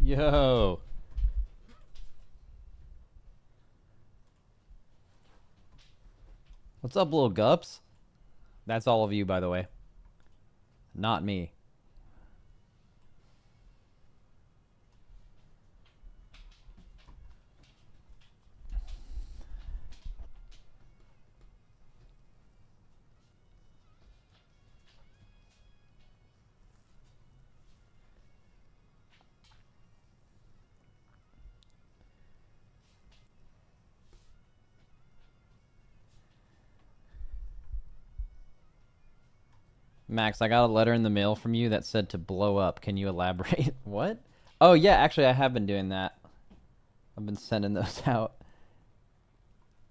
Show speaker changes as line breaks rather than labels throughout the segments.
Yo. What's up, little gups? That's all of you, by the way. Not me. Max, I got a letter in the mail from you that said to blow up. Can you elaborate? What? Oh, yeah, actually, I have been doing that. I've been sending those out.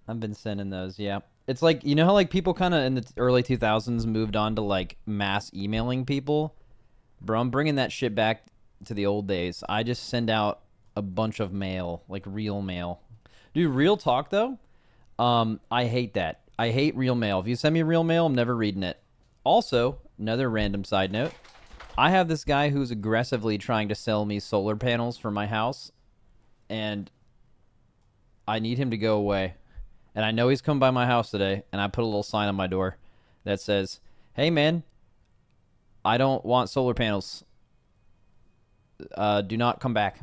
I've been sending those, yeah. It's like, you know how like people kind of in the early 2000s moved on to like mass emailing people? Bro, I'm bringing that shit back to the old days. I just send out a bunch of mail, like real mail. Dude, real talk though, I hate that. I hate real mail. If you send me real mail, I'm never reading it. Also, another random side note, I have this guy who's aggressively trying to sell me solar panels for my house, and I need him to go away. And I know he's come by my house today, and I put a little sign on my door that says, "Hey man, I don't want solar panels. Do not come back."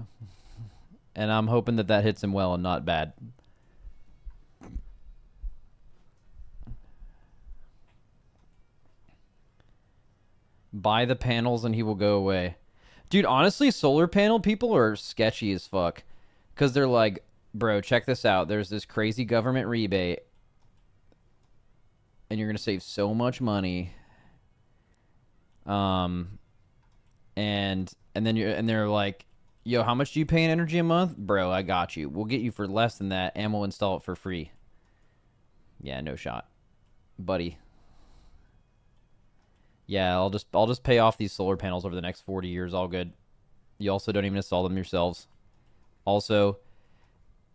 And I'm hoping that that hits him well and not bad. Buy the panels and he will go away. Dude, honestly, solar panel people are sketchy as fuck. Because they're like, bro, check this out. There's this crazy government rebate. And you're going to save so much money. And they're like, yo, how much do you pay in energy a month? Bro, I got you. We'll get you for less than that, and we'll install it for free. Yeah, no shot. Buddy. Yeah, I'll just pay off these solar panels over the next 40 years, all good. You also don't even install them yourselves. Also,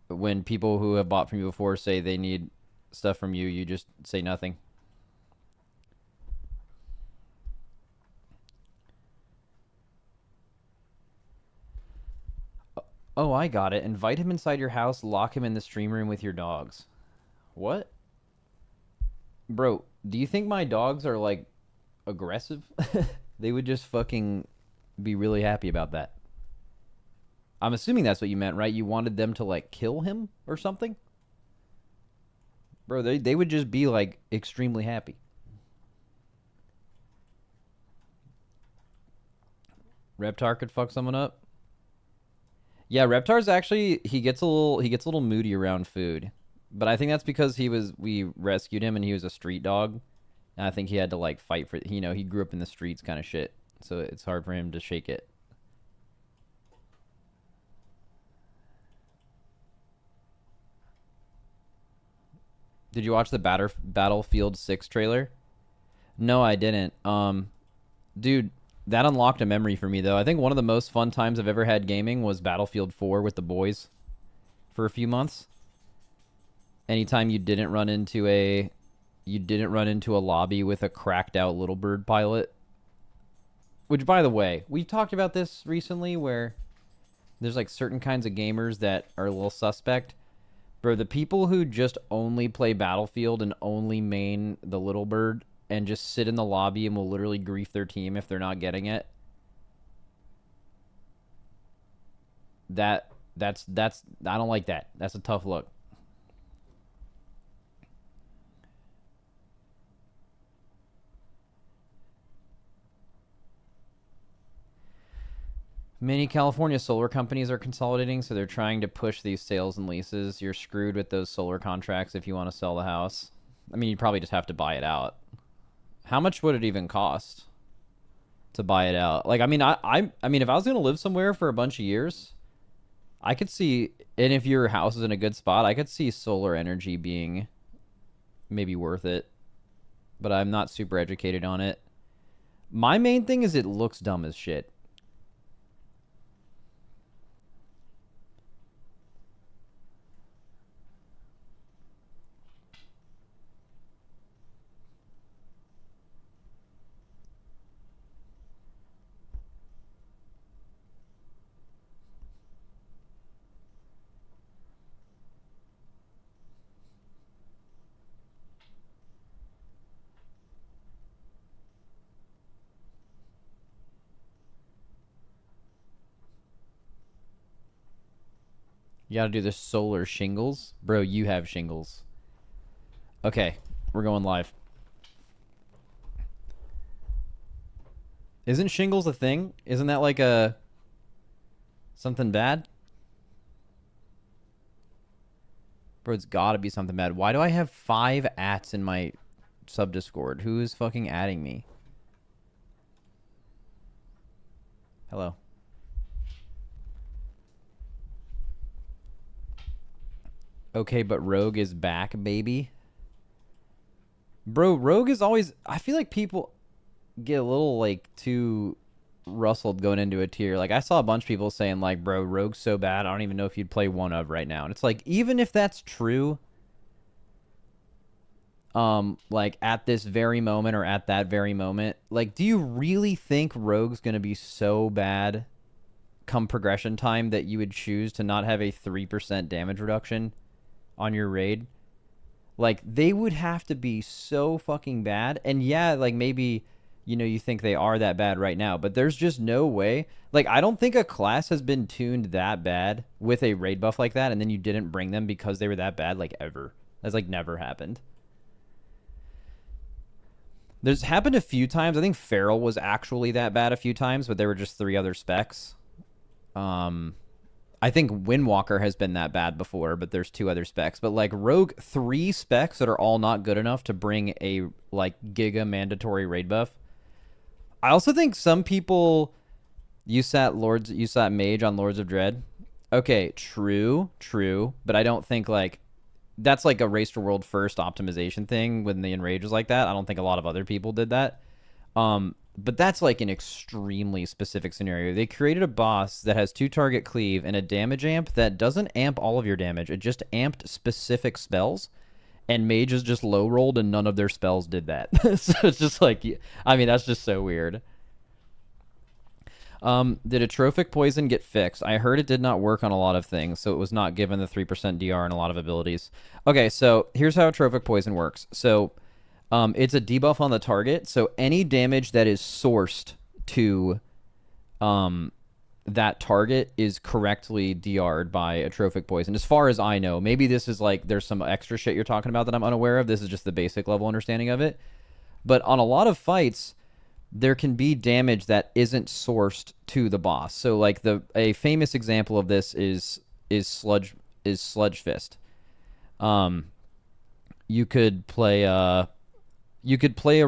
when people who have bought from you before say they need stuff from you, you just say nothing. Oh, I got it. Invite him inside your house, lock him in the stream room with your dogs. What? Bro, do you think my dogs are like aggressive? They would just fucking be really happy about that. I'm assuming that's what you meant, right? You wanted them to like kill him or something? Bro, they would just be like extremely happy. Reptar could fuck someone up. Yeah, Reptar's actually he gets a little moody around food. But I think that's because we rescued him and he was a street dog. And I think he had to like fight for, you know, he grew up in the streets kind of shit. So it's hard for him to shake it. Did you watch the Battlefield 6 trailer? No, I didn't. Dude, that unlocked a memory for me though. I think one of the most fun times I've ever had gaming was Battlefield 4 with the boys for a few months. Anytime you didn't run into a lobby with a cracked out Little Bird pilot. Which, by the way, we've talked about this recently where there's like certain kinds of gamers that are a little suspect. Bro, the people who just only play Battlefield and only main the Little Bird and just sit in the lobby and will literally grief their team if they're not getting it. That's I don't like that. That's a tough look. Many California solar companies are consolidating, so they're trying to push these sales and leases. You're screwed with those solar contracts if you want to sell the house. I mean, you probably just have to buy it out. How much would it even cost to buy it out? Like, I mean, I mean, if I was gonna live somewhere for a bunch of years, I could see, and if your house is in a good spot, I could see solar energy being maybe worth it. But I'm not super educated on it. My main thing is it looks dumb as shit. You gotta do the solar shingles. Bro, you have shingles. Okay, we're going live. Isn't shingles a thing? Isn't that like a... something bad? Bro, it's gotta be something bad. Why do I have 5 ats in my sub-discord? Who is fucking adding me? Hello. Okay, but Rogue is back, baby. Bro, Rogue is always... I feel like people get a little, like, too rustled going into a tier. Like, I saw a bunch of people saying, like, bro, Rogue's so bad, I don't even know if you'd play one of right now. And it's like, even if that's true, like, at this very moment or at that very moment, like, do you really think Rogue's gonna be so bad come progression time that you would choose to not have a 3% damage reduction on your raid? Like, they would have to be so fucking bad. And yeah, like, maybe, you know, you think they are that bad right now, but there's just no way. Like, I don't think a class has been tuned that bad with a raid buff like that, and then you didn't bring them because they were that bad, like, ever. That's, like, never happened. There's happened a few times. I think Feral was actually that bad a few times, but there were just 3 other specs. I think Windwalker has been that bad before, but there's 2 other specs. But, like, Rogue, 3 specs that are all not good enough to bring a, like, giga mandatory raid buff. I also think some people USAT Mage on Lords of Dread. Okay, true, but I don't think, like, that's like a Race to World first optimization thing when the Enrage was like that. I don't think a lot of other people did that. But that's like an extremely specific scenario. They created a boss that has 2 target cleave and a damage amp that doesn't amp all of your damage. It just amped specific spells, and mages just low rolled and none of their spells did that. So it's just like, I mean, that's just so weird. Did Atrophic Poison get fixed? I heard it did not work on a lot of things, so it was not given the 3% DR and a lot of abilities. Okay, so here's how Atrophic Poison works. So it's a debuff on the target, so any damage that is sourced to that target is correctly DR'd by Atrophic Poison, as far as I know. Maybe this is like, there's some extra shit you're talking about that I'm unaware of. This is just the basic level understanding of it. But on a lot of fights, there can be damage that isn't sourced to the boss. So like a famous example of this is Sludge Fist. You could play a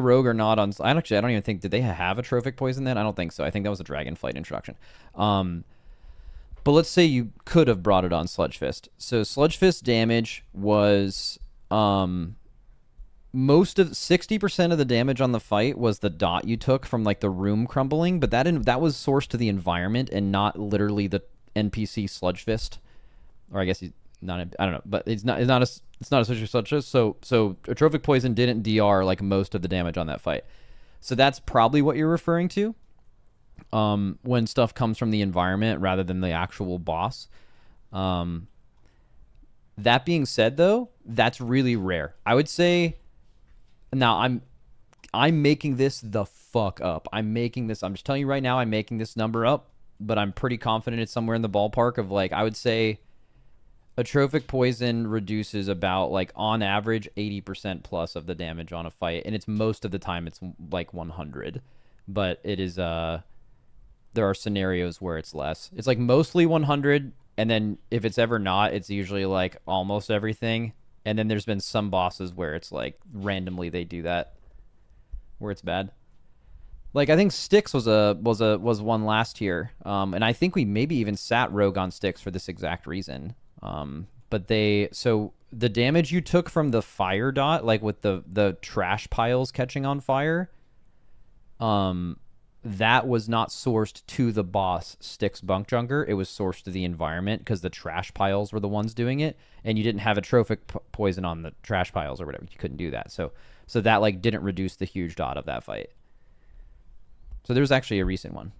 rogue or not on... I don't even think... Did they have a Trophic Poison then? I don't think so. I think that was a Dragonflight introduction. But let's say you could have brought it on Sludge Fist. So Sludge Fist damage was... most of 60% of the damage on the fight was the dot you took from like the room crumbling, but that was sourced to the environment and not literally the NPC Sludge Fist. Or I guess he's not... I don't know, but it's not a Sludge Fist. So Atrophic Poison didn't DR like most of the damage on that fight. So that's probably what you're referring to. When stuff comes from the environment rather than the actual boss. That being said, though, that's really rare. I would say... Now, I'm making this the fuck up. I'm just telling you right now, I'm making this number up, but I'm pretty confident it's somewhere in the ballpark of, like, I would say Atrophic Poison reduces about, like, on average, 80% plus of the damage on a fight, and it's most of the time it's, like, 100. But it is, there are scenarios where it's less. It's, like, mostly 100, and then if it's ever not, it's usually, like, almost everything. And then there's been some bosses where it's like randomly they do that, where it's bad. Like I think Styx was one last year, and I think we maybe even sat Rogue on Styx for this exact reason. But so the damage you took from the fire dot, like with the trash piles catching on fire, that was not sourced to the boss Styx Bunk Junker. It was sourced to the environment because the trash piles were the ones doing it, and you didn't have Atrophic Poison on the trash piles or whatever. You couldn't do that. So that like didn't reduce the huge dot of that fight. So there was actually a recent one.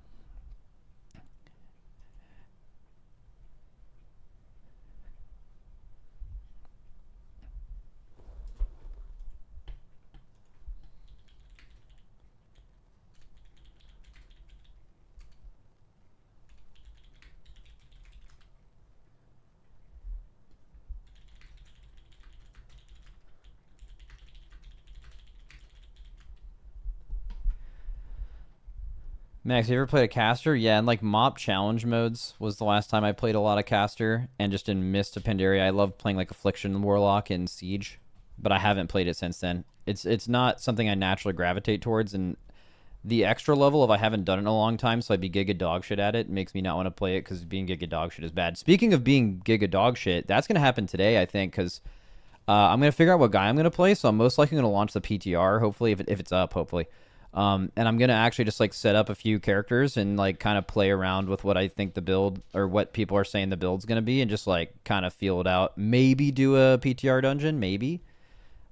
Max, you ever played a caster? Yeah, and like mop challenge modes was the last time I played a lot of caster, and just in Mist of Pandaria, I love playing like Affliction Warlock and Siege, but I haven't played it since then. It's not something I naturally gravitate towards, and the extra level of I haven't done it in a long time, so I'd be giga dog shit at it. Makes me not want to play it because being giga dog shit is bad. Speaking of being giga dog shit, that's gonna happen today, I think, because I'm gonna figure out what guy I'm gonna play. So I'm most likely gonna launch the PTR, hopefully, if it's up, hopefully. And I'm gonna actually just like set up a few characters and like kind of play around with what I think the build or what people are saying the build's gonna be, and just like kind of feel it out. Maybe do a PTR dungeon, maybe.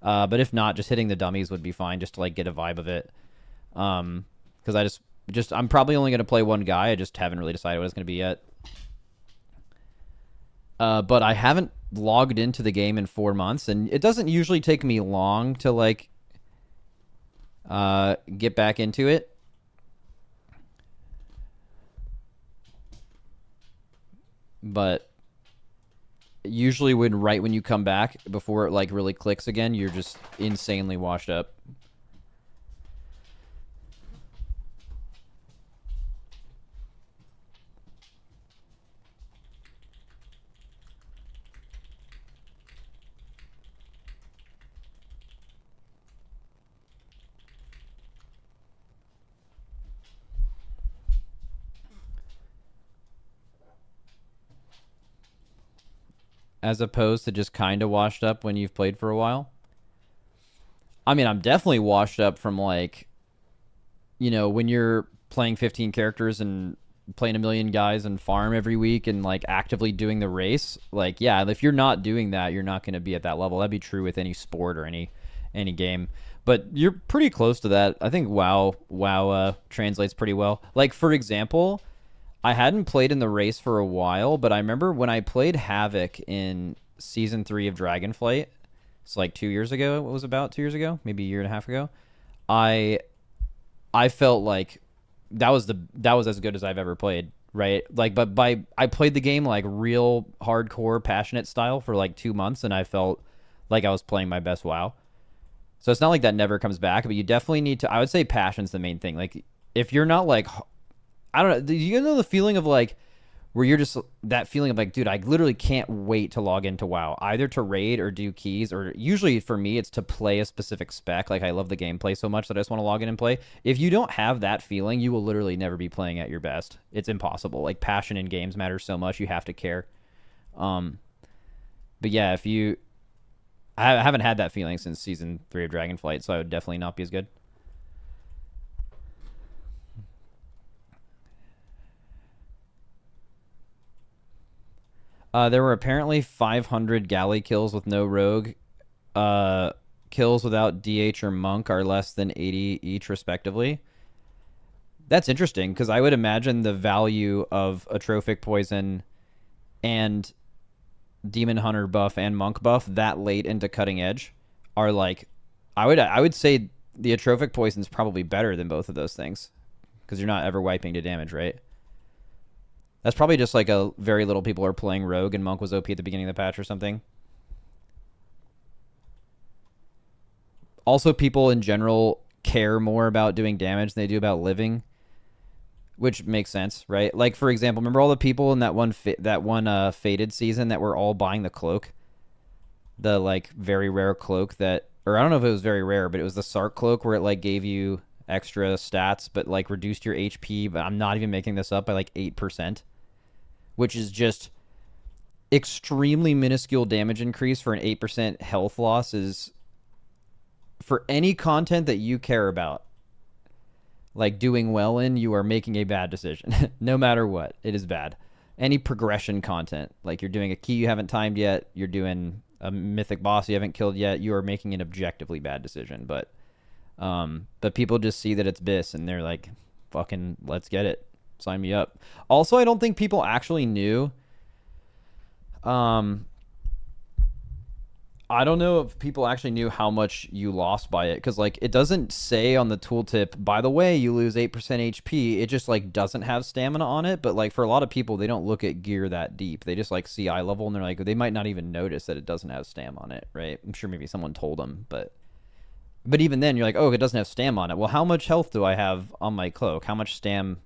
But if not, just hitting the dummies would be fine, just to like get a vibe of it. Because I just I'm probably only gonna play one guy. I just haven't really decided what it's gonna be yet. But I haven't logged into the game in 4 months, and it doesn't usually take me long to like get back into it. But usually right when you come back, before it like really clicks again, you're just insanely washed up. As opposed to just kind of washed up when you've played for a while. I mean, I'm definitely washed up from like, when you're playing 15 characters and playing a million guys and farm every week and like actively doing the race. Like, yeah, if you're not doing that, you're not going to be at that level. That'd be true with any sport or any game. But you're pretty close to that. I think WoW translates pretty well. Like, for example, I hadn't played in the race for a while, but I remember when I played Havoc in Season 3 of Dragonflight, it's like 2 years ago, it was about 2 years ago, maybe a year and a half ago, I felt like that was as good as I've ever played, right? Like, but I played the game like real hardcore, passionate style for like 2 months, and I felt like I was playing my best WoW. So it's not like that never comes back, but you definitely need to, I would say passion's the main thing. Like, if you're not like, I don't know. Do you know the feeling of like where you're just that feeling of like, dude, I literally can't wait to log into WoW, either to raid or do keys, or usually for me, it's to play a specific spec. Like, I love the gameplay so much that I just want to log in and play. If you don't have that feeling, you will literally never be playing at your best. It's impossible. Like, passion in games matters so much. You have to care. But yeah, I haven't had that feeling since Season 3 of Dragonflight, so I would definitely not be as good. There were apparently 500 galley kills with no rogue. Kills without DH or monk are less than 80 each, respectively. That's interesting, because I would imagine the value of atrophic poison and demon hunter buff and monk buff that late into cutting edge are like, I would say the atrophic poison is probably better than both of those things, because you're not ever wiping to damage, right? That's probably just like a very little people are playing rogue and monk was OP at the beginning of the patch or something. Also, people in general care more about doing damage than they do about living, which makes sense, right? Like, for example, remember all the people in that one faded season that were all buying the cloak, the like very rare cloak that, or I don't know if it was very rare, but it was the Sark cloak where it like gave you extra stats but like reduced your HP, but I'm not even making this up, by like 8%, which is just extremely minuscule damage increase for an 8% health loss. Is, for any content that you care about, like doing well in, you are making a bad decision. No matter what, it is bad. Any progression content, like you're doing a key you haven't timed yet, you're doing a mythic boss you haven't killed yet, you are making an objectively bad decision. But people just see that it's BIS and they're like, fucking let's get it, sign me up. Also, I don't think people actually knew, I don't know if people actually knew how much you lost by it, because like it doesn't say on the tooltip, by the way, you lose 8% HP. It just like doesn't have stamina on it. But like for a lot of people, they don't look at gear that deep. They just like see eye level and they're like, they might not even notice that it doesn't have stam on it, right? I'm sure maybe someone told them, but even then you're like, oh, it doesn't have stam on it. Well, how much health do I have on my cloak? How much stam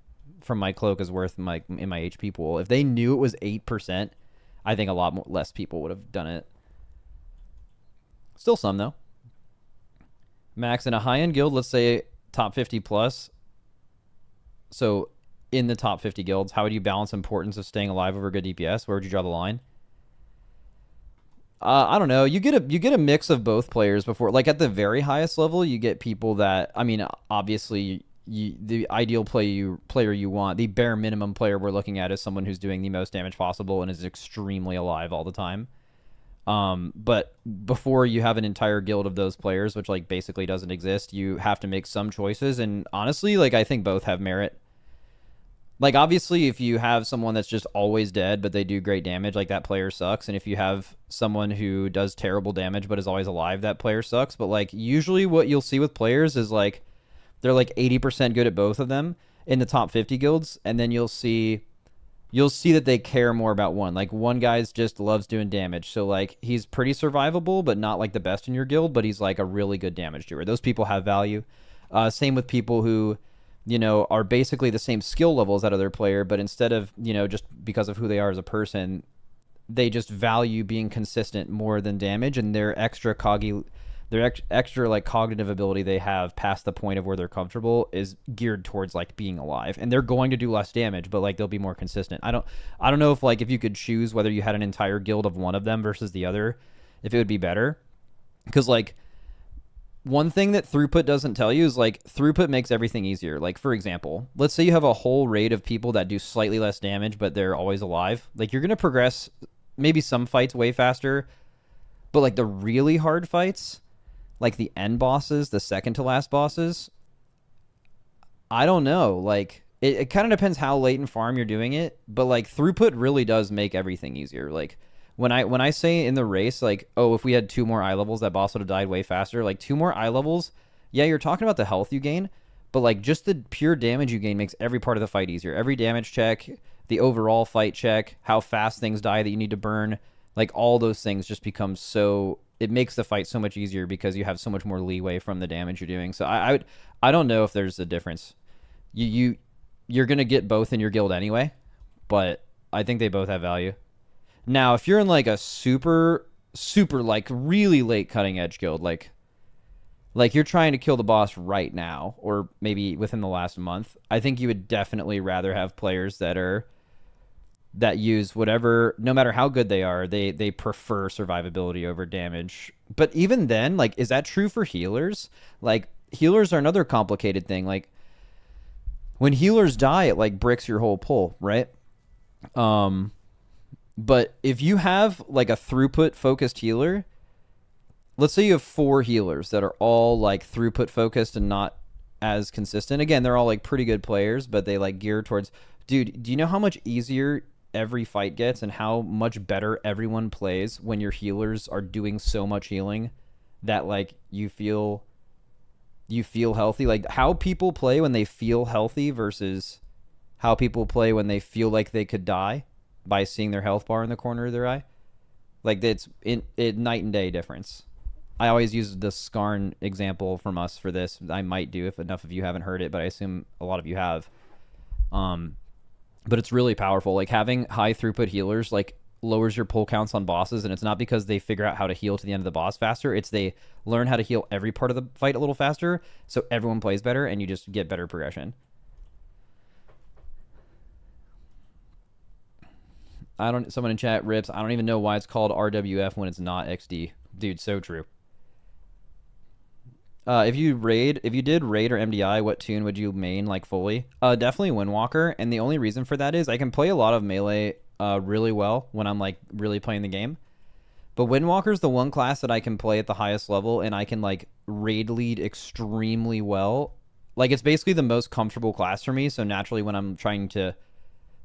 from my cloak is worth in my HP pool. If they knew it was 8%, I think a lot more, less people would have done it. Still some though. Max, in a high-end guild, let's say top 50 plus. So in the top 50 guilds, how would you balance importance of staying alive over good DPS? Where would you draw the line? I don't know. You get a mix of both players before. Like at the very highest level, you get people that, I mean, obviously the ideal player you want, the bare minimum player we're looking at is someone who's doing the most damage possible and is extremely alive all the time. But before you have an entire guild of those players, which like basically doesn't exist, you have to make some choices. And honestly, like I think both have merit. Like obviously if you have someone that's just always dead, but they do great damage, like that player sucks. And if you have someone who does terrible damage, but is always alive, that player sucks. But like usually what you'll see with players is like, they're like 80% good at both of them in the top 50 guilds. And then you'll see that they care more about one. Like one guy's just loves doing damage. So like he's pretty survivable, but not like the best in your guild, but he's like a really good damage doer. Those people have value. Same with people who, you know, are basically the same skill level as that other player, but instead of, you know, just because of who they are as a person, they just value being consistent more than damage, and their extra like cognitive ability they have past the point of where they're comfortable is geared towards like being alive, and they're going to do less damage, but like they'll be more consistent. I don't know if like if you could choose whether you had an entire guild of one of them versus the other, if it would be better, because like one thing that throughput doesn't tell you is like throughput makes everything easier. Like for example, let's say you have a whole raid of people that do slightly less damage, but they're always alive. Like you're going to progress maybe some fights way faster, but like the really hard fights, like the end bosses, the second to last bosses, I don't know. Like it kind of depends how late in farm you're doing it, but like throughput really does make everything easier. Like when I say in the race, like, oh, if we had 2 more eye levels, that boss would have died way faster. Like 2 more eye levels, yeah, you're talking about the health you gain, but like just the pure damage you gain makes every part of the fight easier. Every damage check, the overall fight check, how fast things die that you need to burn, like all those things just become so, it makes the fight so much easier because you have so much more leeway from the damage you're doing. So I don't know if there's a difference. You're gonna get both in your guild anyway, but I think they both have value. Now, if you're in like a super like really late cutting edge guild, like you're trying to kill the boss right now, or maybe within the last month, I think you would definitely rather have players that use whatever, no matter how good they are, they prefer survivability over damage. But even then, like, is that true for healers? Like, healers are another complicated thing. Like, when healers die, it like bricks your whole pull, right? But if you have like a throughput focused healer, let's say you have 4 healers that are all like throughput focused and not as consistent. Again, they're all like pretty good players, but they like gear towards, dude, do you know how much easier every fight gets and how much better everyone plays when your healers are doing so much healing that like you feel healthy? Like how people play when they feel healthy versus how people play when they feel like they could die by seeing their health bar in the corner of their eye. Like it's night and day difference. I always use the Skarn example from us for this. I might do if enough of you haven't heard it, but I assume a lot of you have. But it's really powerful. Like having high throughput healers like lowers your pull counts on bosses, and it's not because they figure out how to heal to the end of the boss faster. It's they learn how to heal every part of the fight a little faster, so everyone plays better and you just get better progression. Someone in chat rips, I don't even know why it's called RWF when it's not XD. Dude, so true. If you did raid or MDI, what tune would you main like fully? Definitely Windwalker, and the only reason for that is I can play a lot of melee really well when I'm like really playing the game. But Windwalker's the one class that I can play at the highest level and I can like raid lead extremely well. Like it's basically the most comfortable class for me, so naturally when I'm trying to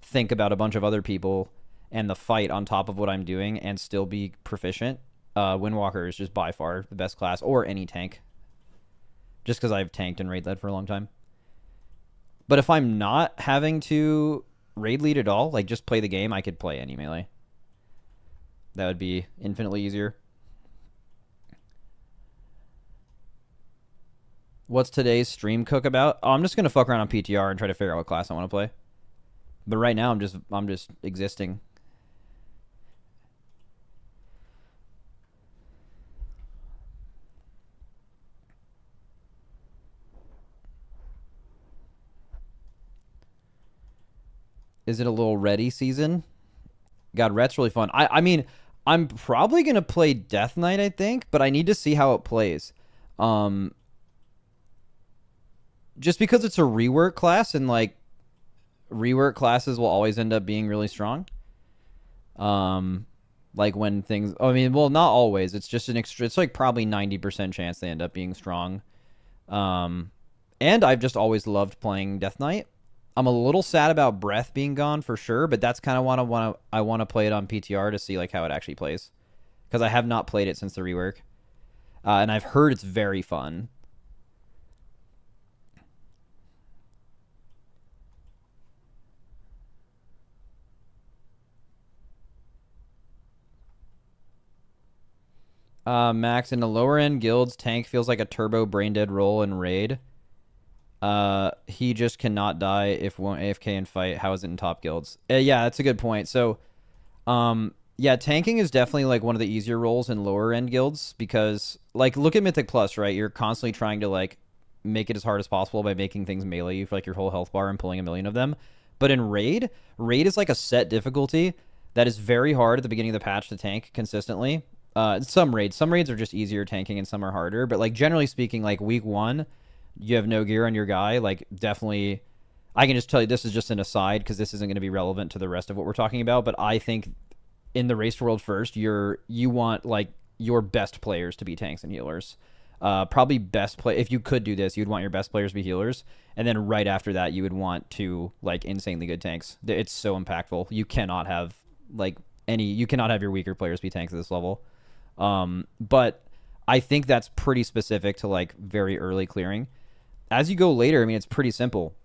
think about a bunch of other people and the fight on top of what I'm doing and still be proficient, Windwalker is just by far the best class, or any tank. Just because I've tanked and raid led for a long time. But if I'm not having to raid lead at all, like just play the game, I could play any melee. That would be infinitely easier. What's today's stream cook about? Oh, I'm just going to fuck around on PTR and try to figure out what class I want to play. But right now I'm just existing. Is it a little ready season? God, Ret's really fun. I mean, I'm probably gonna play Death Knight, I think, but I need to see how it plays. Um, just because it's a rework class, and like rework classes will always end up being really strong. Like when things, I mean, well, not always. It's just an extra. It's like probably 90% chance they end up being strong. And I've just always loved playing Death Knight. I'm a little sad about Breath being gone for sure, but that's kind of I want to play it on PTR to see like how it actually plays, because I have not played it since the rework, and I've heard it's very fun. Max, in the lower end guilds, tank feels like a turbo brain dead role in raid. He just cannot die if won't AFK and fight. How is it in top guilds? Yeah, that's a good point. So, yeah, tanking is definitely like one of the easier roles in lower end guilds, because like look at Mythic Plus, right? You're constantly trying to like make it as hard as possible by making things melee you for like your whole health bar and pulling a million of them. But in raid is like a set difficulty that is very hard at the beginning of the patch to tank consistently. Some raids are just easier tanking and some are harder. But like generally speaking, like week 1, you have no gear on your guy, like definitely, I can just tell you, this is just an aside because this isn't going to be relevant to the rest of what we're talking about, but I think in the race world first, you want like your best players to be tanks and healers. Probably best play, if you could do this, you'd want your best players to be healers, and then right after that you would want to like insanely good tanks. It's so impactful. You cannot have your weaker players be tanks at this level. But I think that's pretty specific to like very early clearing. As you go later, I mean, it's pretty simple.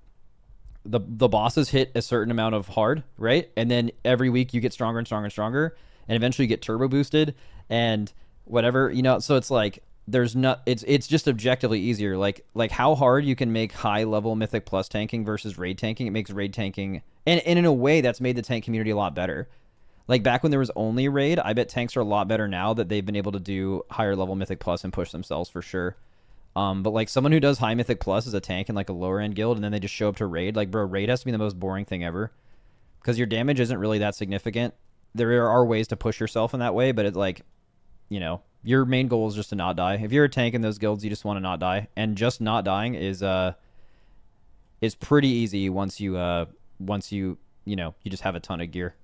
The bosses hit a certain amount of hard, right? And then every week you get stronger and stronger and stronger, and eventually you get turbo boosted and whatever, so it's like it's just objectively easier. Like how hard you can make high level Mythic Plus tanking versus raid tanking. It makes raid tanking, and in a way that's made the tank community a lot better. Like back when there was only raid, I bet tanks are a lot better now that they've been able to do higher level Mythic Plus and push themselves for sure. But like someone who does high Mythic Plus as a tank in like a lower end guild, and then they just show up to raid, like bro, raid has to be the most boring thing ever, because your damage isn't really that significant. There are ways to push yourself in that way, but it's like, your main goal is just to not die. If you're a tank in those guilds, you just want to not die, and just not dying is pretty easy once you you just have a ton of gear.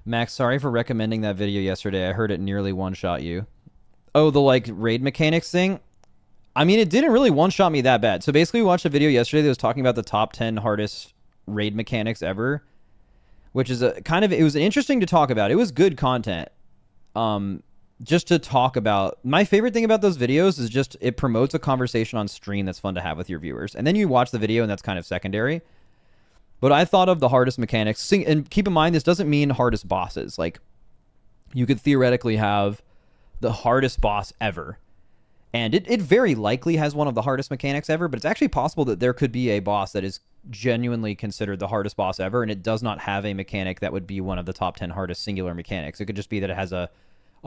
Max, sorry for recommending that video yesterday. I heard it nearly one-shot you. Oh, the like raid mechanics thing? I mean, it didn't really one-shot me that bad. So basically we watched a video yesterday that was talking about the top 10 hardest raid mechanics ever, which is it was interesting to talk about. It was good content. Just to talk about. My favorite thing about those videos is just it promotes a conversation on stream that's fun to have with your viewers. And then you watch the video and that's kind of secondary. But I thought of the hardest mechanics. And keep in mind, this doesn't mean hardest bosses. Like, you could theoretically have the hardest boss ever. And it very likely has one of the hardest mechanics ever, but it's actually possible that there could be a boss that is genuinely considered the hardest boss ever, and it does not have a mechanic that would be one of the top 10 hardest singular mechanics. It could just be that it has a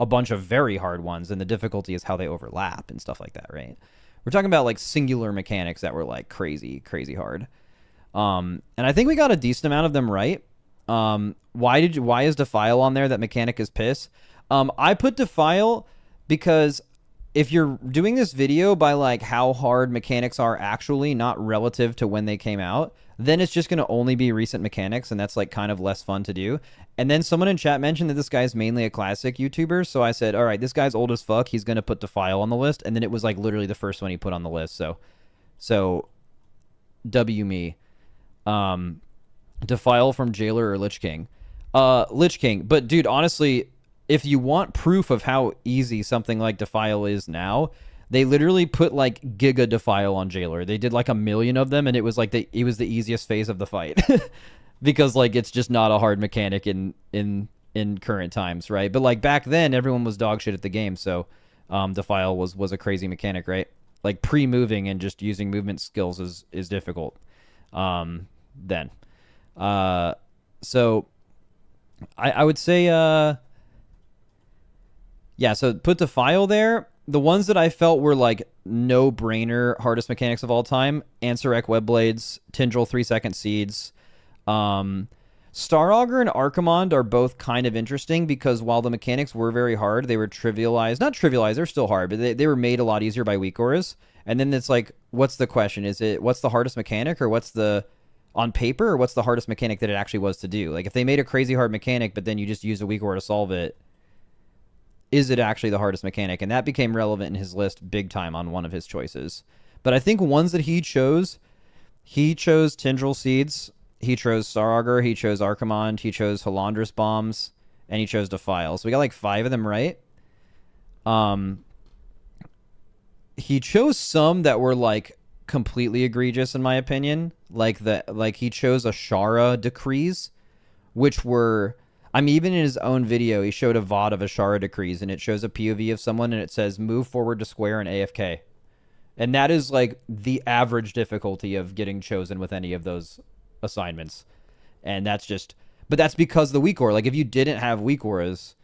bunch of very hard ones, and the difficulty is how they overlap and stuff like that, right? We're talking about, like, singular mechanics that were, like, crazy, crazy hard. And I think we got a decent amount of them right. Why is Defile on there? That mechanic is piss. I put Defile because if you're doing this video by like how hard mechanics are actually, not relative to when they came out, then it's just going to only be recent mechanics, and that's like kind of less fun to do. And then someone in chat mentioned that this guy's mainly a classic YouTuber, so I said, all right, this guy's old as fuck, he's going to put Defile on the list, and then it was like literally the first one he put on the list, so W me. Defile from Jailer or Lich King. Lich King. But dude, honestly, if you want proof of how easy something like Defile is now, they literally put like Giga Defile on Jailer. They did like 1 million of them, and it was like it was the easiest phase of the fight. Because like it's just not a hard mechanic in current times, right? But like back then everyone was dog shit at the game, so Defile was a crazy mechanic, right? like pre-moving and just using movement skills is difficult. Then, so I would say yeah. So put the file there. The ones that I felt were like no-brainer hardest mechanics of all time: Ansarek Webblades, Tindril 3-second Seeds. Star Augur and Archimond are both kind of interesting because while the mechanics were very hard, they were trivialized. Not trivialized, they're still hard, but they were made a lot easier by weak auras. And then it's like, what's the question? Is it what's the hardest mechanic, or what's the on paper, or what's the hardest mechanic that it actually was to do? Like if they made a crazy hard mechanic, but then you just use a weak aura to solve it, is it actually the hardest mechanic? And that became relevant in his list big time on one of his choices. But I think ones that he chose Tindril Seeds, he chose Star Augur, he chose Archimond, he chose Halandris Bombs, and he chose Defile. So we got like 5 of them right. He chose some that were like completely egregious in my opinion. Like he chose Ashara decrees, which were, I mean, even in his own video, he showed a VOD of Ashara decrees, and it shows a POV of someone, and it says move forward to square and AFK. And that is like the average difficulty of getting chosen with any of those assignments. And that's just, but that's because the weak aura. Like if you didn't have weak auras,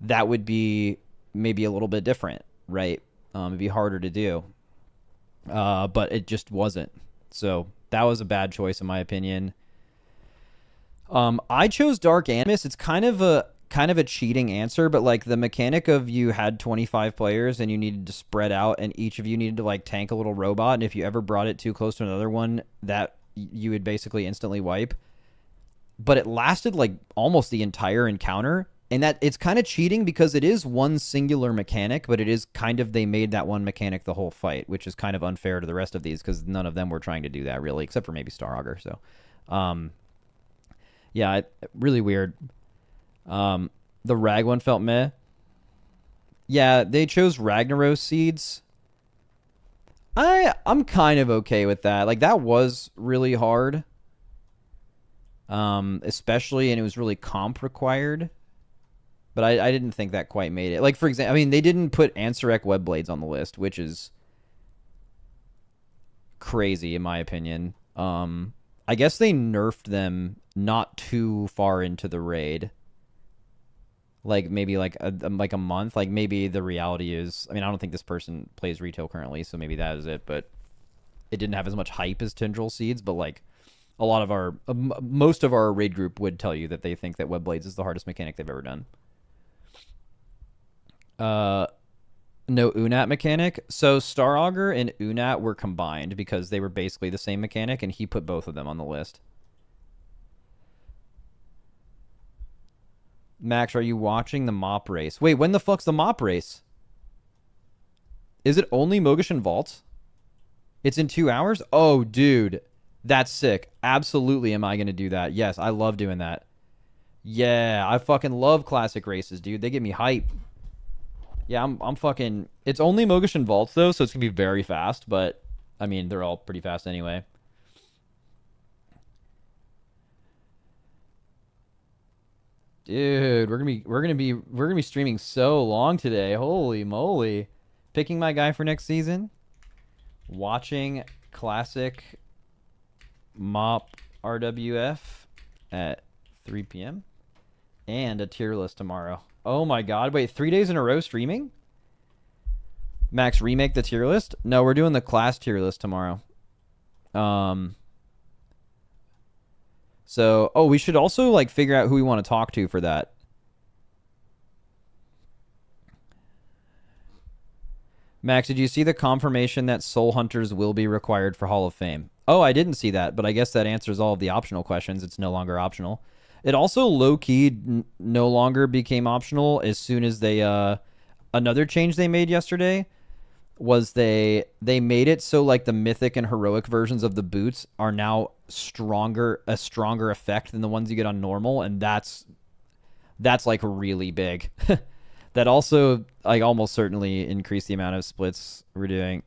that would be maybe a little bit different, right? It'd be harder to do. But it just wasn't. So that was a bad choice in my opinion. I chose Dark Animus. It's kind of a cheating answer, but like the mechanic of you had 25 players and you needed to spread out, and each of you needed to like tank a little robot, and if you ever brought it too close to another one, that you would basically instantly wipe. But it lasted like almost the entire encounter, and that it's kind of cheating because it is one singular mechanic, but it is kind of, they made that one mechanic the whole fight, which is kind of unfair to the rest of these because none of them were trying to do that really, except for maybe Star Augur. So yeah, really weird. The Rag one felt meh. Yeah, they chose Ragnaros Seeds. I'm kind of okay with that. Like that was really hard. Especially, and it was really comp required. But I didn't think that quite made it. Like for example, I mean, they didn't put Ansarek Webblades on the list, which is crazy in my opinion. I guess they nerfed them not too far into the raid. Like maybe like a month. Like maybe the reality is, I mean, I don't think this person plays retail currently, so maybe that is it. But it didn't have as much hype as Tindril Seeds. But like a lot of our, most of our raid group would tell you that they think that Webblades is the hardest mechanic they've ever done. No Unat mechanic. So Star Augur and Unat were combined because they were basically the same mechanic, and he put both of them on the list. Max, are you watching the mop race? Wait, when the fuck's the mop race? Is it only Mogashan Vaults? It's in 2 hours? Oh, dude. That's sick. Absolutely am I going to do that. Yes, I love doing that. Yeah, I fucking love classic races, dude. They get me hype. Yeah, I'm fucking... It's only Mogashan Vaults, though, so it's going to be very fast, but, I mean, they're all pretty fast anyway. Dude, we're gonna be streaming so long today. Holy moly. Picking my guy for next season. Watching classic mop RWF at 3 p.m. and a tier list tomorrow. Oh my god, wait, 3 days in a row streaming? Max, remake the tier list? No, we're doing the class tier list tomorrow. So, oh, we should also like figure out who we want to talk to for that. Max, did you see the confirmation that Soul Hunters will be required for Hall of Fame? Oh, I didn't see that, but I guess that answers all of the optional questions. It's no longer optional. It also low-key no longer became optional as soon as they another change they made yesterday was they made it so like the mythic and heroic versions of the boots are now a stronger effect than the ones you get on normal, and that's like really big. That also like almost certainly increased the amount of splits we're doing.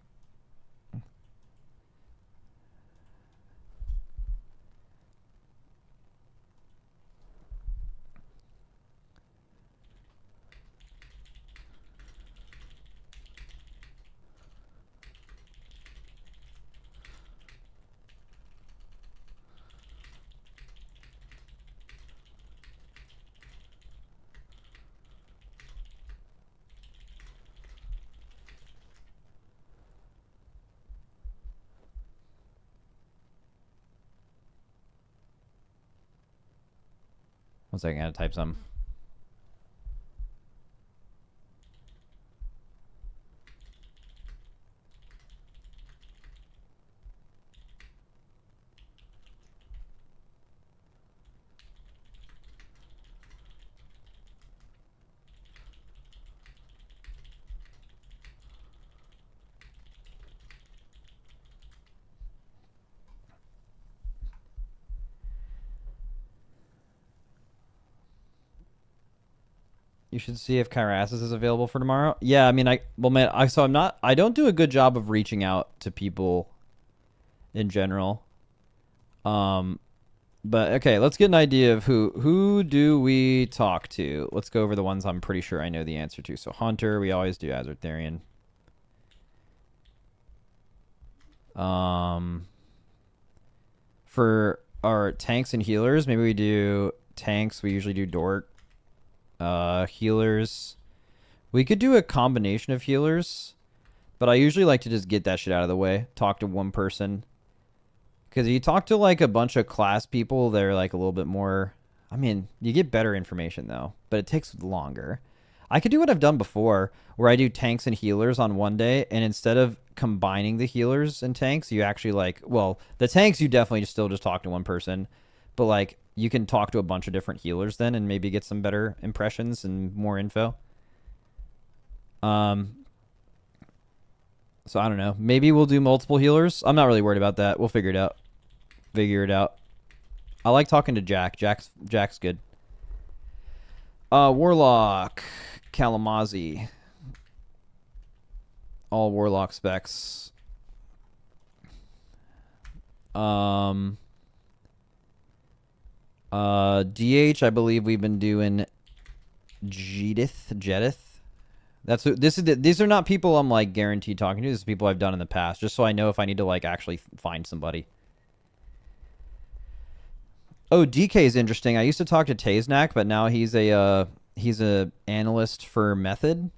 One second, I gotta type some. You should see if Kyrasis is available for tomorrow. Yeah, I mean, I don't do a good job of reaching out to people in general. But okay, let's get an idea of who do we talk to. Let's go over the ones I'm pretty sure I know the answer to. So Hunter, we always do Azertharian. For our tanks and healers, maybe we do tanks. We usually do Dort. Healers. We could do a combination of healers, but I usually like to just get that shit out of the way. Talk to one person. Because you talk to like a bunch of class people, they're like a little bit more... I mean, you get better information though, but it takes longer. I could do what I've done before, where I do tanks and healers on one day, and instead of combining the healers and tanks, you actually like... Well, the tanks you definitely still just talk to one person, but like you can talk to a bunch of different healers then and maybe get some better impressions and more info. So I don't know. Maybe we'll do multiple healers. I'm not really worried about that. We'll figure it out. I like talking to Jack. Jack's good. Warlock. Kalamazi. All Warlock specs. DH, I believe we've been doing Jedith. These are not people I'm like guaranteed talking to. This is people I've done in the past, just so I know if I need to like actually find somebody. Oh, DK is interesting. I used to talk to Taznak, but now he's a analyst for Method,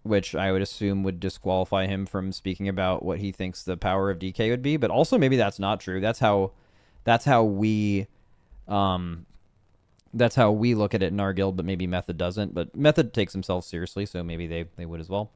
which I would assume would disqualify him from speaking about what he thinks the power of DK would be. But also maybe that's not true. That's how we look at it in our guild, but maybe Method doesn't. But Method takes himself seriously, so maybe they would as well.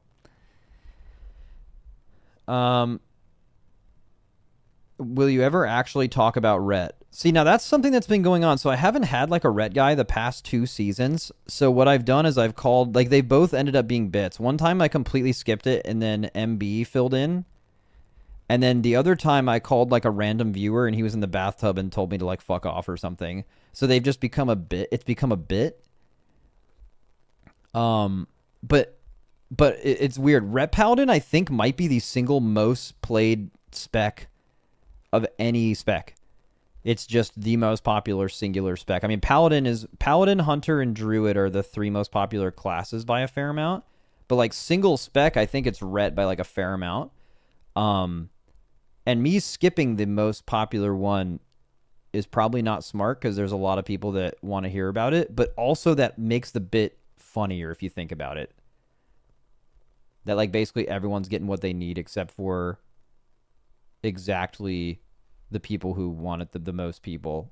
Will you ever actually talk about Rhett? See, now that's something that's been going on. So I haven't had like a Rhett guy the past 2 seasons. So what I've done is I've called, like they both ended up being bits. One time I completely skipped it and then MB filled in. And then the other time I called like a random viewer and he was in the bathtub and told me to like fuck off or something. So they've just become a bit. It's become a bit. But it's weird. Rep Paladin I think might be the single most played spec of any spec. It's just the most popular singular spec. I mean, Paladin, Hunter, and Druid are the 3 most popular classes by a fair amount. But like single spec, I think it's Ret by like a fair amount. And me skipping the most popular one is probably not smart because there's a lot of people that want to hear about it. But also that makes the bit funnier if you think about it. That like basically everyone's getting what they need except for exactly the people who want it the most people.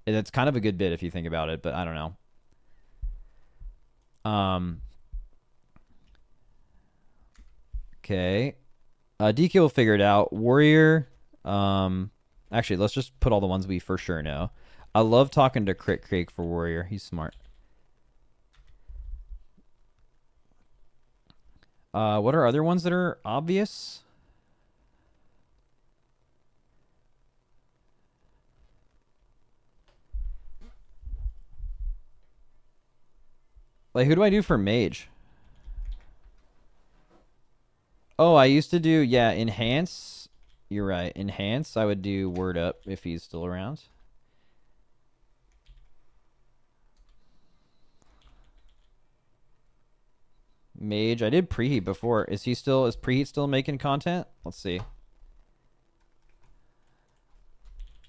And it's kind of a good bit if you think about it, but I don't know. Okay. DK will figure it out. Warrior. Actually, let's just put all the ones we for sure know. I love talking to Crit Creek for Warrior. He's smart. What are other ones that are obvious? Like, who do I do for Mage? Oh, I used to do, yeah, Enhance. You're right. Enhance, I would do Word Up if he's still around. Mage, I did Preheat before. Is Preheat still making content? Let's see.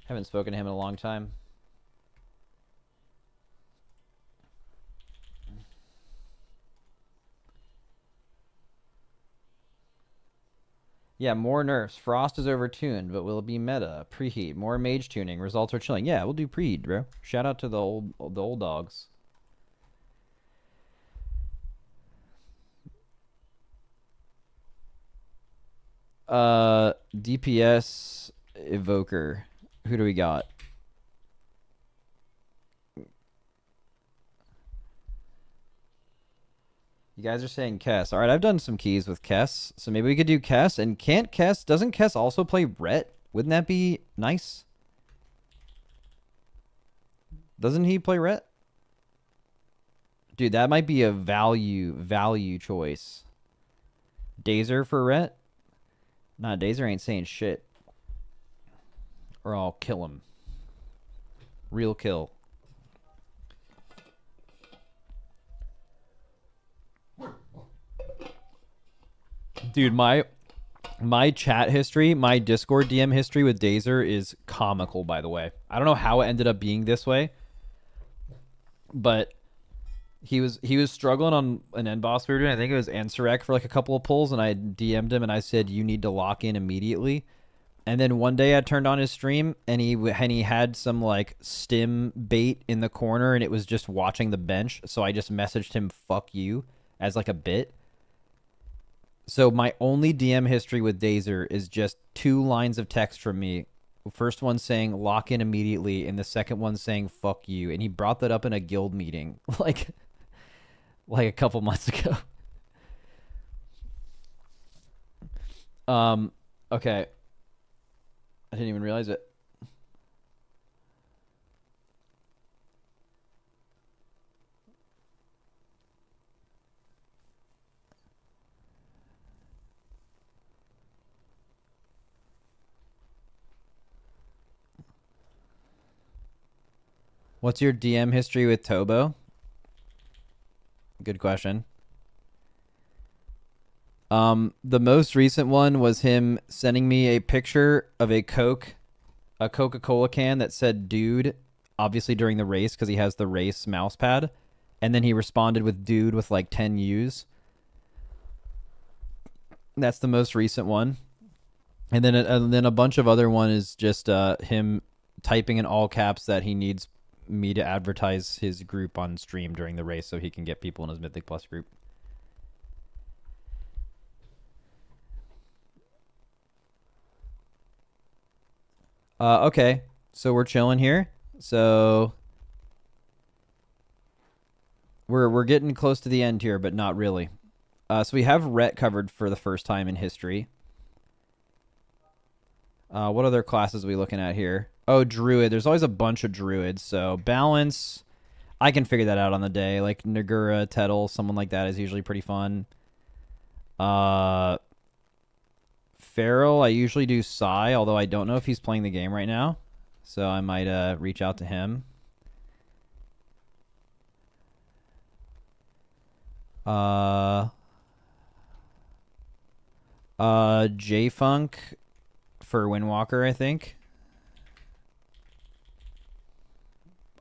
Haven't spoken to him in a long time. Yeah, more nerfs. Frost is overtuned, but will it be meta? Preheat. More mage tuning. Results are chilling. Yeah, we'll do preheat, bro. Shout out to the old dogs. DPS Evoker. Who do we got? You guys are saying Kess. All right, I've done some keys with Kess, so maybe we could do Kess. And can't Kess? Doesn't Kess also play Rhett? Wouldn't that be nice? Doesn't he play Rhett? Dude, that might be a value choice. Dazer for Rhett? Nah, Dazer ain't saying shit. Or I'll kill him. Real kill. Dude, my chat history, my Discord DM history with Dazer is comical, by the way. I don't know how it ended up being this way, but he was struggling on an end boss we were doing. I think it was Ansurek for like a couple of pulls, and I DM'd him and I said, you need to lock in immediately. And then one day I turned on his stream and he had some like stim bait in the corner and it was just watching the bench. So I just messaged him, fuck you, as like a bit. So my only DM history with Dazer is just 2 lines of text from me. First one saying lock in immediately and the second one saying fuck you. And he brought that up in a guild meeting like a couple months ago. Okay. I didn't even realize it. What's your DM history with Tobo? Good question. The most recent one was him sending me a picture of a Coca-Cola can that said dude, obviously during the race because he has the race mouse pad. And then he responded with dude with like 10 U's. That's the most recent one. And then a bunch of other one is just him typing in all caps that he needs me to advertise his group on stream during the race so he can get people in his Mythic Plus group. Okay, so we're chilling here. So we're getting close to the end here, but not really. So we have Rhett covered for the first time in history. What other classes are we looking at here? Oh, Druid. There's always a bunch of Druids. So balance, I can figure that out on the day. Like Nagura, Tettle, someone like that is usually pretty fun. Feral, I usually do Psy, although I don't know if he's playing the game right now. So I might reach out to him. J-Funk for Windwalker, I think.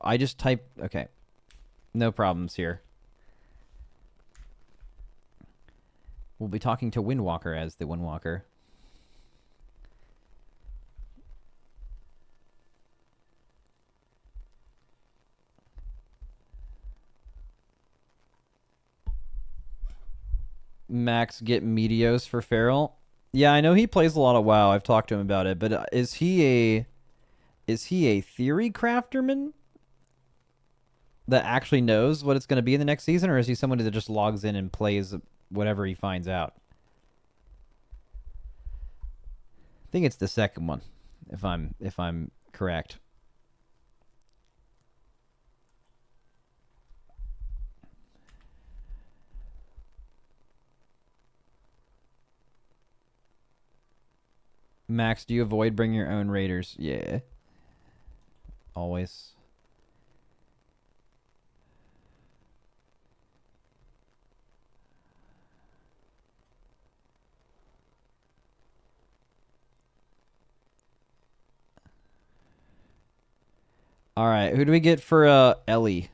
I just type... Okay. No problems here. We'll be talking to Windwalker as the Windwalker. Max get Meteos for Feral. Yeah, I know he plays a lot of WoW. I've talked to him about it, but is he a theory crafterman that actually knows what it's going to be in the next season, or is he somebody that just logs in and plays whatever he finds out? I think it's the second one, if I'm correct. Max, do you avoid bringing your own raiders? Yeah. Always. All right, who do we get for Ellie?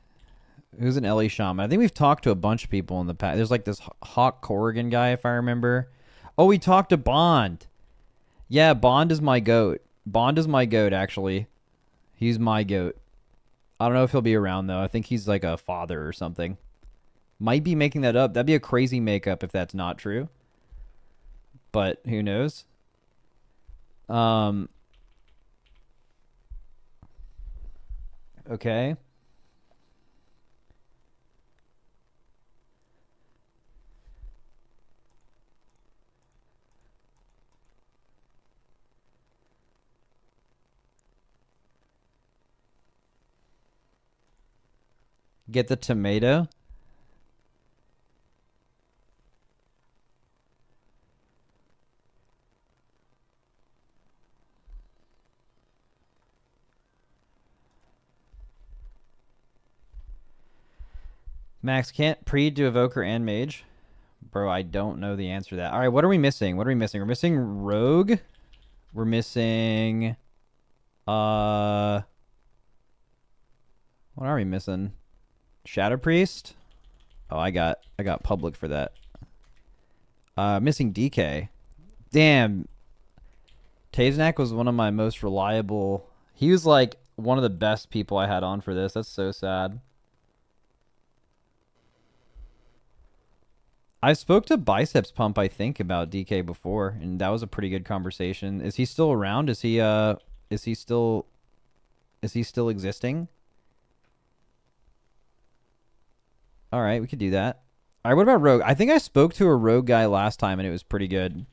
Who's an Ellie shaman? I think we've talked to a bunch of people in the past. There's like this Hawk Corrigan guy, if I remember. Oh, we talked to Bond. Yeah, Bond is my goat. Bond is my goat, actually. He's my goat. I don't know if he'll be around, though. I think he's like a father or something. Might be making that up. That'd be a crazy makeup if that's not true. But who knows? Okay. Get the tomato. Max, can't pre do evoker and mage? Bro, I don't know the answer to that. All right, what are we missing? What are we missing? We're missing rogue. We're missing what are we missing? Shadow Priest? Oh, I got public for that. Missing DK. Damn. Taznak was one of my most reliable. He was like one of the best people I had on for this. That's so sad. I spoke to Biceps Pump, I think, about DK before, and that was a pretty good conversation. Is he still around? Is he still existing? All right, we could do that. All right, what about Rogue? I think I spoke to a Rogue guy last time, and it was pretty good.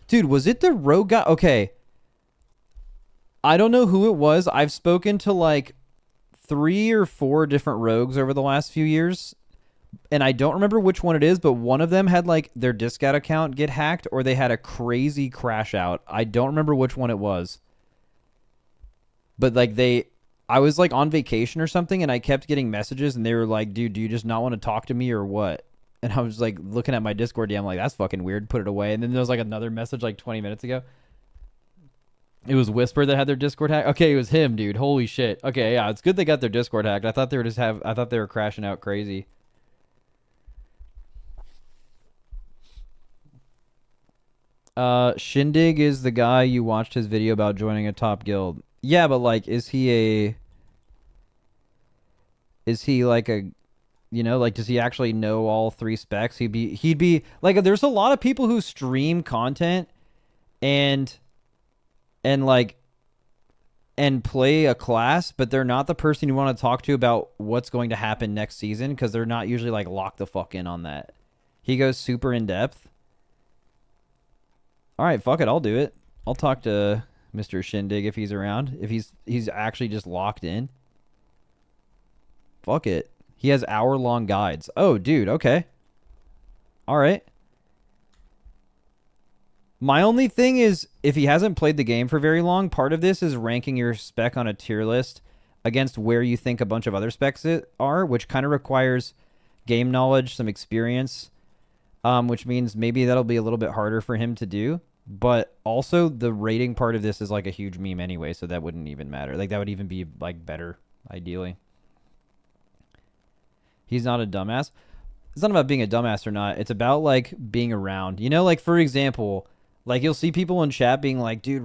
Dude, was it the Rogue guy? Okay. I don't know who it was. I've spoken to like 3 or 4 different Rogues over the last few years, and I don't remember which one it is, but one of them had like their Discord account get hacked, or they had a crazy crash out. I don't remember which one it was. But like I was like on vacation or something, and I kept getting messages, and they were like, dude, do you just not want to talk to me or what? And I was like looking at my Discord DM like, that's fucking weird, put it away. And then there was like another message like 20 minutes ago. It was Whisper that had their Discord hacked. Okay, it was him, dude. Holy shit. Okay, yeah, it's good they got their Discord hacked. I thought they were crashing out crazy. Shindig is the guy you watched his video about joining a top guild. Yeah, but like, is he like a, you know, like, does he actually know all 3 specs? He'd be like, there's a lot of people who stream content and like, and play a class, but they're not the person you want to talk to about what's going to happen next season, because they're not usually like locked the fuck in on that. He goes super in depth. All right, fuck it, I'll do it. I'll talk to Mr. Shindig if he's around. If he's actually just locked in. Fuck it. He has hour-long guides. Oh, dude, okay. All right. My only thing is, if he hasn't played the game for very long, part of this is ranking your spec on a tier list against where you think a bunch of other specs are, which kind of requires game knowledge, some experience, which means maybe that'll be a little bit harder for him to do. But also, the rating part of this is like a huge meme anyway, so that wouldn't even matter. Like, that would even be like better, ideally. He's not a dumbass. It's not about being a dumbass or not. It's about like being around. You know, like, for example, like, you'll see people in chat being like, dude,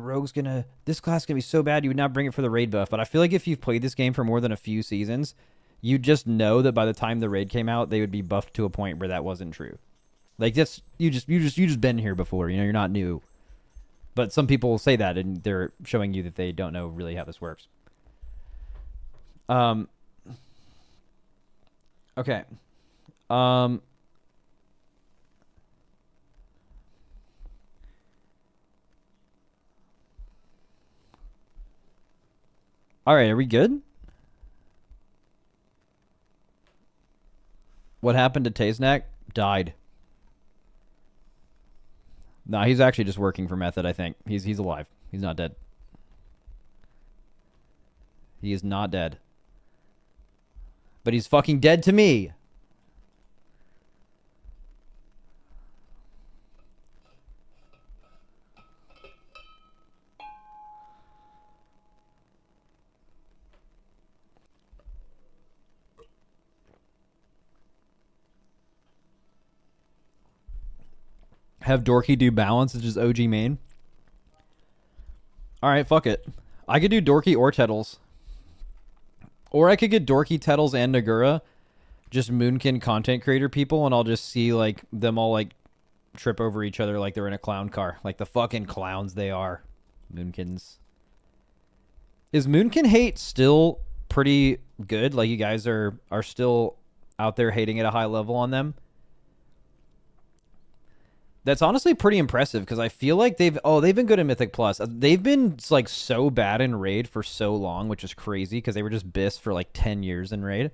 this class is gonna be so bad, you would not bring it for the raid buff. But I feel like if you've played this game for more than a few seasons, you just know that by the time the raid came out, they would be buffed to a point where that wasn't true. Like, that's, you just been here before, you know, you're not new. But some people will say that, and they're showing you that they don't know really how this works. Okay. All right, are we good? What happened to Taznak? Died. Nah, he's actually just working for Method, I think. He's alive. He's not dead. He is not dead. But he's fucking dead to me. Have Dorky do balance, it's just OG main. Alright, fuck it. I could do Dorky or Tettles. Or I could get Dorky, Tettles, and Nagura. Just Moonkin content creator people, and I'll just see like them all like trip over each other like they're in a clown car. Like the fucking clowns they are. Moonkins. Is Moonkin hate still pretty good? Like you guys are still out there hating at a high level on them? That's honestly pretty impressive because I feel like they've been good in Mythic Plus. They've been like so bad in Raid for so long, which is crazy because they were just bis for like 10 years in Raid.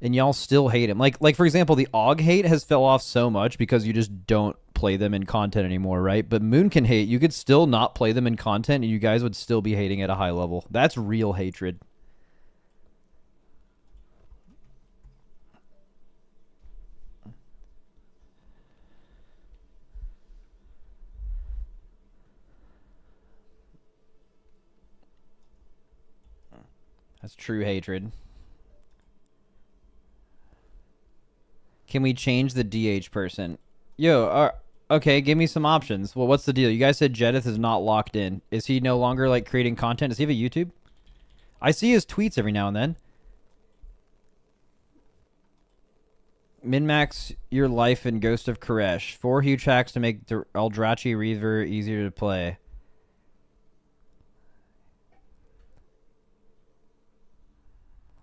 And y'all still hate him. Like for example, the AUG hate has fell off so much because you just don't play them in content anymore, right? But Moonkin hate, you could still not play them in content and you guys would still be hating at a high level. That's real hatred. That's true hatred. Can we change the DH person? Yo, okay, give me some options. Well, what's the deal? You guys said Jedith is not locked in. Is he no longer, like, creating content? Does he have a YouTube? I see his tweets every now and then. Min-max your life in Ghost of Koresh. 4 huge hacks to make the Eldrachi Reaver easier to play.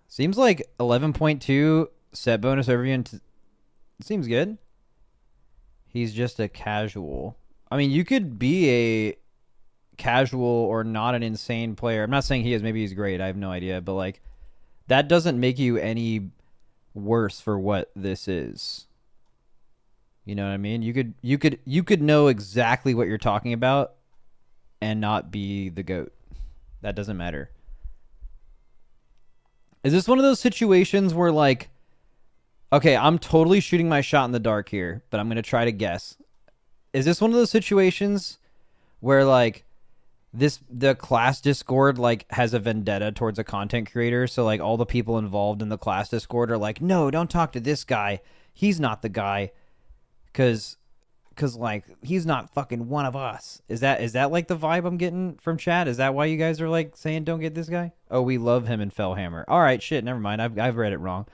Seems like 11.2 set bonus overview. Seems good. He's just a casual. I mean, you could be a casual or not an insane player. I'm not saying he is. Maybe he's great. I have no idea. But, like, that doesn't make you any worse for what this is. You know what I mean? You could know exactly what you're talking about and not be the GOAT. That doesn't matter. Is this one of those situations where, like, okay, I'm totally shooting my shot in the dark here, but I'm going to try to guess. Is this one of those situations where, like, the class Discord, like, has a vendetta towards a content creator, so, like, all the people involved in the class Discord are like, no, don't talk to this guy. He's not the guy. Because, like, he's not fucking one of us. Is that, like, the vibe I'm getting from chat? Is that why you guys are, like, saying don't get this guy? Oh, we love him in Fellhammer. All right, shit, never mind. I've read it wrong.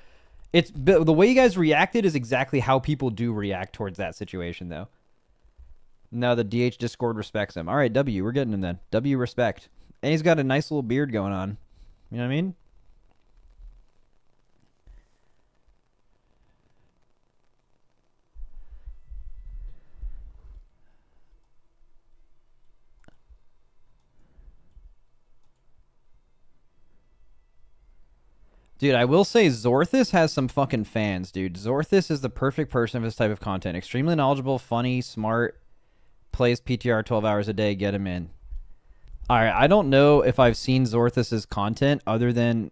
It's the way you guys reacted is exactly how people do react towards that situation, though. No, the DH Discord respects him. All right, W, we're getting him then. W respect. And he's got a nice little beard going on. You know what I mean? Dude, I will say Zorthus has some fucking fans, dude. Zorthus is the perfect person for this type of content. Extremely knowledgeable, funny, smart, plays PTR 12 hours a day. Get him in. All right, I don't know if I've seen Zorthus's content other than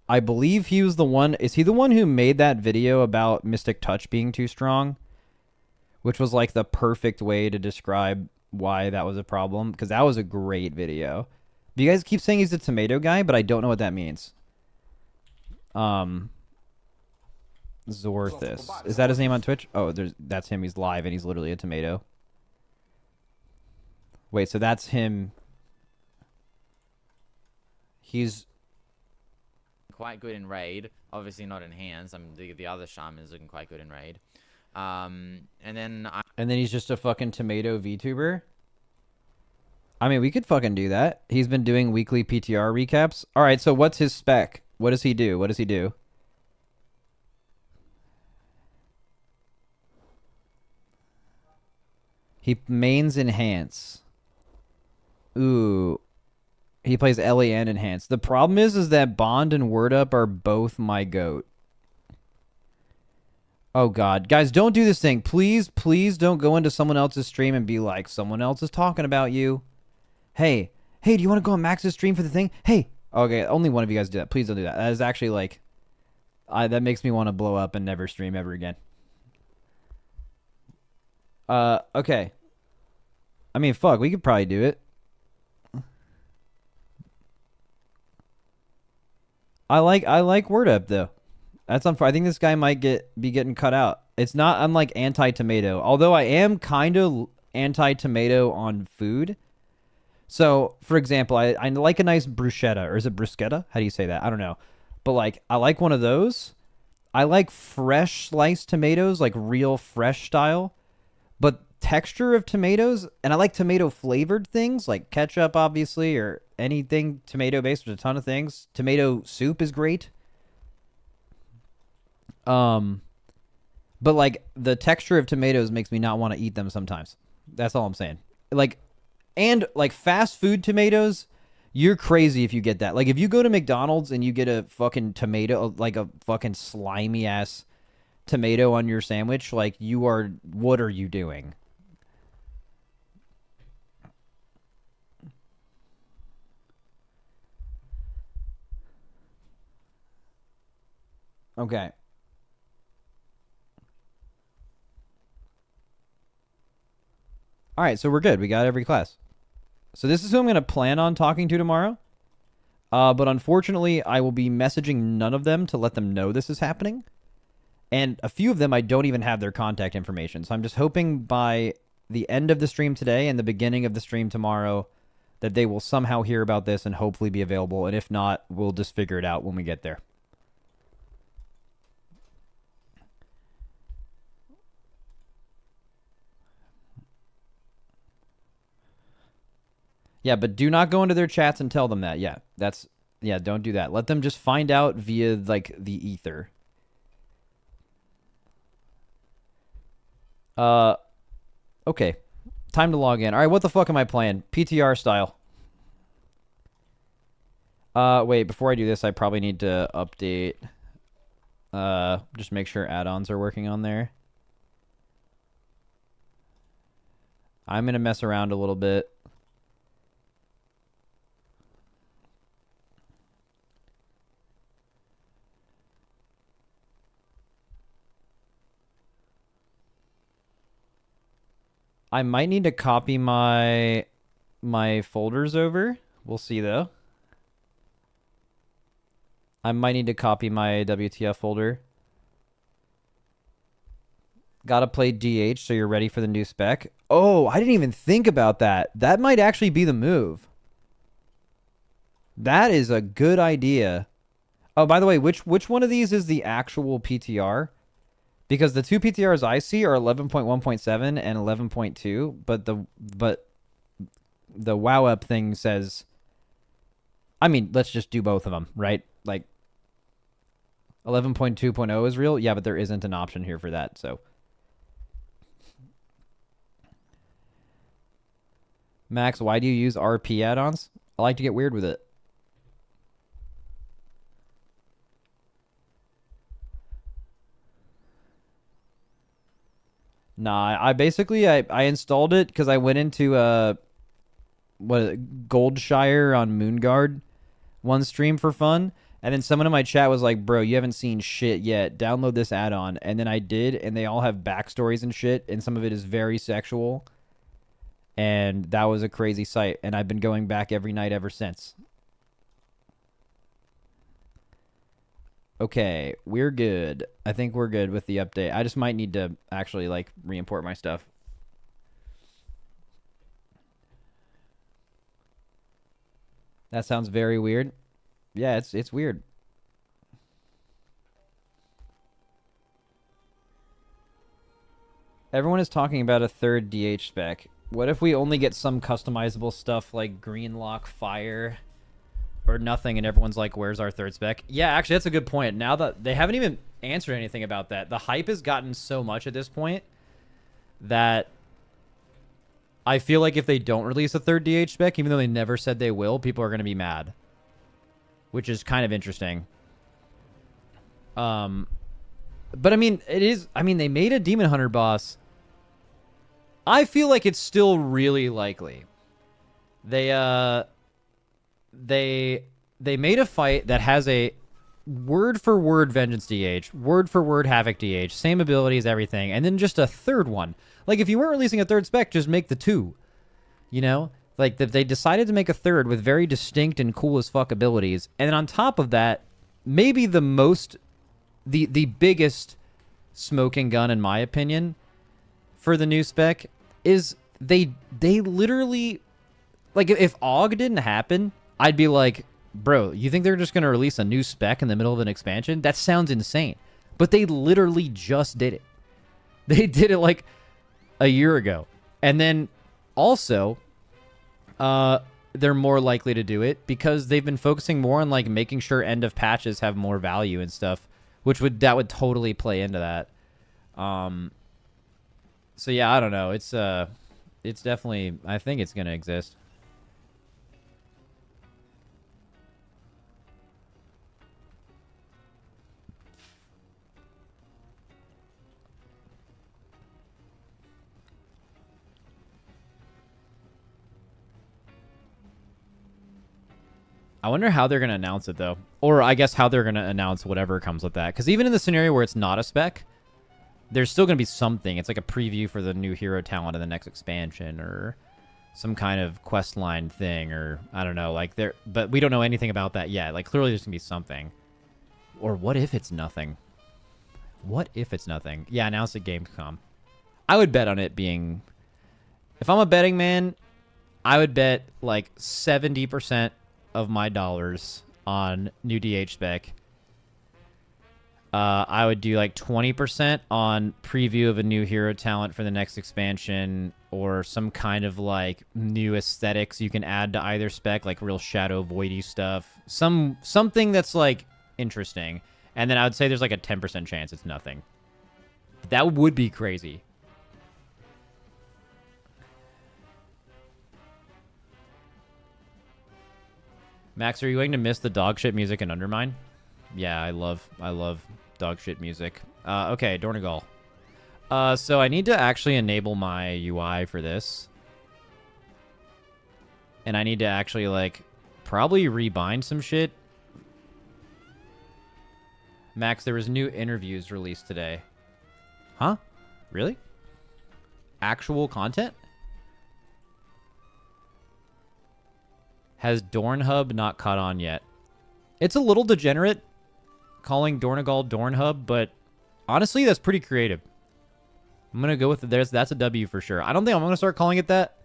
I believe he was the one. Is he the one who made that video about Mystic Touch being too strong? Which was like the perfect way to describe why that was a problem. Because that was a great video. But you guys keep saying he's a tomato guy, but I don't know what that means. Zorthus. Is that his name on Twitch? Oh, that's him. He's live and he's literally a tomato. Wait, so that's him. He's
quite good in Raid. Obviously not in hands. I mean, the other shaman's looking quite good in Raid. And then
he's just a fucking tomato VTuber? I mean, we could fucking do that. He's been doing weekly PTR recaps. All right, so what's his spec? What does he do? What does he do? He mains enhance. Ooh. He plays LAN enhance. The problem is that Bond and Word Up are both my GOAT. Oh, God. Guys, don't do this thing. Please, please don't go into someone else's stream and be like, someone else is talking about you. Hey, do you want to go on Max's stream for the thing? Hey. Okay, only one of you guys do that. Please don't do that. That is actually, like, that makes me want to blow up and never stream ever again. Okay. I mean, fuck, we could probably do it. I like Word Up, though. That's unfair. I think this guy might be getting cut out. It's not unlike anti-tomato, although I am kind of anti-tomato on food. So, for example, I like a nice bruschetta, or is it bruschetta? How do you say that? I don't know. But, like, I like one of those. I like fresh sliced tomatoes, like real fresh style. But texture of tomatoes, and I like tomato flavored things like ketchup, obviously, or anything tomato based. There's a ton of things. Tomato soup is great. But like the texture of tomatoes makes me not want to eat them sometimes. That's all I'm saying. Like, and like fast food tomatoes, you're crazy if you get that. Like if you go to McDonald's and you get a fucking tomato, like a fucking slimy ass tomato on your sandwich, like what are you doing? Okay. All right, so we're good. We got every class. So this is who I'm going to plan on talking to tomorrow. But unfortunately, I will be messaging none of them to let them know this is happening. And a few of them, I don't even have their contact information. So I'm just hoping by the end of the stream today and the beginning of the stream tomorrow that they will somehow hear about this and hopefully be available. And if not, we'll just figure it out when we get there. Yeah, but do not go into their chats and tell them that. Yeah, don't do that. Let them just find out via like the ether. Okay. Time to log in. All right, what the fuck am I playing? PTR style. Wait, before I do this, I probably need to update. Just make sure add-ons are working on there. I'm going to mess around a little bit. I might need to copy my folders over. We'll see though. I might need to copy my WTF folder. Gotta play DH so you're ready for the new spec. Oh, I didn't even think about that. That might actually be the move. That is a good idea. Oh, by the way, which one of these is the actual PTR? Because the two PTRs I see are 11.1.7 and 11.2, but the WoW up thing says, I mean, let's just do both of them, right? Like 11.2.0 is real. Yeah, but there isn't an option here for that. So Max, why do you use RP add-ons? I like to get weird with it. Nah, I basically I installed it because I went into Goldshire on Moonguard one stream for fun, and then someone in my chat was like, "Bro, you haven't seen shit yet. Download this add-on." And then I did, and they all have backstories and shit, and some of it is very sexual. And that was a crazy sight, and I've been going back every night ever since. Okay, we're good. I think we're good with the update. I just might need to actually like re-import my stuff. That sounds very weird. Yeah, it's weird. Everyone is talking about a third DH spec. What if we only get some customizable stuff like green lock fire or nothing, and everyone's like, where's our third spec? Yeah, actually, that's a good point. Now that they haven't even answered anything about that, the hype has gotten so much at this point that I feel like if they don't release a third DH spec, even though they never said they will, people are going to be mad, which is kind of interesting. But I mean, they made a Demon Hunter boss. I feel like it's still really likely. They made a fight that has a word for word Vengeance DH, word for word Havoc DH, same abilities, everything, and then just a third one. Like, if you weren't releasing a third spec, just make the two. You know? Like, they decided to make a third with very distinct and cool as fuck abilities. And then on top of that, maybe the biggest smoking gun, in my opinion, for the new spec is they literally, like, if AUG didn't happen, I'd be like, bro, you think they're just going to release a new spec in the middle of an expansion? That sounds insane. But they literally just did it. They did it like a year ago. And then also, they're more likely to do it because they've been focusing more on like making sure end of patches have more value and stuff, which would totally play into that. So yeah, I don't know. It's definitely, I think it's gonna exist. I wonder how they're going to announce it, though. Or I guess how they're going to announce whatever comes with that. Because even in the scenario where it's not a spec, there's still going to be something. It's like a preview for the new hero talent in the next expansion or some kind of quest line thing or I don't know. Like there, but we don't know anything about that yet. Like clearly there's going to be something. Or what if it's nothing? What if it's nothing? Yeah, announce at Gamescom. I would bet on it being... If I'm a betting man, I would bet like 70% of my dollars on new DH spec. I would do like 20% on preview of a new hero talent for the next expansion or some kind of like new aesthetics you can add to either spec, like real shadow voidy stuff. Something that's like interesting. And then I would say there's like a 10% chance it's nothing. That would be crazy. Max, are you going to miss the dog shit music in Undermine? Yeah, I love dog shit music. Okay, Dornegal. So I need to actually enable my UI for this. And I need to actually, like, probably rebind some shit. Max, there was new interviews released today. Huh? Really? Actual content? Has Dornhub not caught on yet? It's a little degenerate calling Dornegal Dornhub, but honestly, that's pretty creative. I'm going to go with it. That's a W for sure. I don't think I'm going to start calling it that.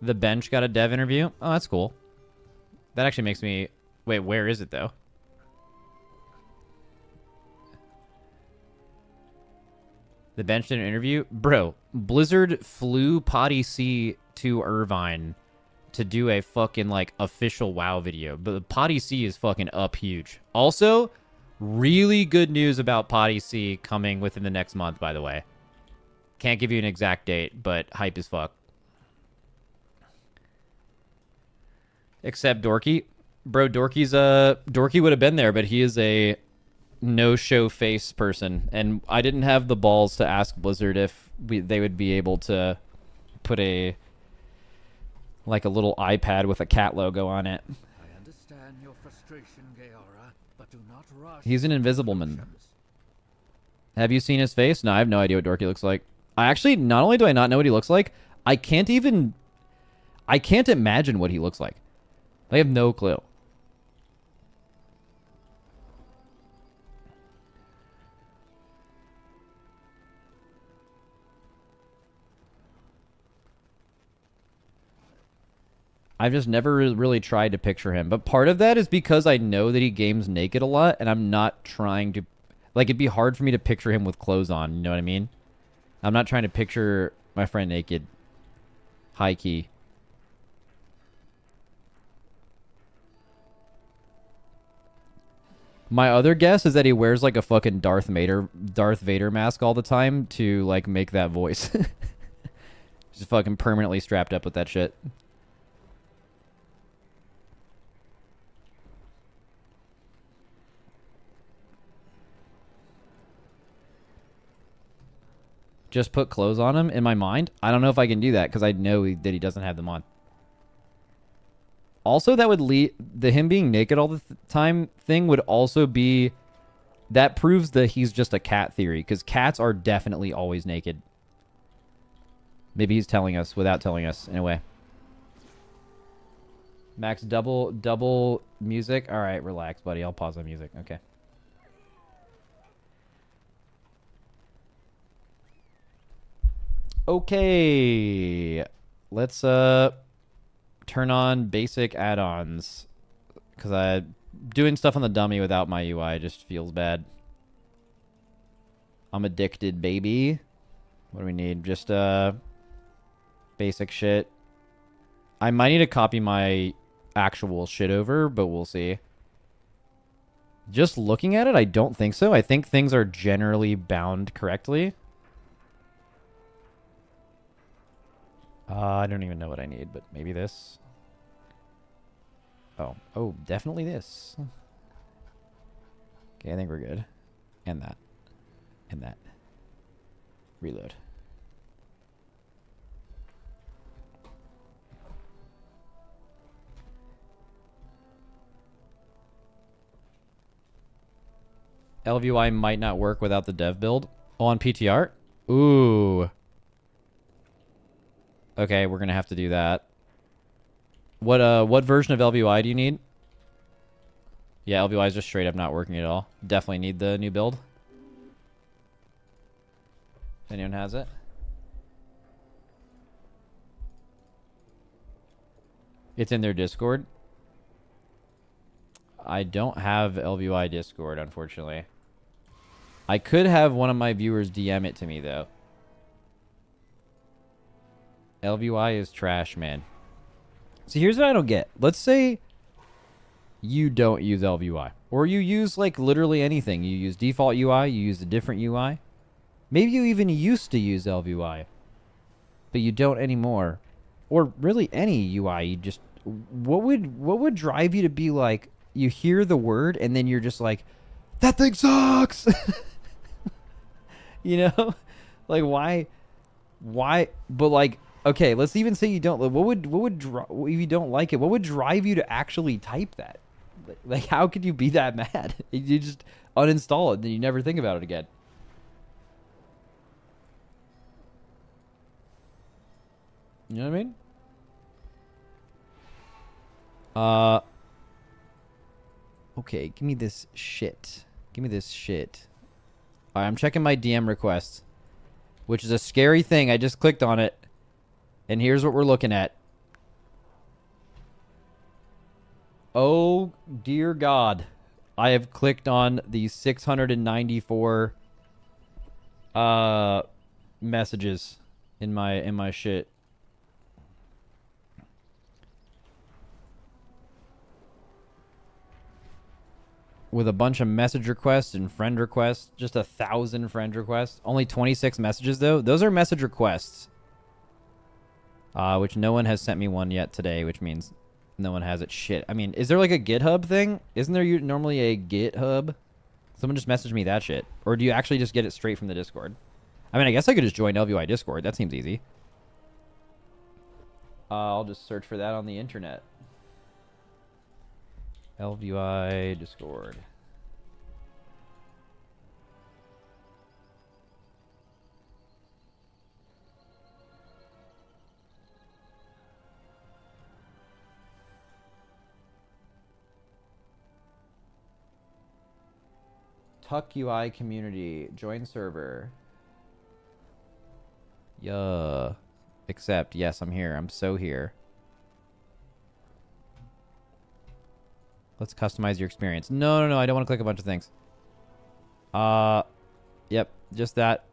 The bench got a dev interview. Oh, that's cool. That actually makes me... Wait, where is it, though? The bench did an interview? Bro, Blizzard flew Potty C to Irvine to do a fucking, like, official WoW video. But Potty C is fucking up huge. Also, really good news about Potty C coming within the next month, by the way. Can't give you an exact date, but hype as fuck. Except Dorky. Bro, Dorky would have been there, but he is a no-show face person. And I didn't have the balls to ask Blizzard if they would be able to put a... like a little iPad with a cat logo on it.
I understand your frustration, Gaora, but do not rush.
He's an invisible man. Have you seen his face? No, I have no idea what Dorky looks like. I actually, not only do I not know what he looks like, I can't imagine what he looks like. I have no clue. I've just never really tried to picture him. But part of that is because I know that he games naked a lot, and I'm not trying to... like, it'd be hard for me to picture him with clothes on, you know what I mean? I'm not trying to picture my friend naked. High key. My other guess is that he wears, like, a fucking Darth Vader mask all the time to, like, make that voice. Just fucking permanently strapped up with that shit. Just put clothes on him in my mind. I don't know if I can do that because I know that he doesn't have them on. Also, that would lead... him being naked all the time thing would also be... that proves that he's just a cat theory because cats are definitely always naked. Maybe he's telling us without telling us in a way. Max, double music. All right, relax, buddy. I'll pause the music. Okay. Okay, let's turn on basic add-ons Because doing stuff on the dummy without my UI just feels bad. I'm addicted, baby. What do we need? Just basic shit. I might need to copy my actual shit over, but we'll see. Just looking at it, I don't think so. I think things are generally bound correctly. I don't even know what I need, but maybe this. Oh, definitely this. Okay, I think we're good. And that. And that. Reload. LVUI might not work without the dev build. Oh, on PTR? Ooh. Okay, we're gonna have to do that. What version of LVUI do you need? Yeah, LVUI is just straight up not working at all. Definitely need the new build. If anyone has it. It's in their Discord. I don't have LVUI Discord, unfortunately. I could have one of my viewers DM it to me, though. LVUI is trash, man. So here's what I don't get. Let's say you don't use LVUI. Or you use, like, literally anything. You use default UI. You use a different UI. Maybe you even used to use LVUI. But you don't anymore. Or really any UI. You just... What would drive you to be like... You hear the word, and then you're just like, that thing sucks! You know? Like, why? But, like... Okay, let's even say you don't. If you don't like it, what would drive you to actually type that? Like, how could you be that mad? You just uninstall it, then you never think about it again. You know what I mean? Okay, give me this shit. Give me this shit. Alright, I'm checking my DM requests, which is a scary thing. I just clicked on it. And here's what we're looking at. Oh, dear God. I have clicked on the 694 messages in my shit. With a bunch of message requests and friend requests. Just 1,000 friend requests. Only 26 messages, though. Those are message requests. Which no one has sent me one yet today, which means no one has it. Shit. I mean, is there like a GitHub thing? Isn't there normally a GitHub? Someone just messaged me that shit. Or do you actually just get it straight from the Discord? I mean, I guess I could just join LVUI Discord. That seems easy. I'll just search for that on the internet. LVUI Discord. Tuck UI community. Join server. Yeah. Accept. Yes, I'm here. I'm so here. Let's customize your experience. No. I don't want to click a bunch of things. Yep. Just that.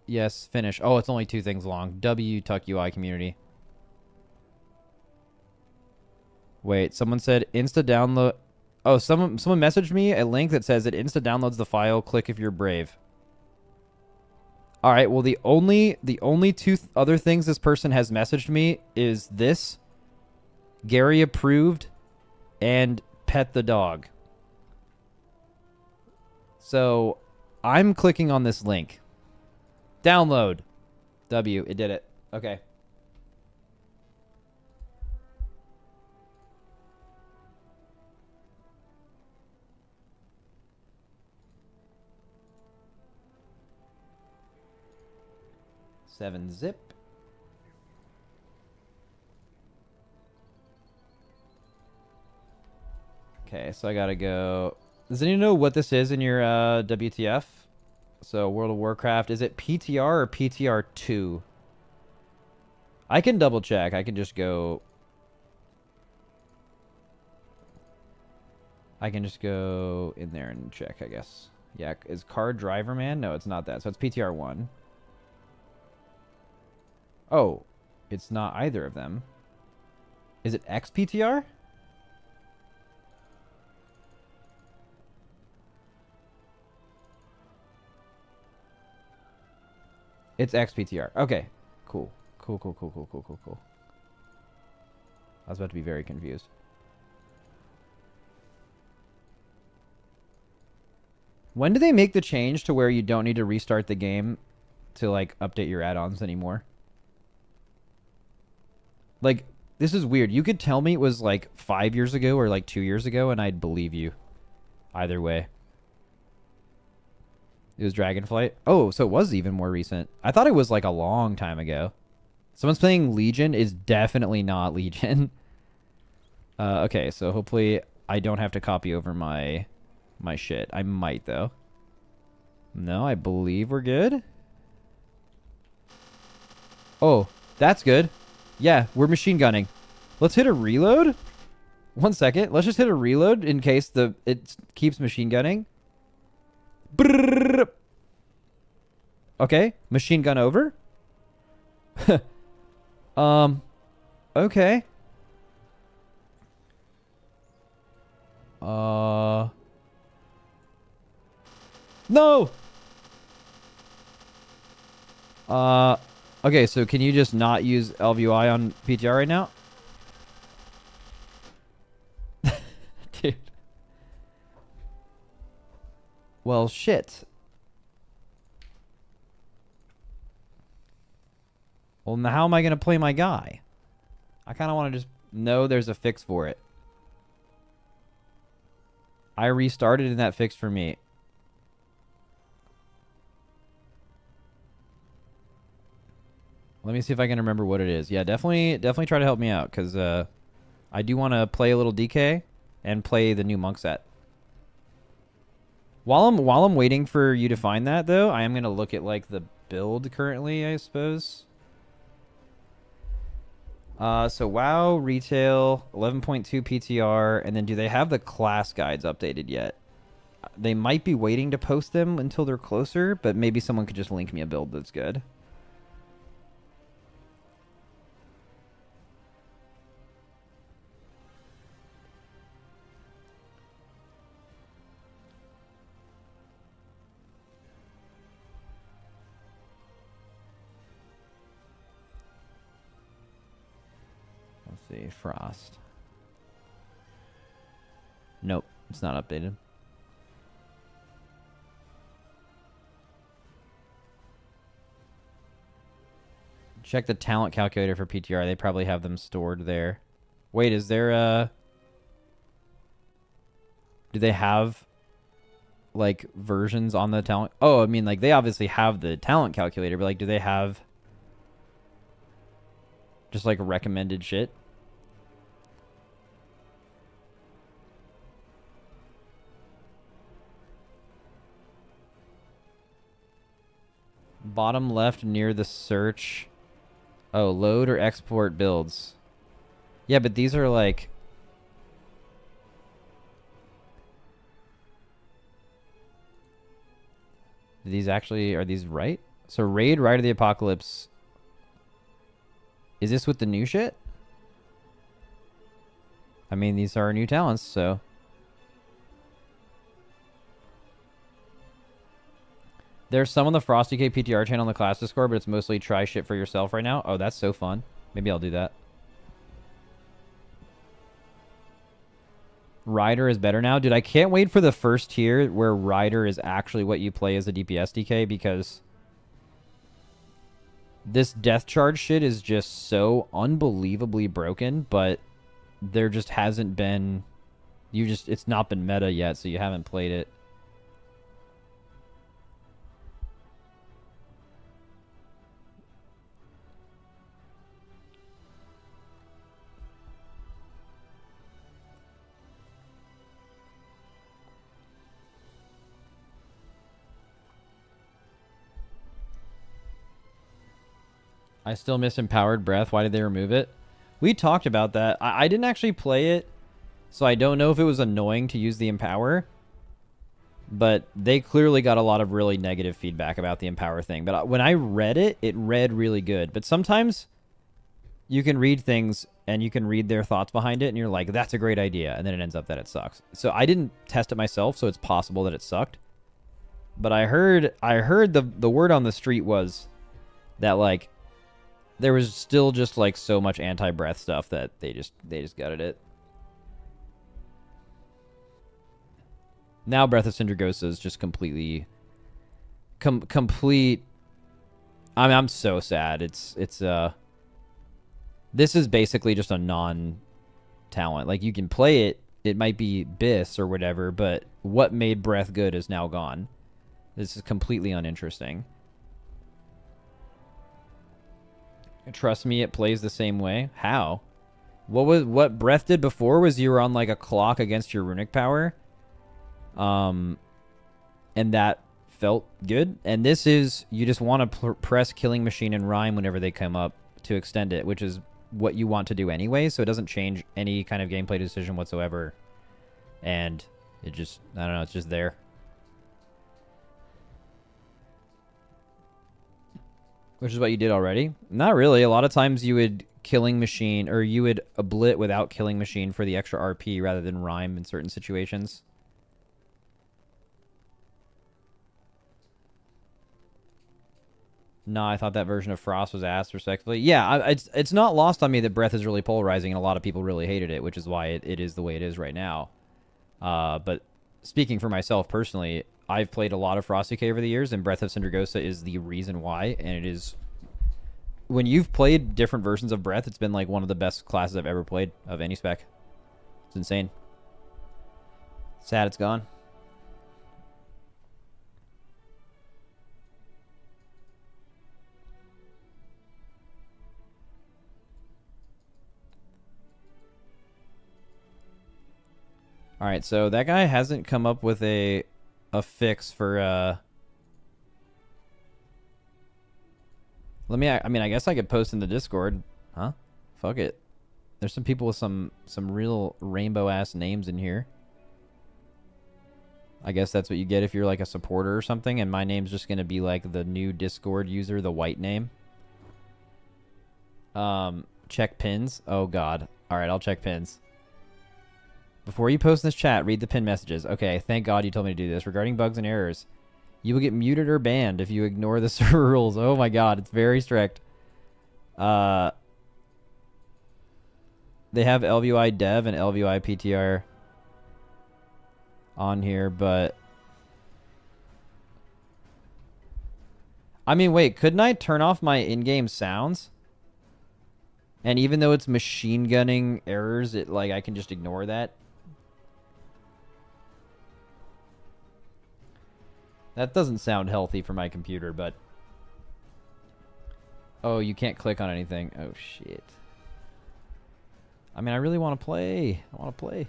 Yes. Finish. Oh, it's only 2 things long. W Tuck UI community. Wait. Someone said insta download. Oh, someone messaged me a link that says it insta downloads the file. Click if you're brave. All right. Well, the only 2 other things this person has messaged me is this, Gary approved, and pet the dog. So I'm clicking on this link. Download. W. It did it. Okay. Seven zip. Okay, so I gotta go. Does anyone know what this is in your WTF? So World of Warcraft, is it PTR or PTR2? I can double check. I can just go. I can just go in there and check, I guess. Yeah, is car driver man? No, it's not that. So it's PTR 1. Oh, it's not either of them. Is it X PTR? It's X PTR. Okay, cool. Cool. I was about to be very confused. When do they make the change to where you don't need to restart the game to, like, update your add-ons anymore? Like, this is weird. You could tell me it was, like, 5 years ago or, like, 2 years ago, and I'd believe you. Either way. It was Dragonflight? Oh, so it was even more recent. I thought it was, like, a long time ago. Someone's playing Legion is definitely not Legion. Okay, so hopefully I don't have to copy over my shit. I might, though. No, I believe we're good. Oh, that's good. Yeah, we're machine gunning. Let's hit a reload. 1 second. Let's just hit a reload in case it keeps machine gunning. Brrr. Okay, machine gun over. Okay. No. Okay, so can you just not use LVI on PTR right now? Dude. Well, shit. Well, now how am I going to play my guy? I kind of want to just know there's a fix for it. I restarted and that fixed for me. Let me see if I can remember what it is. Yeah, definitely try to help me out, because I do want to play a little DK and play the new monk set. While I'm waiting for you to find that, though, I am going to look at, like, the build currently, I suppose. So WoW retail 11.2 PTR, and then do they have the class guides updated yet? They might be waiting to post them until they're closer, but maybe someone could just link me a build that's good. Let's see, Frost. Nope, it's not updated. Check the talent calculator for PTR. They probably have them stored there. Wait, is there a... Do they have, like, versions on the talent? Oh, I mean, like, they obviously have the talent calculator, but, like, do they have just, like, recommended shit? Bottom left near the search. Oh, load or export builds. Yeah, but these are like... These actually... Are these right? So Raid, Ride of the Apocalypse. Is this with the new shit? I mean, these are new talents, so... There's some on the Frosty K PTR channel on the class Discord, but it's mostly try shit for yourself right now. Oh, that's so fun. Maybe I'll do that. Rider is better now. Dude, I can't wait for the first tier where Rider is actually what you play as a DPS DK, because this death charge shit is just so unbelievably broken, but there just hasn't been... It's not been meta yet, so you haven't played it. I still miss Empowered Breath. Why did they remove it? We talked about that. I didn't actually play it So I don't know if it was annoying to use the Empower, but they clearly got a lot of really negative feedback about the Empower thing. But when I read it, it read really good. But sometimes you can read things and you can read their thoughts behind it and you're like, that's a great idea. And then it ends up that it sucks. So I didn't test it myself, so it's possible that it sucked. But I heard the word on the street was that, like, there was still just, like, so much anti-breath stuff that they just gutted it. Now Breath of Syndragosa is just completely complete. I mean, I'm so sad. This is basically just a non-talent. Like, you can play it. It might be Biss or whatever, but what made Breath good is now gone. This is completely uninteresting. Trust me, it plays the same way. How? What Breath did before was you were on, like, a clock against your runic power. And that felt good. And this is, you just want to press Killing Machine and Rhyme whenever they come up to extend it, which is what you want to do anyway, so it doesn't change any kind of gameplay decision whatsoever. And it just, I don't know, it's just there. Which is what you did already? Not really. A lot of times you would Killing Machine, or you would oblit without Killing Machine for the extra RP rather than Rhyme in certain situations. No, I thought that version of Frost was ass, respectfully. Yeah, it's not lost on me that Breath is really polarizing, and a lot of people really hated it, which is why it is the way it is right now. But speaking for myself personally, I've played a lot of Frost Decay over the years, and Breath of Syndragosa is the reason why, and it is... When you've played different versions of Breath, it's been like one of the best classes I've ever played of any spec. It's insane. Sad it's gone. All right, so that guy hasn't come up with a fix for I mean, I guess I could post in the Discord. Huh? Fuck it. There's some people with some real rainbow ass names in here. I guess that's what you get if you're like a supporter or something, and my name's just going to be like the new Discord user, the white name. Check pins. Oh god. All right, I'll check pins. Before you post in this chat, read the pin messages. Okay, thank God you told me to do this. Regarding bugs and errors, you will get muted or banned if you ignore the server rules. Oh my god, it's very strict. They have LVUI dev and LVUI PTR on here, but... I mean, wait, couldn't I turn off my in-game sounds? And even though it's machine gunning errors, it like I can just ignore that? That doesn't sound healthy for my computer, but... Oh, you can't click on anything. Oh, shit. I mean, I really want to play. I want to play.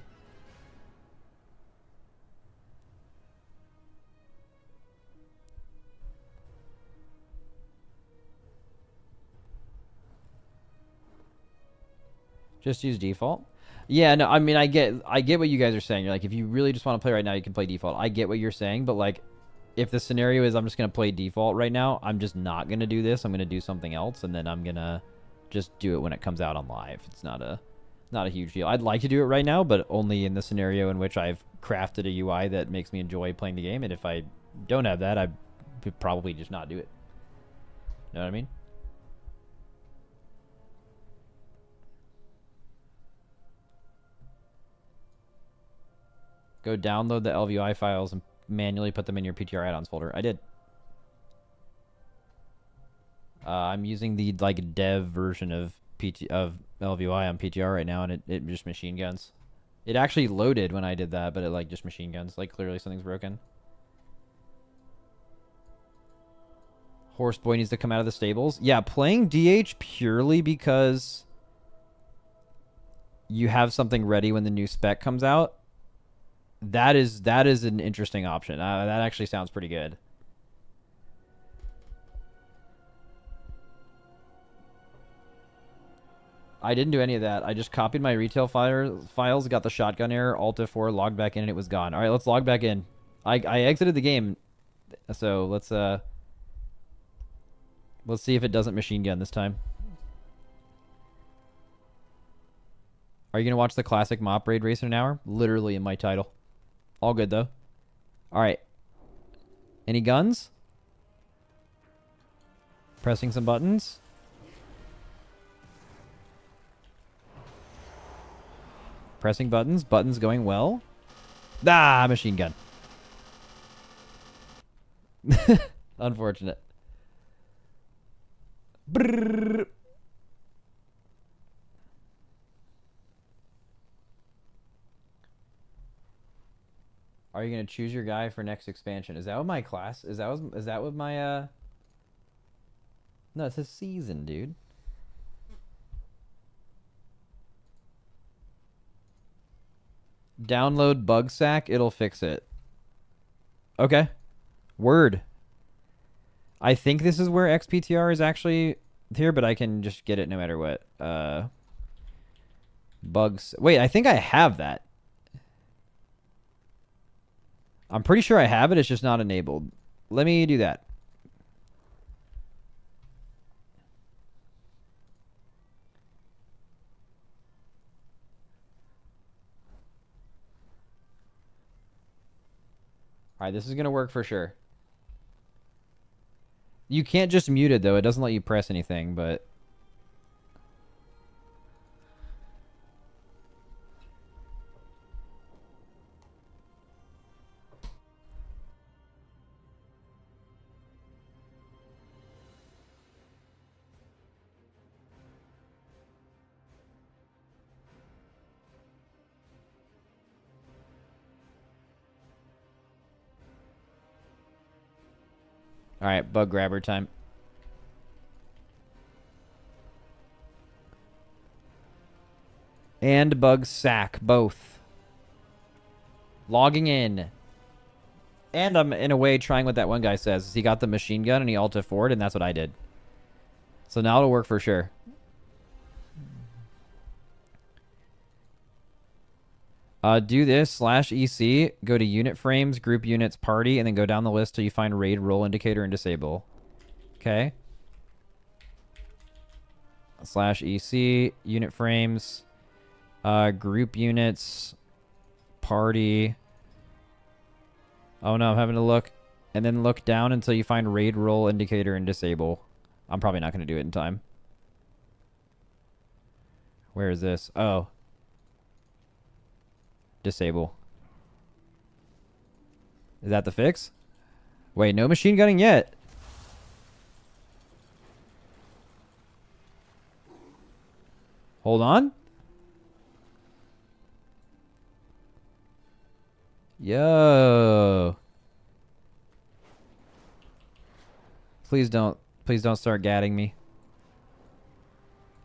Just use default? Yeah, no, I mean, I get what you guys are saying. You're like, if you really just want to play right now, you can play default. I get what you're saying, but like... If the scenario is I'm just going to play default right now, I'm just not going to do this. I'm going to do something else, and then I'm going to just do it when it comes out on live. It's not a huge deal. I'd like to do it right now, but only in the scenario in which I've crafted a UI that makes me enjoy playing the game. And if I don't have that, I would probably just not do it. Know what I mean? Go download the LVI files and manually put them in your PTR add-ons folder. I did. I'm using the like dev version of LVI on PTR right now, and it just machine guns. It actually loaded when I did that, but it like just machine guns. Like clearly something's broken. Horseboy needs to come out of the stables. Yeah, playing DH purely because you have something ready when the new spec comes out. That is an interesting option. That actually sounds pretty good. I didn't do any of that. I just copied my retail files, got the shotgun error, Alt F4, logged back in, and it was gone. All right, let's log back in. I exited the game, so let's see if it doesn't machine gun this time. Are you gonna watch the classic mop raid race in an hour? Literally in my title. All good though. All right. Any guns? Pressing some buttons. Pressing buttons. Buttons going well. Ah, machine gun. Unfortunate. Brrr. Are you gonna choose your guy for next expansion? Is that what my class? Is that what my No, it's a season, dude. Download bug sack, it'll fix it. Okay. Word. I think this is where XPTR is actually here, but I can just get it no matter what. Bugs. Wait, I think I have that. I'm pretty sure I have it. It's just not enabled. Let me do that. All right, this is going to work for sure. You can't just mute it, though. It doesn't let you press anything, but... All right, bug grabber time. And bug sack, both. Logging in. And I'm, in a way, trying what that one guy says. He got the machine gun and he alt F4'd, and that's what I did. So now it'll work for sure. Do this, /EC, go to unit frames, group units, party, and then go down the list till you find raid role indicator and disable. Okay. /EC, unit frames, group units, party. Oh no, I'm having to look. And then look down until you find raid role indicator and disable. I'm probably not going to do it in time. Where is this? Oh. Disable. Is that the fix? Wait, no machine gunning yet. Hold on. Yo. Please don't start gadding me.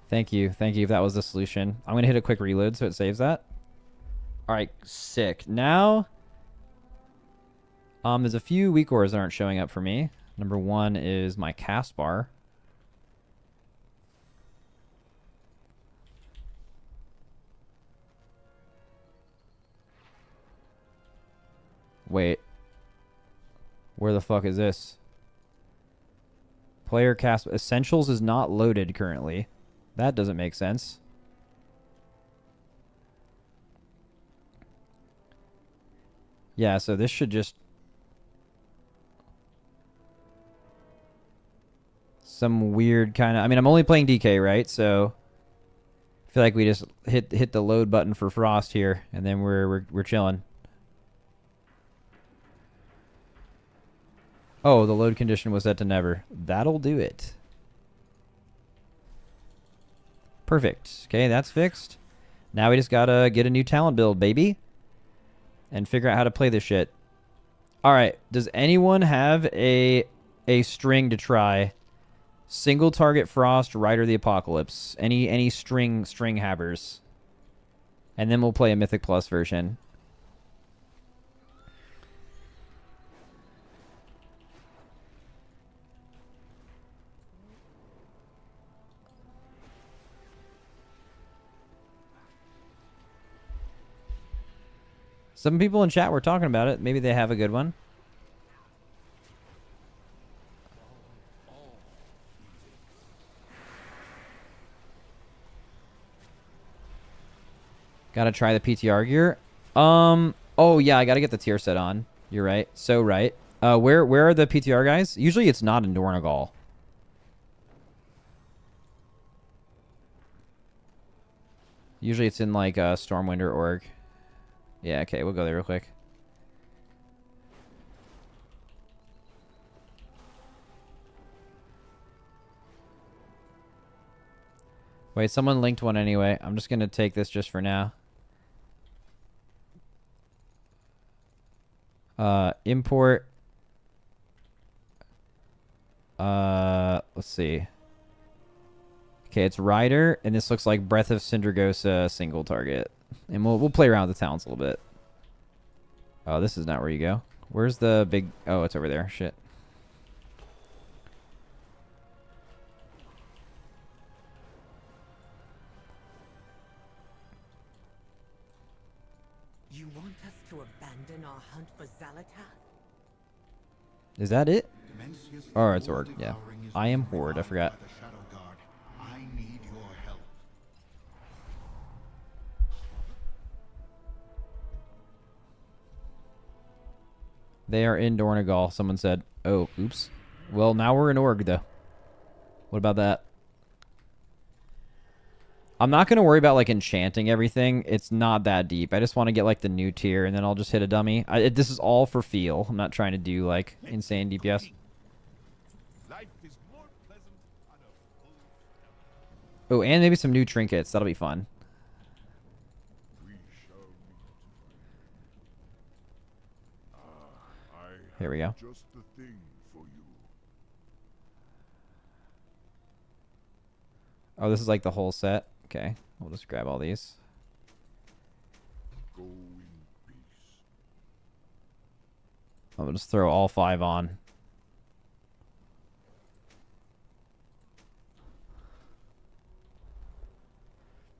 Thank you if that was the solution. I'm gonna hit a quick reload so it saves that. All right, sick. Now, there's a few weak ores that aren't showing up for me. Number one is my cast bar. Wait. Where the fuck is this? Player cast essentials is not loaded currently. That doesn't make sense. Yeah, so this should just... Some weird kind of... I mean, I'm only playing DK, right? So... I feel like we just hit the load button for Frost here, and then we're chilling. Oh, the load condition was set to never. That'll do it. Perfect. Okay, that's fixed. Now we just gotta get a new talent build, baby. And figure out how to play this shit. Alright, does anyone have a string to try? Single target Frost, Rider the Apocalypse. Any string havers. And then we'll play a Mythic Plus version. Some people in chat were talking about it. Maybe they have a good one. Gotta try the PTR gear. Oh yeah, I gotta get the tier set on. You're right. So right. Where are the PTR guys? Usually it's not in Dornegal. Usually it's in like Stormwind or Org. Yeah, okay, we'll go there real quick. Wait, someone linked one anyway. I'm just gonna take this just for now. Import. Let's see. Okay, it's Rider, and this looks like Breath of Syndragosa single target. And we'll play around with the talents a little bit. Oh, this is not where you go. Where's the big... Oh, it's over there. Shit.
You want us to abandon our hunt for Xalatath?
Is that it? Oh, it's Org. Yeah. I am Horde. I forgot.
I need your help.
They are in Dornegal, someone said. Oh, oops. Well, now we're in Org, though. What about that? I'm not going to worry about, like, enchanting everything. It's not that deep. I just want to get, like, the new tier, and then I'll just hit a dummy. This is all for feel. I'm not trying to do, like, insane DPS. Oh, and maybe some new trinkets. That'll be fun. Here we go.
Just the thing for you.
Oh, this is like the whole set. Okay, we'll just grab all these.
Go in peace.
I'll just throw all 5 on.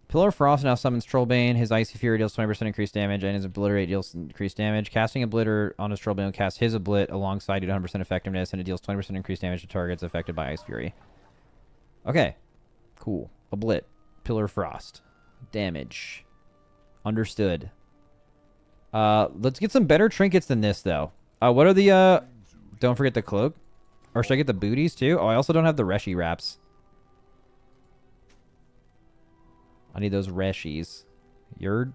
Pillar of Frost now summons Trollbane. His Icy Fury deals 20% increased damage, and his Obliterate deals increased damage. Casting Obliter on his Trollbane will cast his Oblit alongside due to 100% effectiveness, and it deals 20% increased damage to targets affected by Ice Fury. Okay. Cool. Oblit. Pillar of Frost. Damage. Understood. Let's get some better trinkets than this, though. What are the, Don't forget the cloak. Or should I get the booties, too? Oh, I also don't have the Reshi wraps. I need those Reshis. Yerd.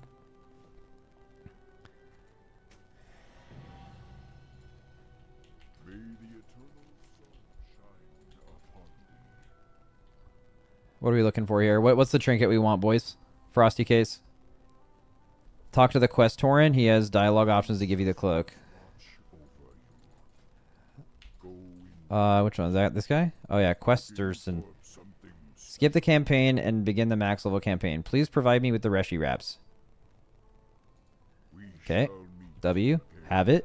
May the eternal sun shine upon thee.
What are we looking for here? What's the trinket we want, boys? Frosty case. Talk to the quest Tauren. He has dialogue options to give you the cloak. Which one is that? This guy? Oh yeah, Questerson. Skip the campaign and begin the max level campaign. Please provide me with the Reshi wraps. Okay. W. Have it.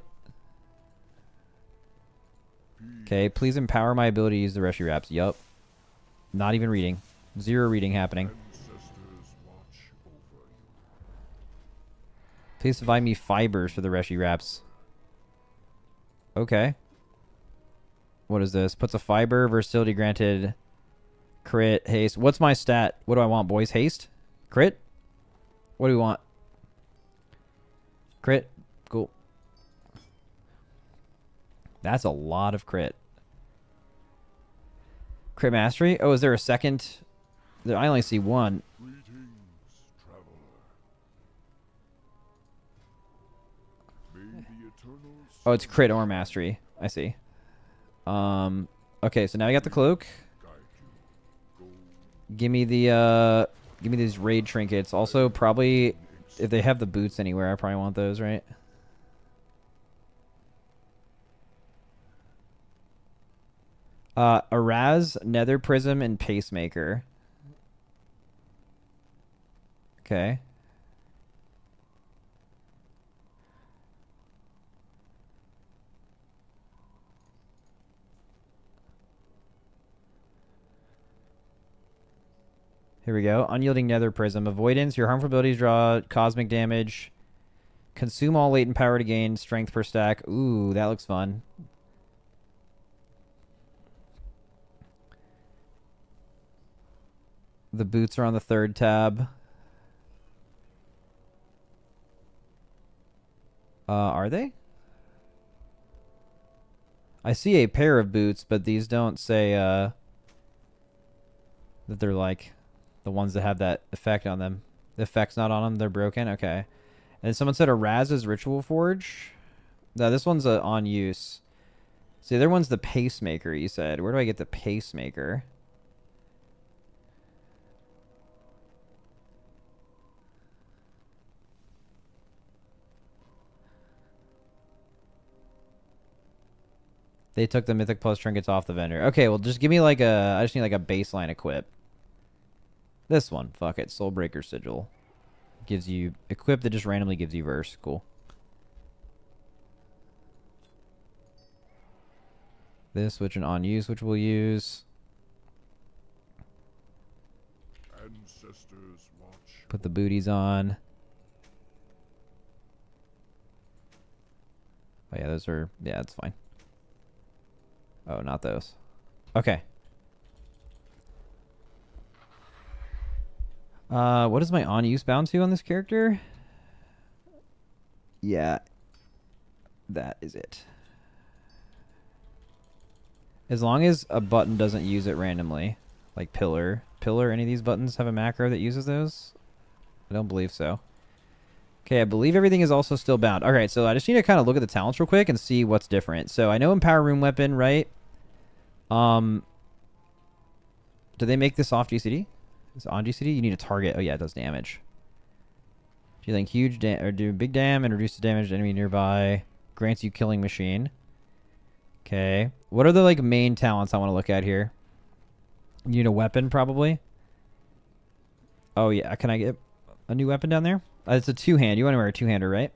Okay, please empower my ability to use the Reshi wraps. Yup. Not even reading. 0 reading happening. Please provide me fibers for the Reshi wraps. Okay. What is this? Puts a fiber, versatility granted, crit, haste. What's my stat? What do I want, boys? Haste? Crit? What do we want? Crit? Cool. That's a lot of crit. Crit mastery? Oh, is there a second? I only see one.
Greetings, traveler. May the eternal
Oh, it's crit or mastery. I see. Okay, so now I got the cloak. Give me these raid trinkets. Also, probably, if they have the boots anywhere, I probably want those, right? Araz, Nether Prism, and Pacemaker. Okay. Here we go. Unyielding Nether Prism. Avoidance. Your harmful abilities draw cosmic damage. Consume all latent power to gain strength per stack. Ooh, that looks fun. The boots are on the 3rd tab. Are they? I see a pair of boots, but these don't say that they're like the ones that have that effect on them. The effect's not on them, they're broken. Okay. And someone said a Raz's Ritual Forge. No, this one's on use. See, the other one's the Pacemaker, you said. Where do I get the Pacemaker? They took the Mythic Plus trinkets off the vendor. Okay, well, just give me like a... I just need like a baseline equip. This one. Fuck it. Soulbreaker Sigil. Gives you... Equip that just randomly gives you verse. Cool. This, which an on use, which we'll use.
Ancestors watch.
Put the booties on. Oh yeah, those are... Yeah, that's fine. Oh, not those. Okay. What is my on-use bound to on this character? Yeah. That is it. As long as a button doesn't use it randomly. Like pillar. Pillar, any of these buttons have a macro that uses those? I don't believe so. Okay, I believe everything is also still bound. Alright, so I just need to kind of look at the talents real quick and see what's different. So I know Empower Room Weapon, right? Do they make this off GCD? Is it on GCD? You need a target. Oh yeah, it does damage. Dealing huge or do big dam and reduces damage to enemy nearby. Grants you killing machine. Okay. What are the like main talents I want to look at here? You need a weapon probably. Oh yeah, can I get a new weapon down there? It's a two-hand. You want to wear a two-hander, right?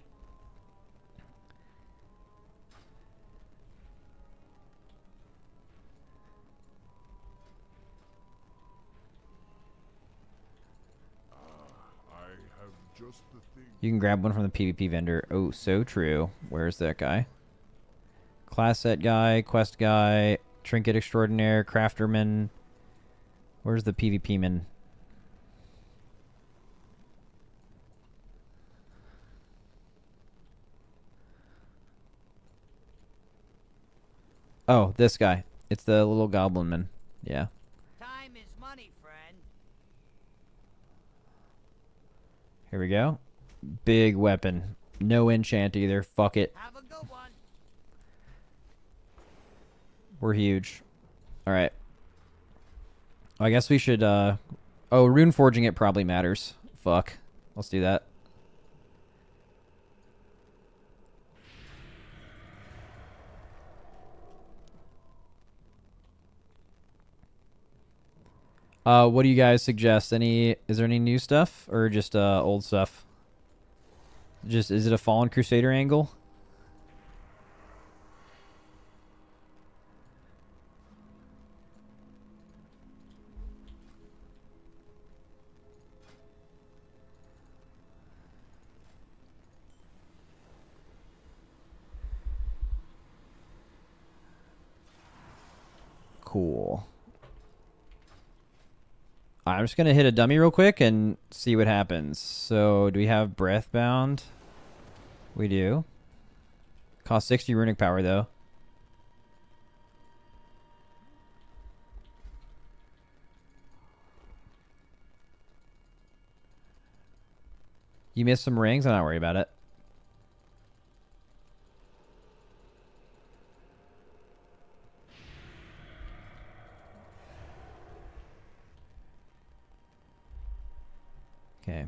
I have just the thing.
You can grab one from the PvP vendor. Oh, so true. Where's that guy? Class set guy, quest guy, trinket extraordinaire, crafterman. Where's the PvP man? Oh, this guy. It's the little goblin man. Yeah.
Time is money, friend.
Here we go. Big weapon. No enchant either. Fuck it.
Have a good one.
We're huge. Alright. I guess we should, Oh, rune forging it probably matters. Fuck. Let's do that. What do you guys suggest? Is there any new stuff or just old stuff? Is it a Fallen Crusader angle? Cool. I'm just going to hit a dummy real quick and see what happens. So, do we have Breath Bound? We do. Cost 60 runic power, though. You missed some rings? I'm not worried about it. Okay.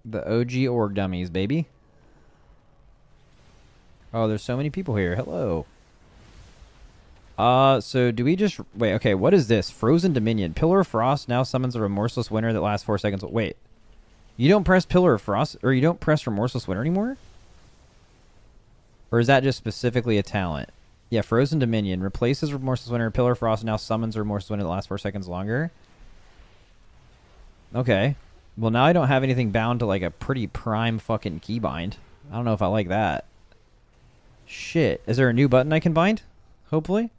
The OG org dummies, baby. Oh, there's so many people here. Hello. So do we just... Wait, okay, what is this? Frozen Dominion. Pillar of Frost now summons a Remorseless Winter that lasts 4 seconds. Wait. You don't press Pillar of Frost... Or you don't press Remorseless Winter anymore? Or is that just specifically a talent? Yeah, Frozen Dominion. Replaces Remorseless Winter. Pillar Frost now summons Remorseless Winter that lasts 4 seconds longer. Okay. Well, now I don't have anything bound to like a pretty prime fucking keybind. I don't know if I like that. Shit. Is there a new button I can bind? Hopefully.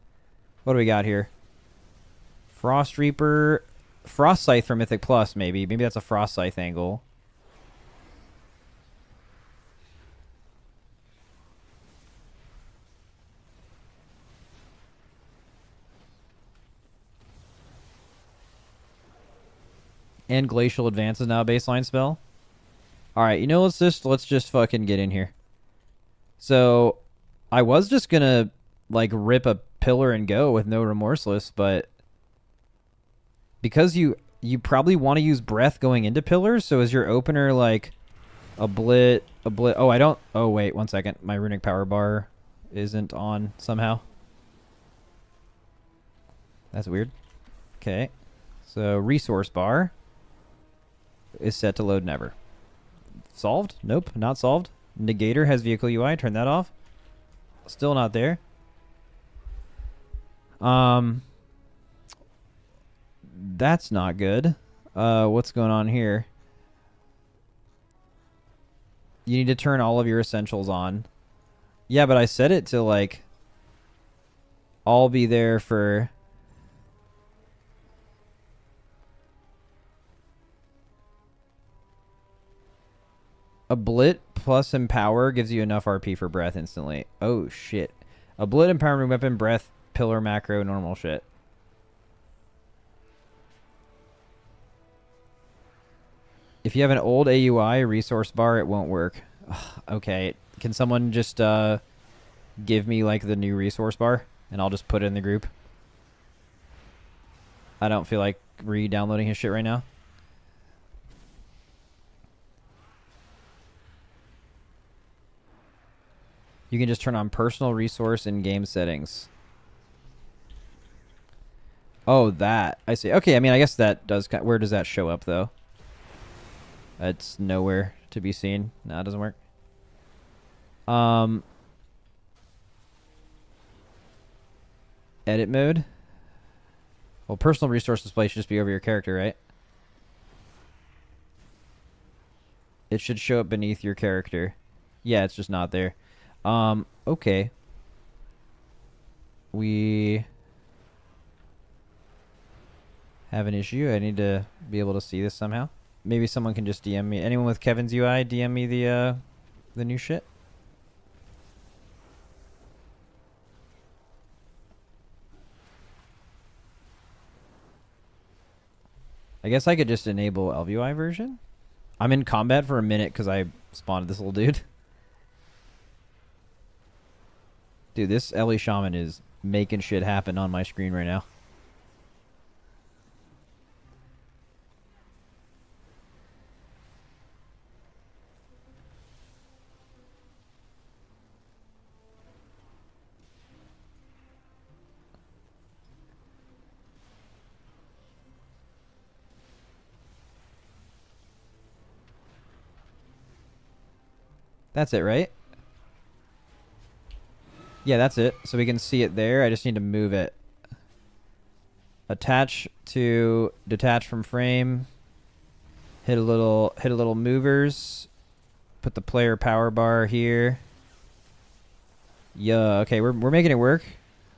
What do we got here? Frost Reaper. Frost Scythe for Mythic Plus, maybe. Maybe that's a Frost Scythe angle. And Glacial Advance is now a baseline spell. Alright, you know, let's just fucking get in here. So, I was just gonna, like, rip a pillar and go with no Remorseless, but because you probably want to use Breath going into pillars, so is your opener, like, a blit... Oh, I don't... Oh, wait, 1 second. My Runic Power Bar isn't on somehow. That's weird. Okay. So, Resource Bar is set to load never. Solved? Nope, not solved. Negator has vehicle UI. Turn that off. Still not there. That's not good. What's going on here? You need to turn all of your essentials on. Yeah, but I set it to like all be there for... A Blit plus Empower gives you enough RP for Breath instantly. Oh, shit. A Blit, Empowerment Weapon, Breath, Pillar, Macro, normal shit. If you have an old AUI resource bar, it won't work. Ugh, okay. Can someone just give me, like, the new resource bar? And I'll just put it in the group. I don't feel like re-downloading his shit right now. You can just turn on personal resource in game settings. Oh, that. I see. Okay, I mean, I guess that does... Where does that show up, though? It's nowhere to be seen. No, it doesn't work. Edit mode. Well, personal resource display should just be over your character, right? It should show up beneath your character. Yeah, it's just not there. Okay. We have an issue. I need to be able to see this somehow. Maybe someone can just DM me. Anyone with Kevin's UI, DM me the new shit. I guess I could just enable LVUI version. I'm in combat for a minute because I spawned this little dude. Dude, this Ellie Shaman is making shit happen on my screen right now. That's it, right? Yeah, that's it. So we can see it there. I just need to move it. Attach to detach from frame. Hit a little movers. Put the player power bar here. Yeah, okay, we're making it work.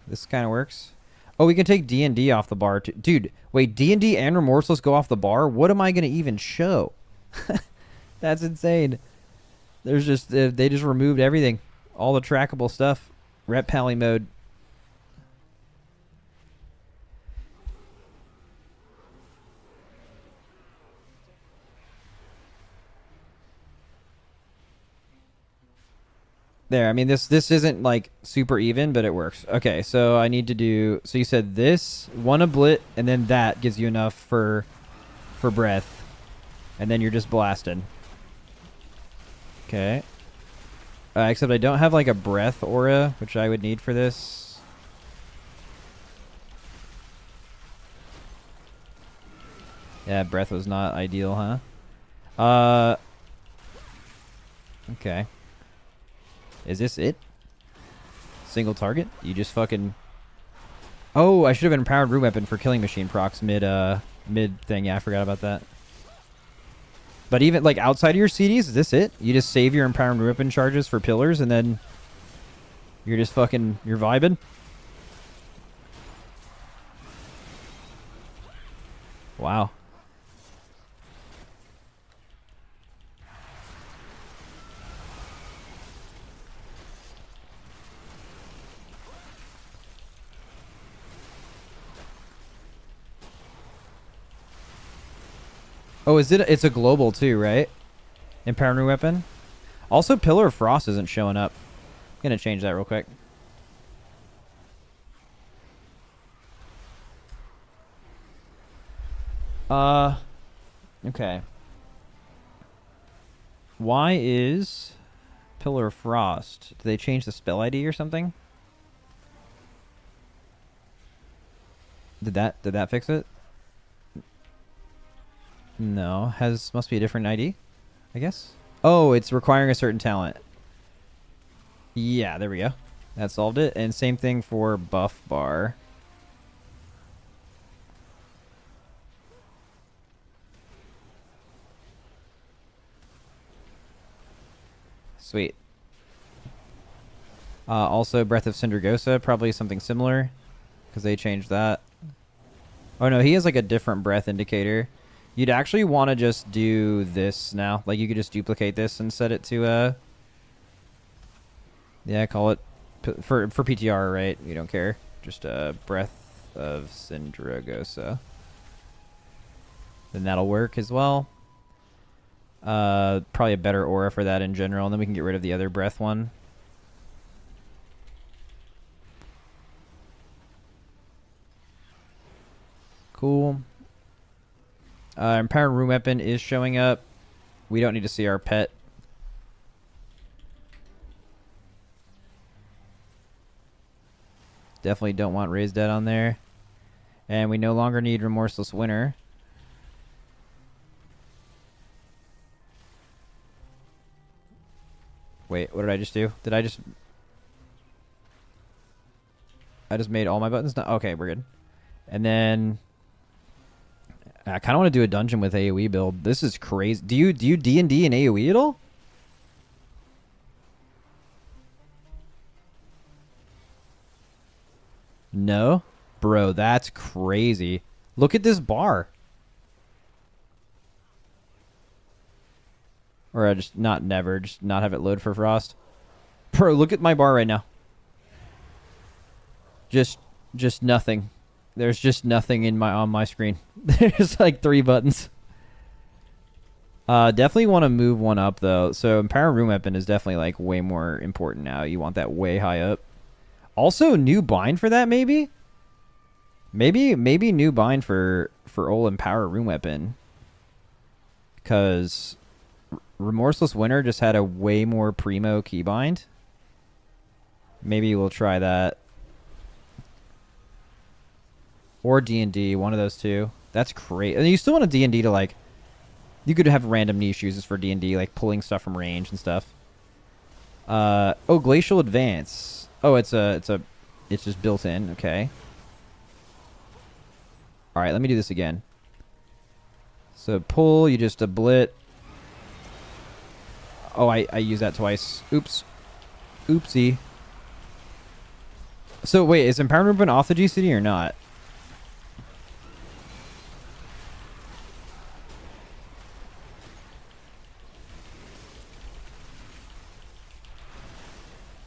This kind of works. Oh, we can take D&D off the bar too. Dude, wait, D&D and Remorseless go off the bar? What am I going to even show? That's insane. There's just they just removed everything. All the trackable stuff. Rep Pally mode. There, I mean this isn't like super even, but it works. Okay, so I need to do so you said this, one a blit, and then that gives you enough for breath. And then you're just blasted. Okay. Except I don't have like a breath aura, which I would need for this. Yeah, breath was not ideal, huh? Okay. Is this it? Single target? You just fucking... Oh, I should have an empowered room weapon for killing machine procs mid thing. Yeah, I forgot about that. But even, like, outside of your CDs, is this it? You just save your empowered room weapon charges for pillars, and then you're just fucking... You're vibing? Wow. Oh, is it? It's a global too, right? Empowered new weapon. Also, Pillar of Frost isn't showing up. I'm gonna change that real quick. Okay. Why is Pillar of Frost? Did they change the spell ID or something? Did that fix it? No, must be a different ID, I guess. Oh, it's requiring a certain talent. Yeah, there we go. That solved it. And same thing for buff bar. Sweet. Also, Breath of Syndragosa, probably something similar, because they changed that. Oh no, he has like a different breath indicator. You'd actually want to just do this now. Like, you could just duplicate this and set it to, yeah, call it, for PTR, right? You don't care. Just, Breath of Syndragosa. Then that'll work as well. Probably a better aura for that in general, and then we can get rid of the other breath one. Cool. Empowered room weapon is showing up. We don't need to see our pet. Definitely don't want Raised Dead on there. And we no longer need Remorseless Winter. Wait, what did I just do? I just made all my buttons? No, okay, we're good. And then I kind of want to do a dungeon with AoE build. This is crazy. Do you D&D and AoE at all? No? Bro, that's crazy. Look at this bar. Or I just not have it load for Frost. Bro, look at my bar right now. Just nothing. There's just nothing on my screen. There's like 3 buttons. Definitely want to move one up though. So Empowered Room Weapon is definitely like way more important now. You want that way high up. Also, new bind for that maybe? Maybe new bind for old Empowered Room Weapon. Because Remorseless Winter just had a way more primo keybind. Maybe we'll try that. Or D&D, one of those two. That's great. And you still want a D&D to like... You could have random niche uses for D&D, like pulling stuff from range and stuff. Oh, Glacial Advance. Oh, it's just built in. Okay. All right, let me do this again. So pull, you just a blit. Oh, I used that twice. Oops. Oopsie. So wait, is Empowered Ribbon off the GCD or not?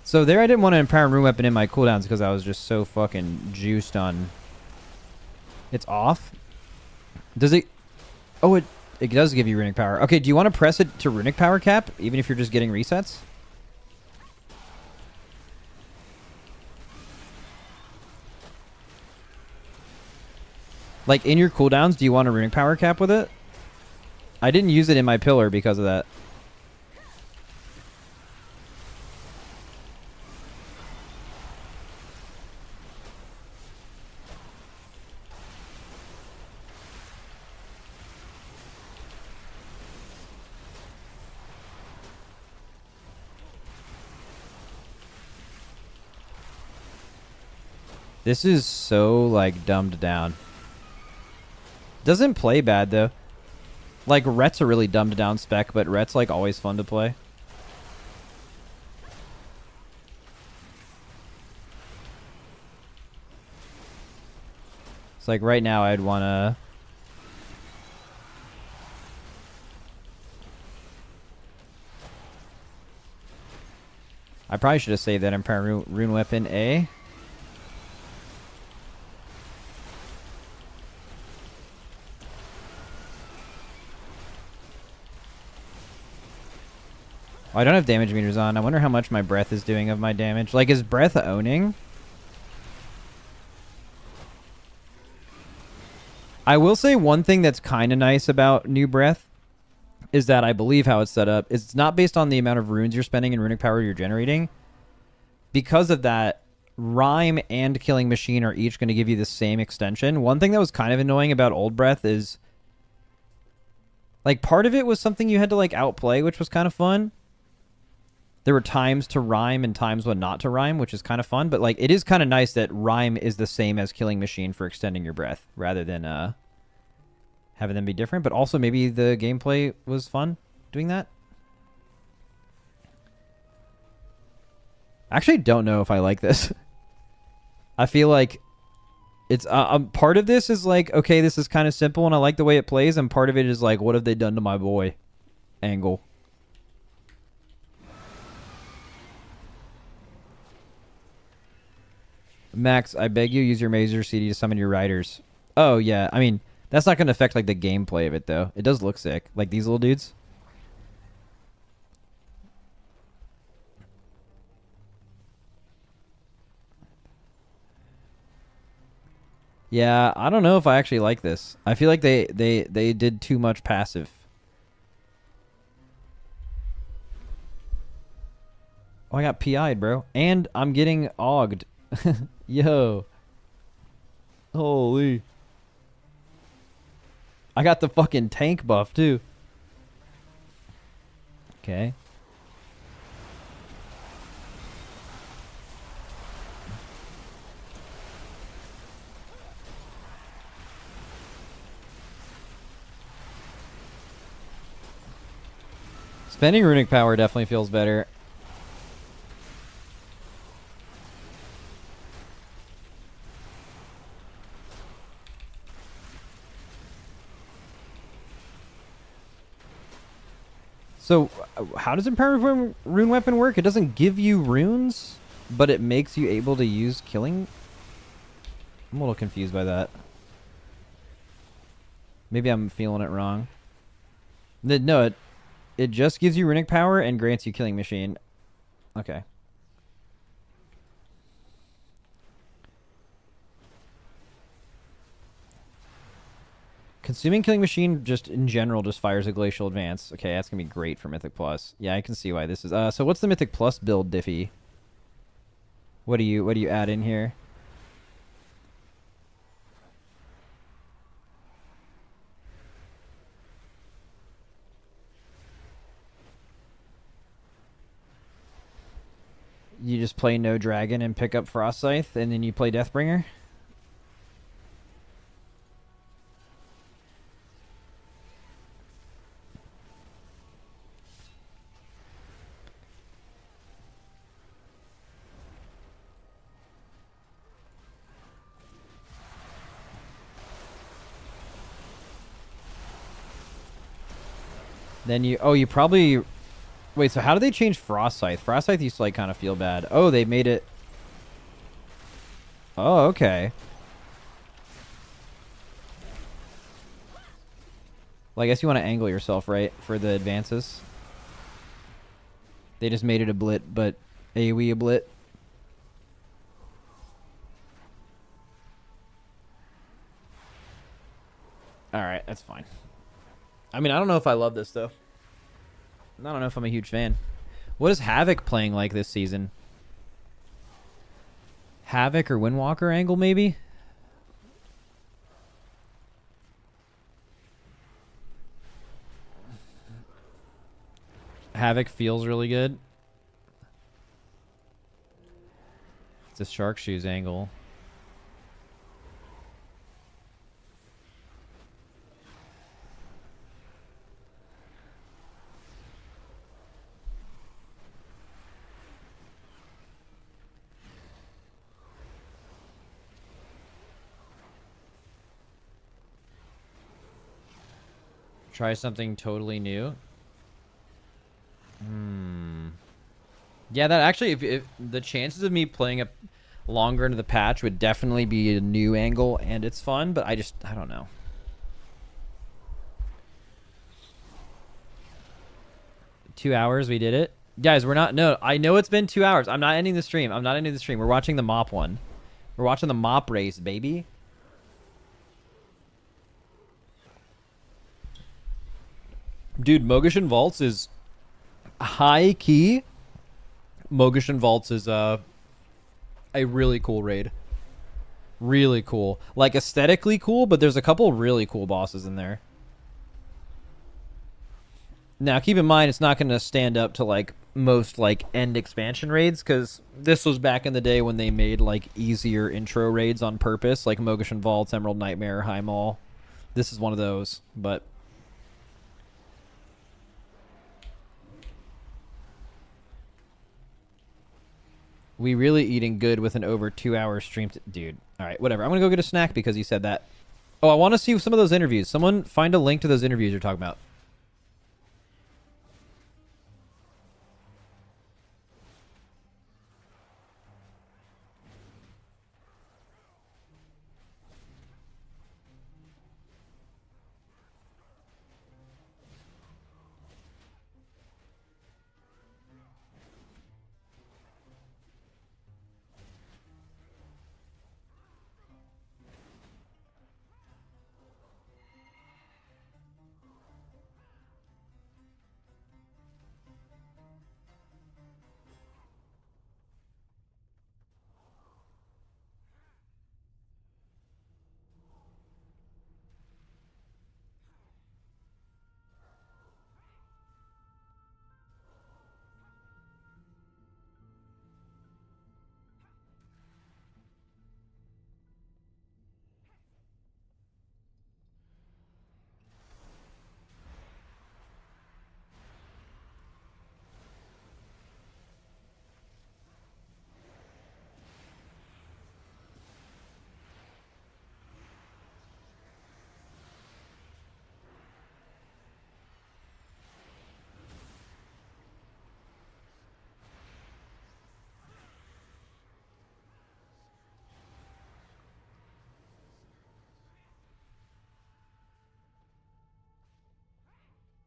So there I didn't want to Empowered Room Weapon in my cooldowns because I was just so fucking juiced on... It's off? Does it... Oh, it does give you Runic Power. Okay, do you want to press it to Runic Power cap, even if you're just getting resets? Like, in your cooldowns, do you want a Runic Power cap with it? I didn't use it in my pillar because of that. This is so, like, dumbed down. Doesn't play bad, though. Like, Ret's a really dumbed down spec, but Ret's, like, always fun to play. It's like, right now, I'd want to... I probably should have saved that Empire Rune Weapon A. Oh, I don't have damage meters on. I wonder how much my breath is doing of my damage. Like, is breath owning? I will say one thing that's kind of nice about new breath is that I believe how it's set up is it's not based on the amount of runes you're spending and runic power you're generating. Because of that, Rhyme and Killing Machine are each going to give you the same extension. One thing that was kind of annoying about Old Breath is, like, part of it was something you had to, like, outplay, which was kind of fun. There were times to rhyme and times when not to rhyme, which is kind of fun. But, like, it is kind of nice that Rhyme is the same as Killing Machine for extending your breath rather than having them be different. But also maybe the gameplay was fun doing that. I actually don't know if I like this. I feel like it's part of this is like, okay, this is kind of simple and I like the way it plays. And part of it is like, what have they done to my boy? Angle. Max, I beg you, use your Mazer CD to summon your riders. Oh, yeah. I mean, that's not going to affect, like, the gameplay of it, though. It does look sick. Like, these little dudes. Yeah, I don't know if I actually like this. I feel like they did too much passive. Oh, I got PI'd, bro. And I'm getting ogged. Yo. Holy. I got the fucking tank buff, too. Okay. Spending runic power definitely feels better. So, how does Empowered Rune Weapon work? It doesn't give you runes, but it makes you able to use killing? I'm a little confused by that. Maybe I'm feeling it wrong. No, it just gives you runic power and grants you killing machine. Okay. Consuming Killing Machine just in general just fires a Glacial Advance. Okay, that's going to be great for Mythic Plus. Yeah, I can see why this is. So what's the Mythic Plus build, Diffie? What do you add in here? You just play No Dragon and pick up Frost Scythe, and then you play Deathbringer? Then you probably... Wait, so how do they change Frost Scythe? Frost Scythe used to, like, kind of feel bad. Oh, they made it... Oh, okay. Well, I guess you want to angle yourself, right, for the advances. They just made it a blit, but AoE a blit. Alright, that's fine. I mean, I don't know if I love this, though. I don't know if I'm a huge fan. What is Havoc playing like this season? Havoc or Windwalker angle, maybe? Havoc feels really good. It's a Shark Shoes angle. Try something totally new. Yeah, that actually, if the chances of me playing a longer into the patch would definitely be a new angle, and it's fun, but I don't know. Two hours, we did it. Guys, we're not, no, I know it's been 2 hours. I'm not ending the stream. We're watching the mop one. We're watching the mop race, baby. Dude, Mogishan Vaults is high key. Mogishan Vaults is a really cool raid. Really cool. Like aesthetically cool, but there's a couple really cool bosses in there. Now, keep in mind, it's not going to stand up to like most like end expansion raids, because this was back in the day when they made like easier intro raids on purpose, like Mogishan Vaults, Emerald Nightmare, High Mall. This is one of those, but we really eating good with an over 2 hour stream. Dude, all right, whatever. I'm going to go get a snack because you said that. Oh, I want to see some of those interviews. Someone find a link to those interviews you're talking about.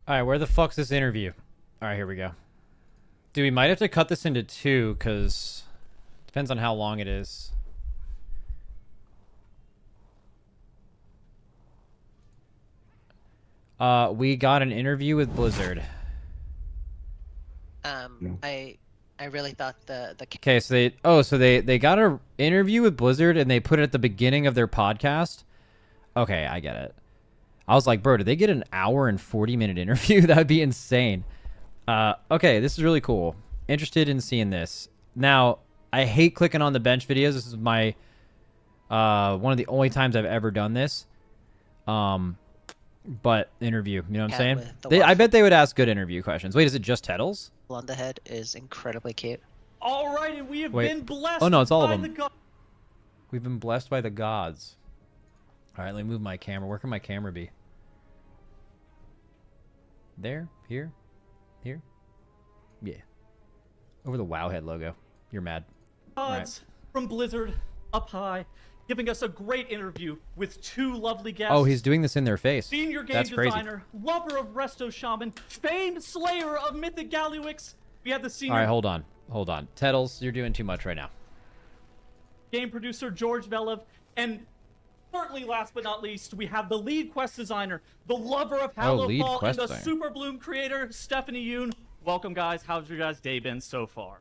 All right, where the fuck's this interview? All right, here we go. Dude, we might have to cut this into two, because depends on how long it is. We got an interview with Blizzard.
I really thought the
Okay, so they got an interview with Blizzard and they put it at the beginning of their podcast. Okay, I get it. I was like, bro, did they get an hour and 40-minute interview? That would be insane. Okay, this is really cool. Interested in seeing this. Now, I hate clicking on the bench videos. This is my one of the only times I've ever done this. But interview, you know what I'm saying? I bet they would ask good interview questions. Wait, is it just Tettles?
on the head is incredibly cute.
All right, and we have been blessed.
Oh no, it's all of
by
them. We've been blessed by the gods. All right, let me move my camera. Where can my camera be? There, here, here. Yeah. Over the Wowhead logo. You're mad.
Gods from Blizzard up high, giving us a great interview with two lovely guests.
Oh, he's doing this in their face.
Senior game designer, lover of Resto Shaman, famed slayer of Mythic Galliwix. We have the senior.
All right, hold on. Hold on. Tettles, you're doing too much right now.
Game producer George Velev, and certainly last but not least, we have the lead quest designer, the lover of Hallowfall, and the Super Bloom creator, Stephanie Yoon. Welcome, guys. How's your guys' day been so far?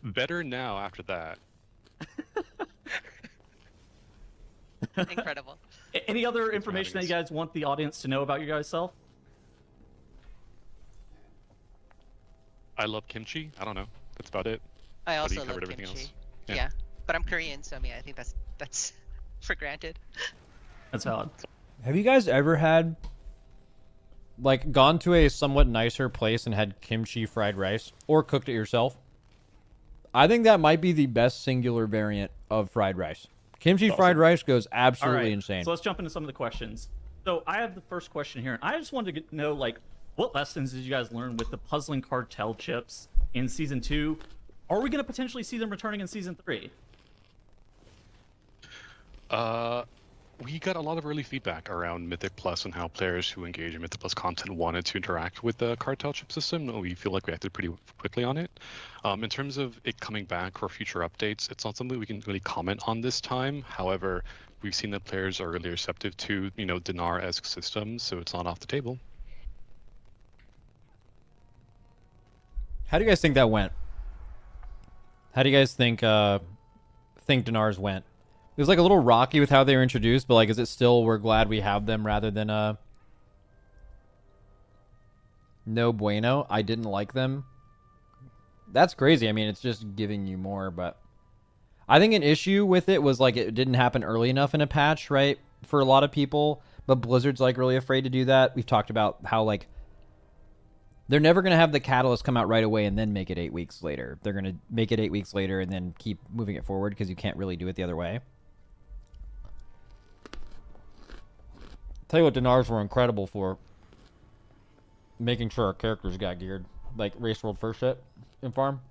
Better now after that.
Incredible.
Any other information that you guys want the audience to know about your guys' self?
I love kimchi. I don't know. That's about it.
I also
love
kimchi.
Else.
Yeah, but I'm Korean, so I mean, I think that's for granted.
That's valid.
Have you guys ever had, like, gone to a somewhat nicer place and had kimchi fried rice or cooked it yourself? I think that might be the best singular variant of fried rice. Kimchi fried rice goes absolutely insane.
So let's jump into some of the questions. So I have the first question here, and I just wanted to know, like, what lessons did you guys learn with the puzzling cartel chips in Season 2? Are we going to potentially see them returning in Season 3?
We got a lot of early feedback around Mythic Plus and how players who engage in Mythic Plus content wanted to interact with the cartel chip system. We feel like we acted pretty quickly on it. In terms of it coming back for future updates, it's not something we can really comment on this time. However, we've seen that players are really receptive to, Dinar-esque systems, so it's not off the table.
How do you guys think that went? How do you guys think Dinar's went? It was like a little rocky with how they were introduced, but like, is it still we're glad we have them rather than no bueno? I didn't like them. That's crazy. I mean, it's just giving you more, but I think an issue with it was like it didn't happen early enough in a patch, right? For a lot of people, but Blizzard's like really afraid to do that. We've talked about how like they're never going to have the catalyst come out right away and then make it 8 weeks later. They're going to make it 8 weeks later and then keep moving it forward because you can't really do it the other way. Tell you what, Dinars were incredible for making sure our characters got geared. Like Race World first shit in Farm.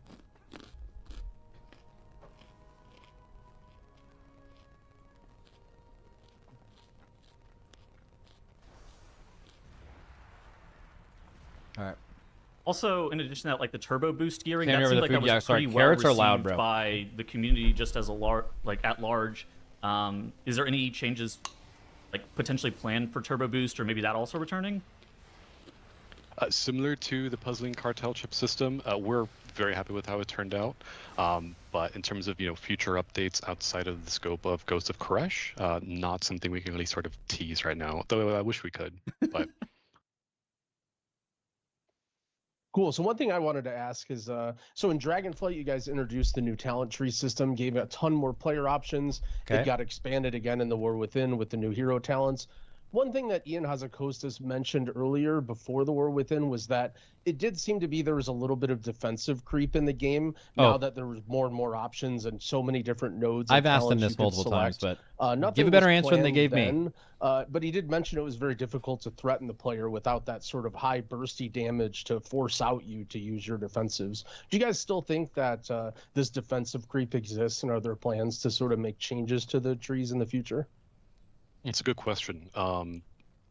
Alright.
Also, in addition to that, like the turbo boost gearing,
Can't
that
remember
seemed
the
like
food.
that was
Yeah, sorry.
pretty well
Carrots are
received
loud, bro.
by the community just as at large. Is there any changes like potentially planned for turbo boost, or maybe that also returning?
Similar to the puzzling cartel chip system, we're very happy with how it turned out. But in terms of future updates outside of the scope of Ghost of Koresh, not something we can really sort of tease right now. Though I wish we could. But
Cool. So one thing I wanted to ask is, so in Dragonflight, you guys introduced the new talent tree system, gave a ton more player options.
Okay.
It got expanded again in the War Within with the new hero talents. One thing that Ian Hazakostas mentioned earlier before the War Within was that it did seem to be there was a little bit of defensive creep in the game now that there was more and more options and so many different nodes.
I've asked them this multiple times, but
nothing
give a better
was
answer than they
planned
gave me.
then, but he did mention it was very difficult to threaten the player without that sort of high bursty damage to force out you to use your defensives. Do you guys still think that this defensive creep exists, and are there plans to sort of make changes to the trees in the future?
it's a good question.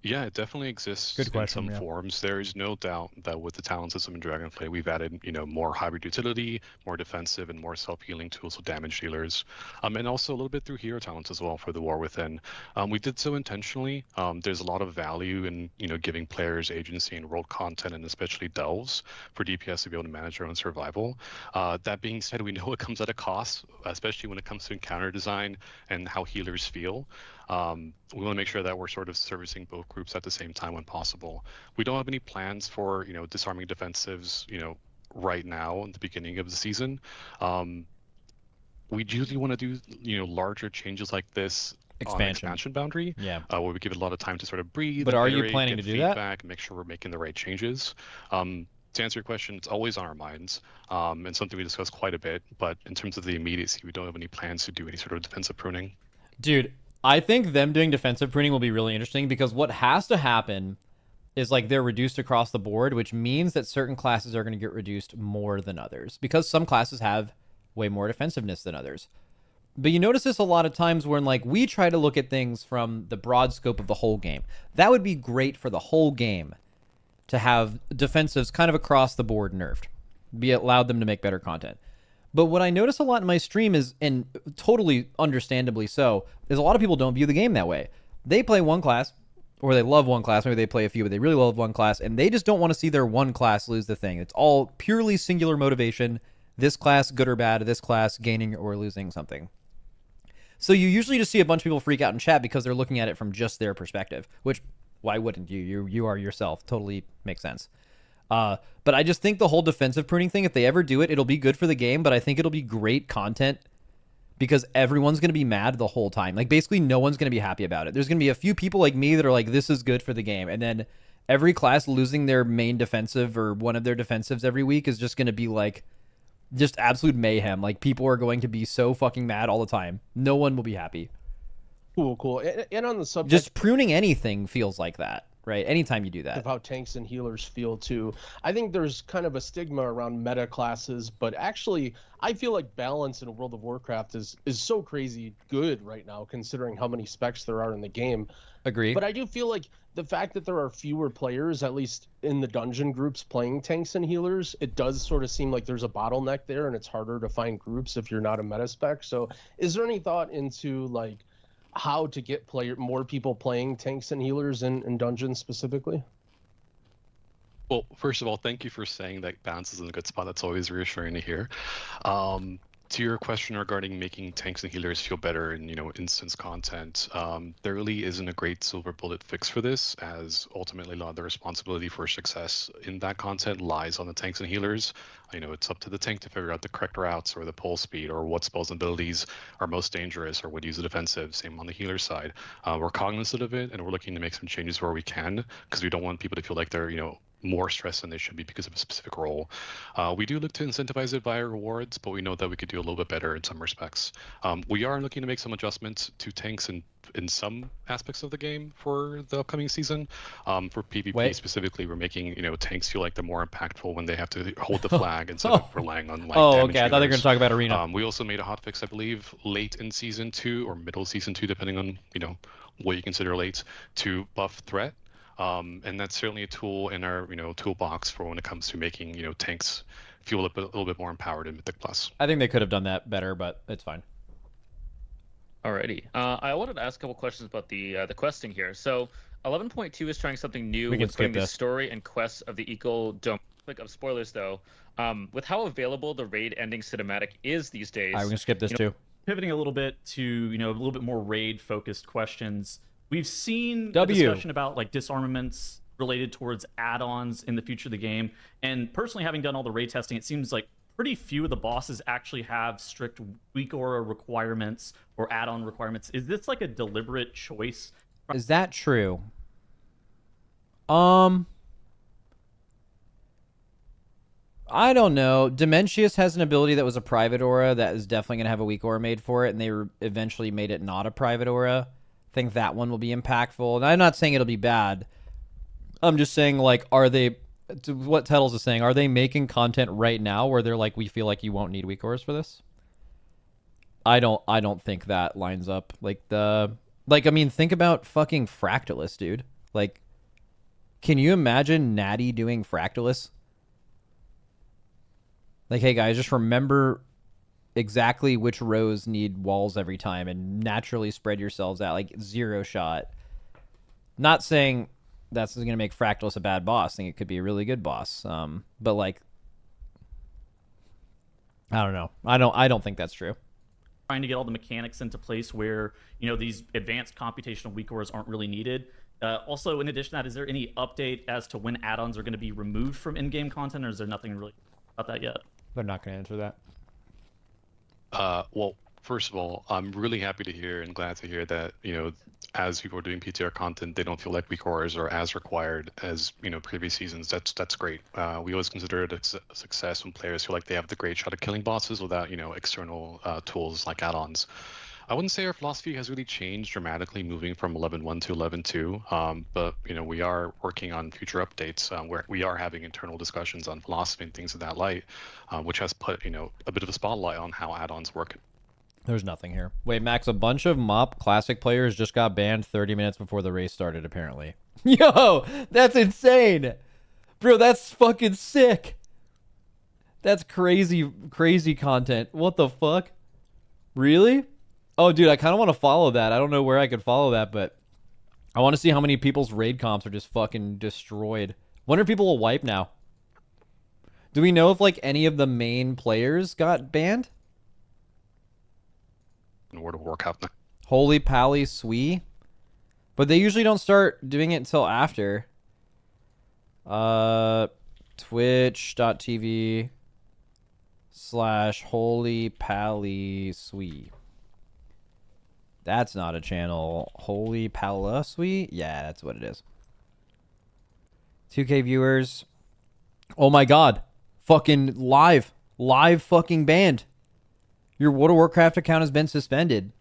Yeah, it definitely exists
Good question,
in some
yeah.
forms. There is no doubt that with the talent system in Dragonflight, we've added, more hybrid utility, more defensive, and more self-healing tools with damage dealers, and also a little bit through hero talents as well for the War Within. We did so intentionally. There's a lot of value in, giving players agency in world content, and especially delves for DPS to be able to manage their own survival. That being said, we know it comes at a cost, especially when it comes to encounter design and how healers feel. We want to make sure that we're sort of servicing both groups at the same time when possible. We don't have any plans for, disarming defensives, right now in the beginning of the season. We usually want to do, larger changes like this on expansion boundary, where we give it a lot of time to sort of breathe.
But are you
iterate,
planning
get
to do that?
feedback, make sure we're making the right changes. To answer your question, it's always on our minds, and something we discuss quite a bit. But in terms of the immediacy, we don't have any plans to do any sort of defensive pruning.
Dude, I think them doing defensive pruning will be really interesting because what has to happen is like they're reduced across the board, which means that certain classes are going to get reduced more than others because some classes have way more defensiveness than others. But you notice this a lot of times when like we try to look at things from the broad scope of the whole game. That would be great for the whole game to have defensives kind of across the board nerfed. Allowed them to make better content. But what I notice a lot in my stream is, and totally understandably so, is a lot of people don't view the game that way. They play one class, or they love one class, maybe they play a few, but they really love one class, and they just don't want to see their one class lose the thing. It's all purely singular motivation. This class, good or bad, this class, gaining or losing something. So you usually just see a bunch of people freak out in chat because they're looking at it from just their perspective, which, why wouldn't you? You are yourself. Totally makes sense. But I just think the whole defensive pruning thing, if they ever do it, it'll be good for the game, but I think it'll be great content because everyone's going to be mad the whole time. Like, basically, no one's going to be happy about it. There's going to be a few people like me that are like, this is good for the game. And then every class losing their main defensive or one of their defensives every week is just going to be like, just absolute mayhem. Like, people are going to be so fucking mad all the time. No one will be happy.
Cool. And on the subject,
Just pruning anything feels like that, right? Anytime you do that.
of how tanks and healers feel too. I think there's kind of a stigma around meta classes, but actually I feel like balance in World of Warcraft is so crazy good right now, considering how many specs there are in the game.
Agree.
But I do feel like the fact that there are fewer players, at least in the dungeon groups, playing tanks and healers, it does sort of seem like there's a bottleneck there, and it's harder to find groups if you're not a meta spec. So is there any thought into like how to get more people playing tanks and healers in dungeons specifically?
Well, first of all, thank you for saying that balance is in a good spot. That's always reassuring to hear. To your question regarding making tanks and healers feel better in, instance content, there really isn't a great silver bullet fix for this, as ultimately a lot of the responsibility for success in that content lies on the tanks and healers. It's up to the tank to figure out the correct routes or the pull speed or what spells and abilities are most dangerous or would use a defensive. Same on the healer side. We're cognizant of it, and we're looking to make some changes where we can, because we don't want people to feel like they're, more stressed than they should be because of a specific role. We do look to incentivize it via rewards, but we know that we could do a little bit better in some respects. We are looking to make some adjustments to tanks in some aspects of the game for the upcoming season. For PvP specifically, we're making tanks feel like they're more impactful when they have to hold the flag instead of relying on damage
okay. I thought they were going to talk about arena.
We also made a hotfix, I believe, late in season 2 or middle season 2, depending on what you consider late, to buff threat. And that's certainly a tool in our toolbox for when it comes to making tanks feel a little bit more empowered in Mythic Plus.
I think they could have done that better, but it's fine.
Alrighty. I wanted to ask a couple questions about the questing here. So 11.2 is trying something new with putting the story and quests of the equal domain. Of spoilers though, with how available the raid ending cinematic is these days.
We're gonna skip this too.
Pivoting a little bit to a little bit more raid focused questions. We've seen a discussion about like disarmaments related towards add-ons in the future of the game. And personally, having done all the raid testing, it seems like pretty few of the bosses actually have strict weak aura requirements or add-on requirements. Is this like a deliberate choice?
Is that true? I don't know. Dementius has an ability that was a private aura that is definitely going to have a weak aura made for it, and they eventually made it not a private aura. I think that one will be impactful. And I'm not saying it'll be bad. I'm just saying, like, are they... What Tettles is saying, are they making content right now where they're like, we feel like you won't need weak auras for this? I don't think that lines up. Like, I mean, think about fucking Fractalus, dude. Like, can you imagine Natty doing Fractalus? Like, hey, guys, just remember exactly which rows need walls every time and naturally spread yourselves out. Like, zero shot. Not saying that's going to make Fractalus a bad boss. I think it could be a really good boss. But, like, I don't know. I don't think that's true.
Trying to get all the mechanics into place where, these advanced computational weak auras aren't really needed. Also, in addition to that, is there any update as to when add-ons are going to be removed from in-game content, or is there nothing really about that yet?
They're not going to answer that.
Well, first of all, I'm really happy to hear and glad to hear that, as people are doing PTR content, they don't feel like weak auras are as required as, previous seasons. That's great. We always consider it a success when players feel like they have the great shot at killing bosses without, external tools like add-ons. I wouldn't say our philosophy has really changed dramatically moving from 11.1 to 11.2, but we are working on future updates where we are having internal discussions on philosophy and things of that light, which has put a bit of a spotlight on how add-ons work.
There's nothing here. Wait, Max, a bunch of MoP Classic players just got banned 30 minutes before the race started, apparently. Yo, that's insane. Bro, that's fucking sick. That's crazy, crazy content. What the fuck? Really? Oh, dude, I kind of want to follow that. I don't know where I could follow that, but I want to see how many people's raid comps are just fucking destroyed. Wonder if people will wipe now. Do we know if, like, any of the main players got banned?
In World of Warcraft.
Holy Pally Swee. But they usually don't start doing it until after. Twitch.tv/Holy Pally Swee. That's not a channel. Holy Palla Swee? Yeah, that's what it is. 2K viewers. Oh my god. Fucking live. Live fucking banned. Your World of Warcraft account has been suspended.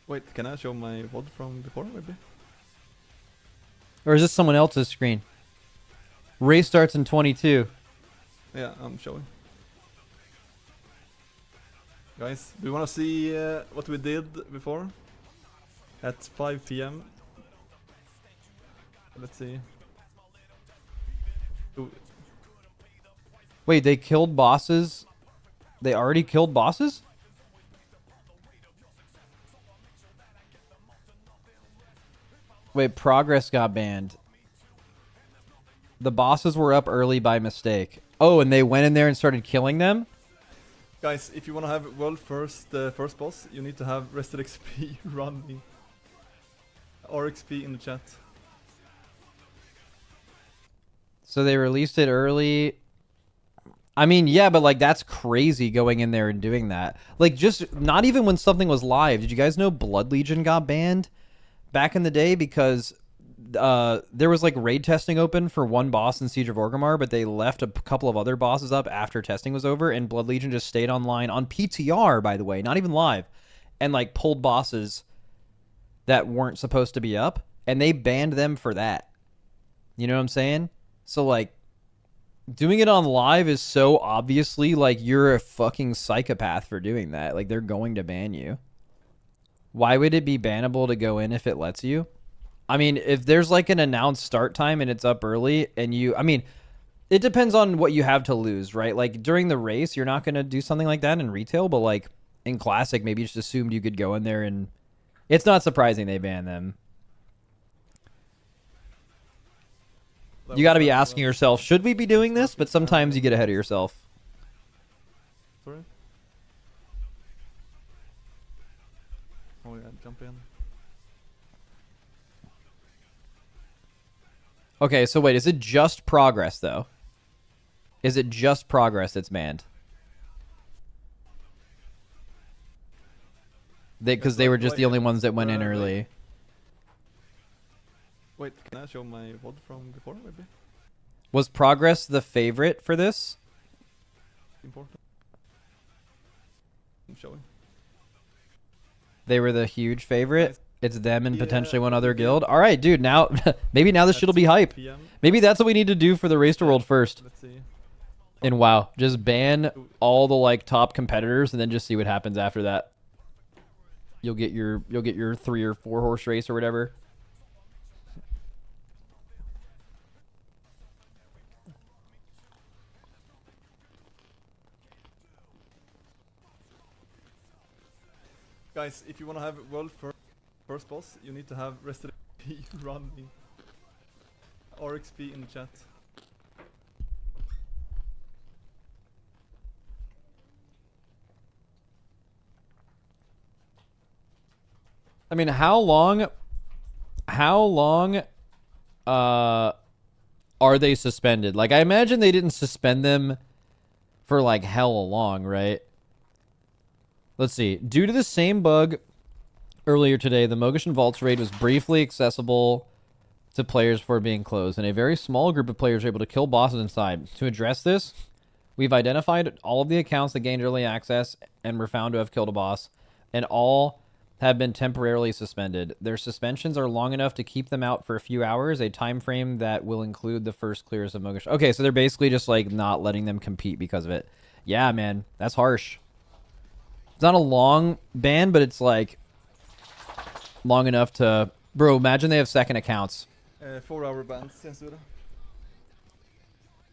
Wait, can I show my VOD from before, maybe?
Or is this someone else's screen? Race starts in 22.
Yeah, I'm showing. Guys, do you want to see what we did before? At 5 p.m. Let's see. Ooh.
Wait, they killed bosses? They already killed bosses? Wait, progress got banned. The bosses were up early by mistake. Oh, and they went in there and started killing them?
Guys, if you want to have world first boss, you need to have rested XP running. RXP in the chat.
So they released it early. I mean, yeah, but like that's crazy going in there and doing that. Like just not even when something was live. Did you guys know Blood Legion got banned back in the day because there was like raid testing open for one boss in Siege of Orgrimmar, but they left a couple of other bosses up after testing was over, and Blood Legion just stayed online on PTR, by the way, not even live, and like pulled bosses that weren't supposed to be up, and they banned them for that. You know what I'm saying? So like doing it on live is so obviously like you're a fucking psychopath for doing that. Like they're going to ban you. Why would it be bannable to go in if it lets you? I mean, if there's like an announced start time and it's up early and I mean, it depends on what you have to lose, right? Like during the race, you're not going to do something like that in retail, but like in Classic, maybe you just assumed you could go in there and it's not surprising they banned them. You got to be asking yourself, should we be doing this? But sometimes you get ahead of yourself.
Sorry? Oh yeah, jump in.
Okay, so wait, is it just progress, though? Is it just progress that's banned? Because they were just the only ones that went in early.
Wait, can I show my VOD from before, maybe?
Was progress the favorite for this?
Important. I'm showing.
They were the huge favorite? It's them and potentially one other guild? Alright, dude, now... maybe now this shit'll be hype. Maybe that's what we need to do for the Race to World first.
Let's see.
And WoW. Just ban all the, like, top competitors and then just see what happens after that. You'll get your 3 or 4 horse race or whatever.
Guys, if you want to have world first boss, you need to have rested XP running. RXP in the chat.
I mean, how long are they suspended? Like, I imagine they didn't suspend them for like hell long, right? Let's see. Due to the same bug earlier today, the Mogashan Vaults raid was briefly accessible to players before being closed, and a very small group of players were able to kill bosses inside. To address this, we've identified all of the accounts that gained early access and were found to have killed a boss, and all have been temporarily suspended. Their suspensions are long enough to keep them out for a few hours, a time frame that will include the first clears of Mogashan. Okay, so they're basically just like not letting them compete because of it. Yeah, man, that's harsh. It's not a long ban, but it's like long enough to... Bro, imagine they have second accounts.
4-hour bans, censura.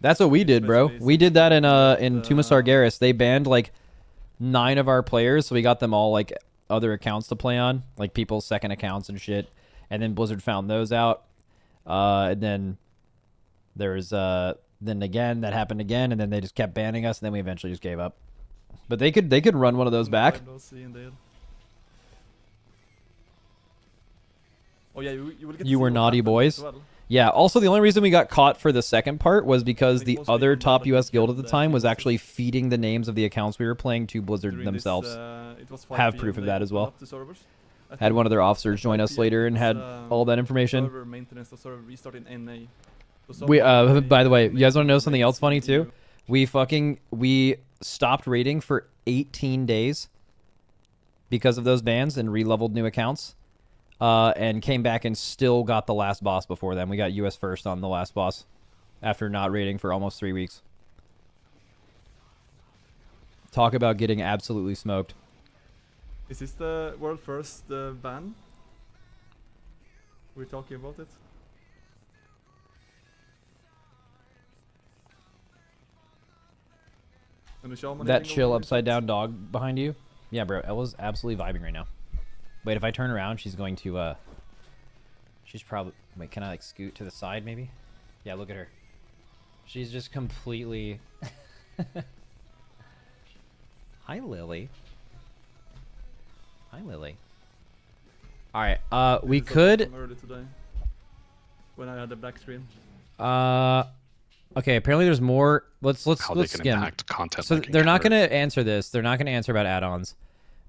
That's what we did, bro. We did that in Tomb of Sargeras. They banned like 9 of our players, so we got them all like other accounts to play on, like people's second accounts and shit. And then Blizzard found those out. And then there was then again that happened again, and then they just kept banning us, and then we eventually just gave up. But they could run one of those back.
Oh yeah, you will get
You were naughty boys. Well. Yeah, also the only reason we got caught for the second part was because the other top US guild at the time was actually feeding the names of the accounts we were playing to Blizzard themselves. Have proof of that as well. Had one of their officers join us later and had all that information. We by the way, you guys want to know something else funny too? We stopped raiding for 18 days. because of those bans and re-leveled new accounts, and came back and still got the last boss before them. We got US first on the last boss after not raiding for almost 3 weeks. Talk about getting absolutely smoked.
Is this the world first ban? We're talking about it. And the shaman
That
hitting
chill
over
upside
it.
down dog behind you? Yeah, bro. Ella's absolutely vibing right now. Wait, if I turn around, she's going to, she's probably... Wait, can I, like, scoot to the side, maybe? Yeah, look at her. She's just completely... Hi, Lily. Hi, Lily. Alright, we
This is
could...
from early today, when I had the black screen.
Okay, apparently there's more. Let's
can
skim.
impact content
So
linking
they're not
curve.
going to answer this. They're not going to answer about add-ons.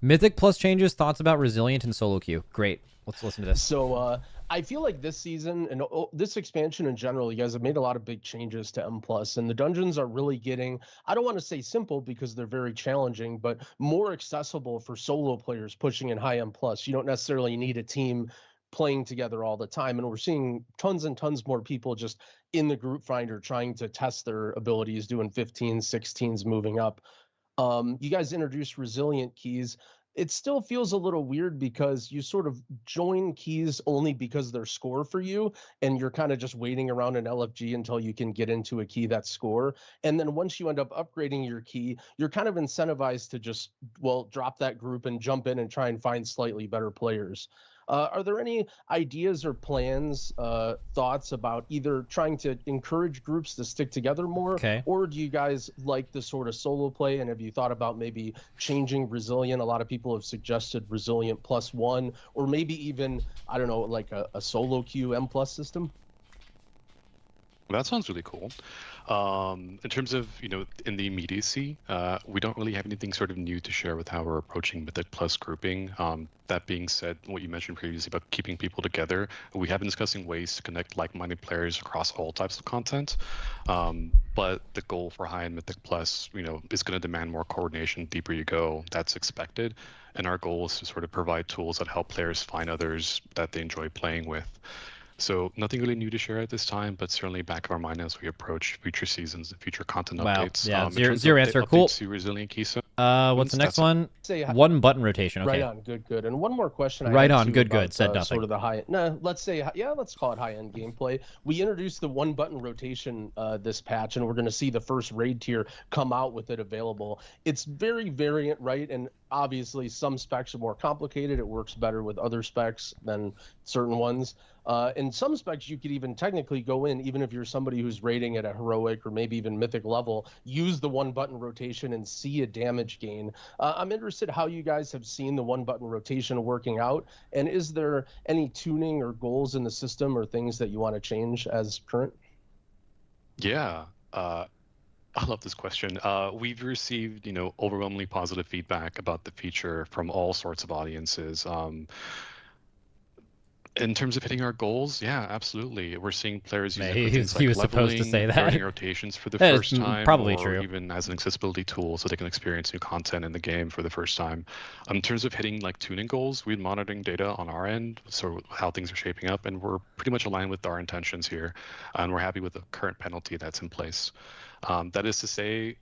Mythic Plus changes, thoughts about Resilient and solo queue. Great. Let's listen to this.
So I feel like this season and this expansion in general, you guys have made a lot of big changes to M+, and the dungeons are really getting, I don't want to say simple because they're very challenging, but more accessible for solo players pushing in high M+. You don't necessarily need a team playing together all the time, and we're seeing tons and tons more people just in the group finder trying to test their abilities, doing 15s, 16s, moving up. You guys introduced resilient keys. It still feels a little weird because you sort of join keys only because they're score for you, and you're kind of just waiting around an LFG until you can get into a key that's score. And then once you end up upgrading your key, you're kind of incentivized to just, well, drop that group and jump in and try and find slightly better players. Are there any ideas or plans, thoughts about either trying to encourage groups to stick together more, or do you guys like the sort of solo play? And have you thought about maybe changing Resilient? A lot of people have suggested Resilient +1, or maybe even, I don't know, like a solo queue M+ system.
That sounds really cool. In terms of, in the immediacy, we don't really have anything sort of new to share with how we're approaching Mythic Plus grouping. That being said, what you mentioned previously about keeping people together, we have been discussing ways to connect like-minded players across all types of content. But the goal for high-end Mythic Plus, is going to demand more coordination. Deeper you go, that's expected. And our goal is to sort of provide tools that help players find others that they enjoy playing with. So nothing really new to share at this time, but certainly back of our mind as we approach future seasons and future content updates.
Yeah, zero answer. Cool.
To Resilient Key Set.
What's the next one? One button rotation. Okay.
Right on. Good. And one more question.
Right on. Good. Said nothing.
Sort of the high. No, let's call it high-end gameplay. We introduced the one button rotation this patch, and we're going to see the first raid tier come out with it available. It's very variant, right? And obviously, some specs are more complicated. It works better with other specs than certain ones. In some specs, you could even technically go in, even if you're somebody who's rating at a heroic or maybe even mythic level, use the one button rotation and see a damage gain. I'm interested how you guys have seen the one button rotation working out, and is there any tuning or goals in the system or things that you want to change as current?
Yeah. I love this question. We've received, overwhelmingly positive feedback about the feature from all sorts of audiences. In terms of hitting our goals, yeah, absolutely. We're seeing players use
he was supposed to say that.
running rotations for the first time,
probably
or
true.
even as an accessibility tool so they can experience new content in the game for the first time. In terms of hitting tuning goals, we're monitoring data on our end, so how things are shaping up, and we're pretty much aligned with our intentions here, and we're happy with the current penalty that's in place. That is to say,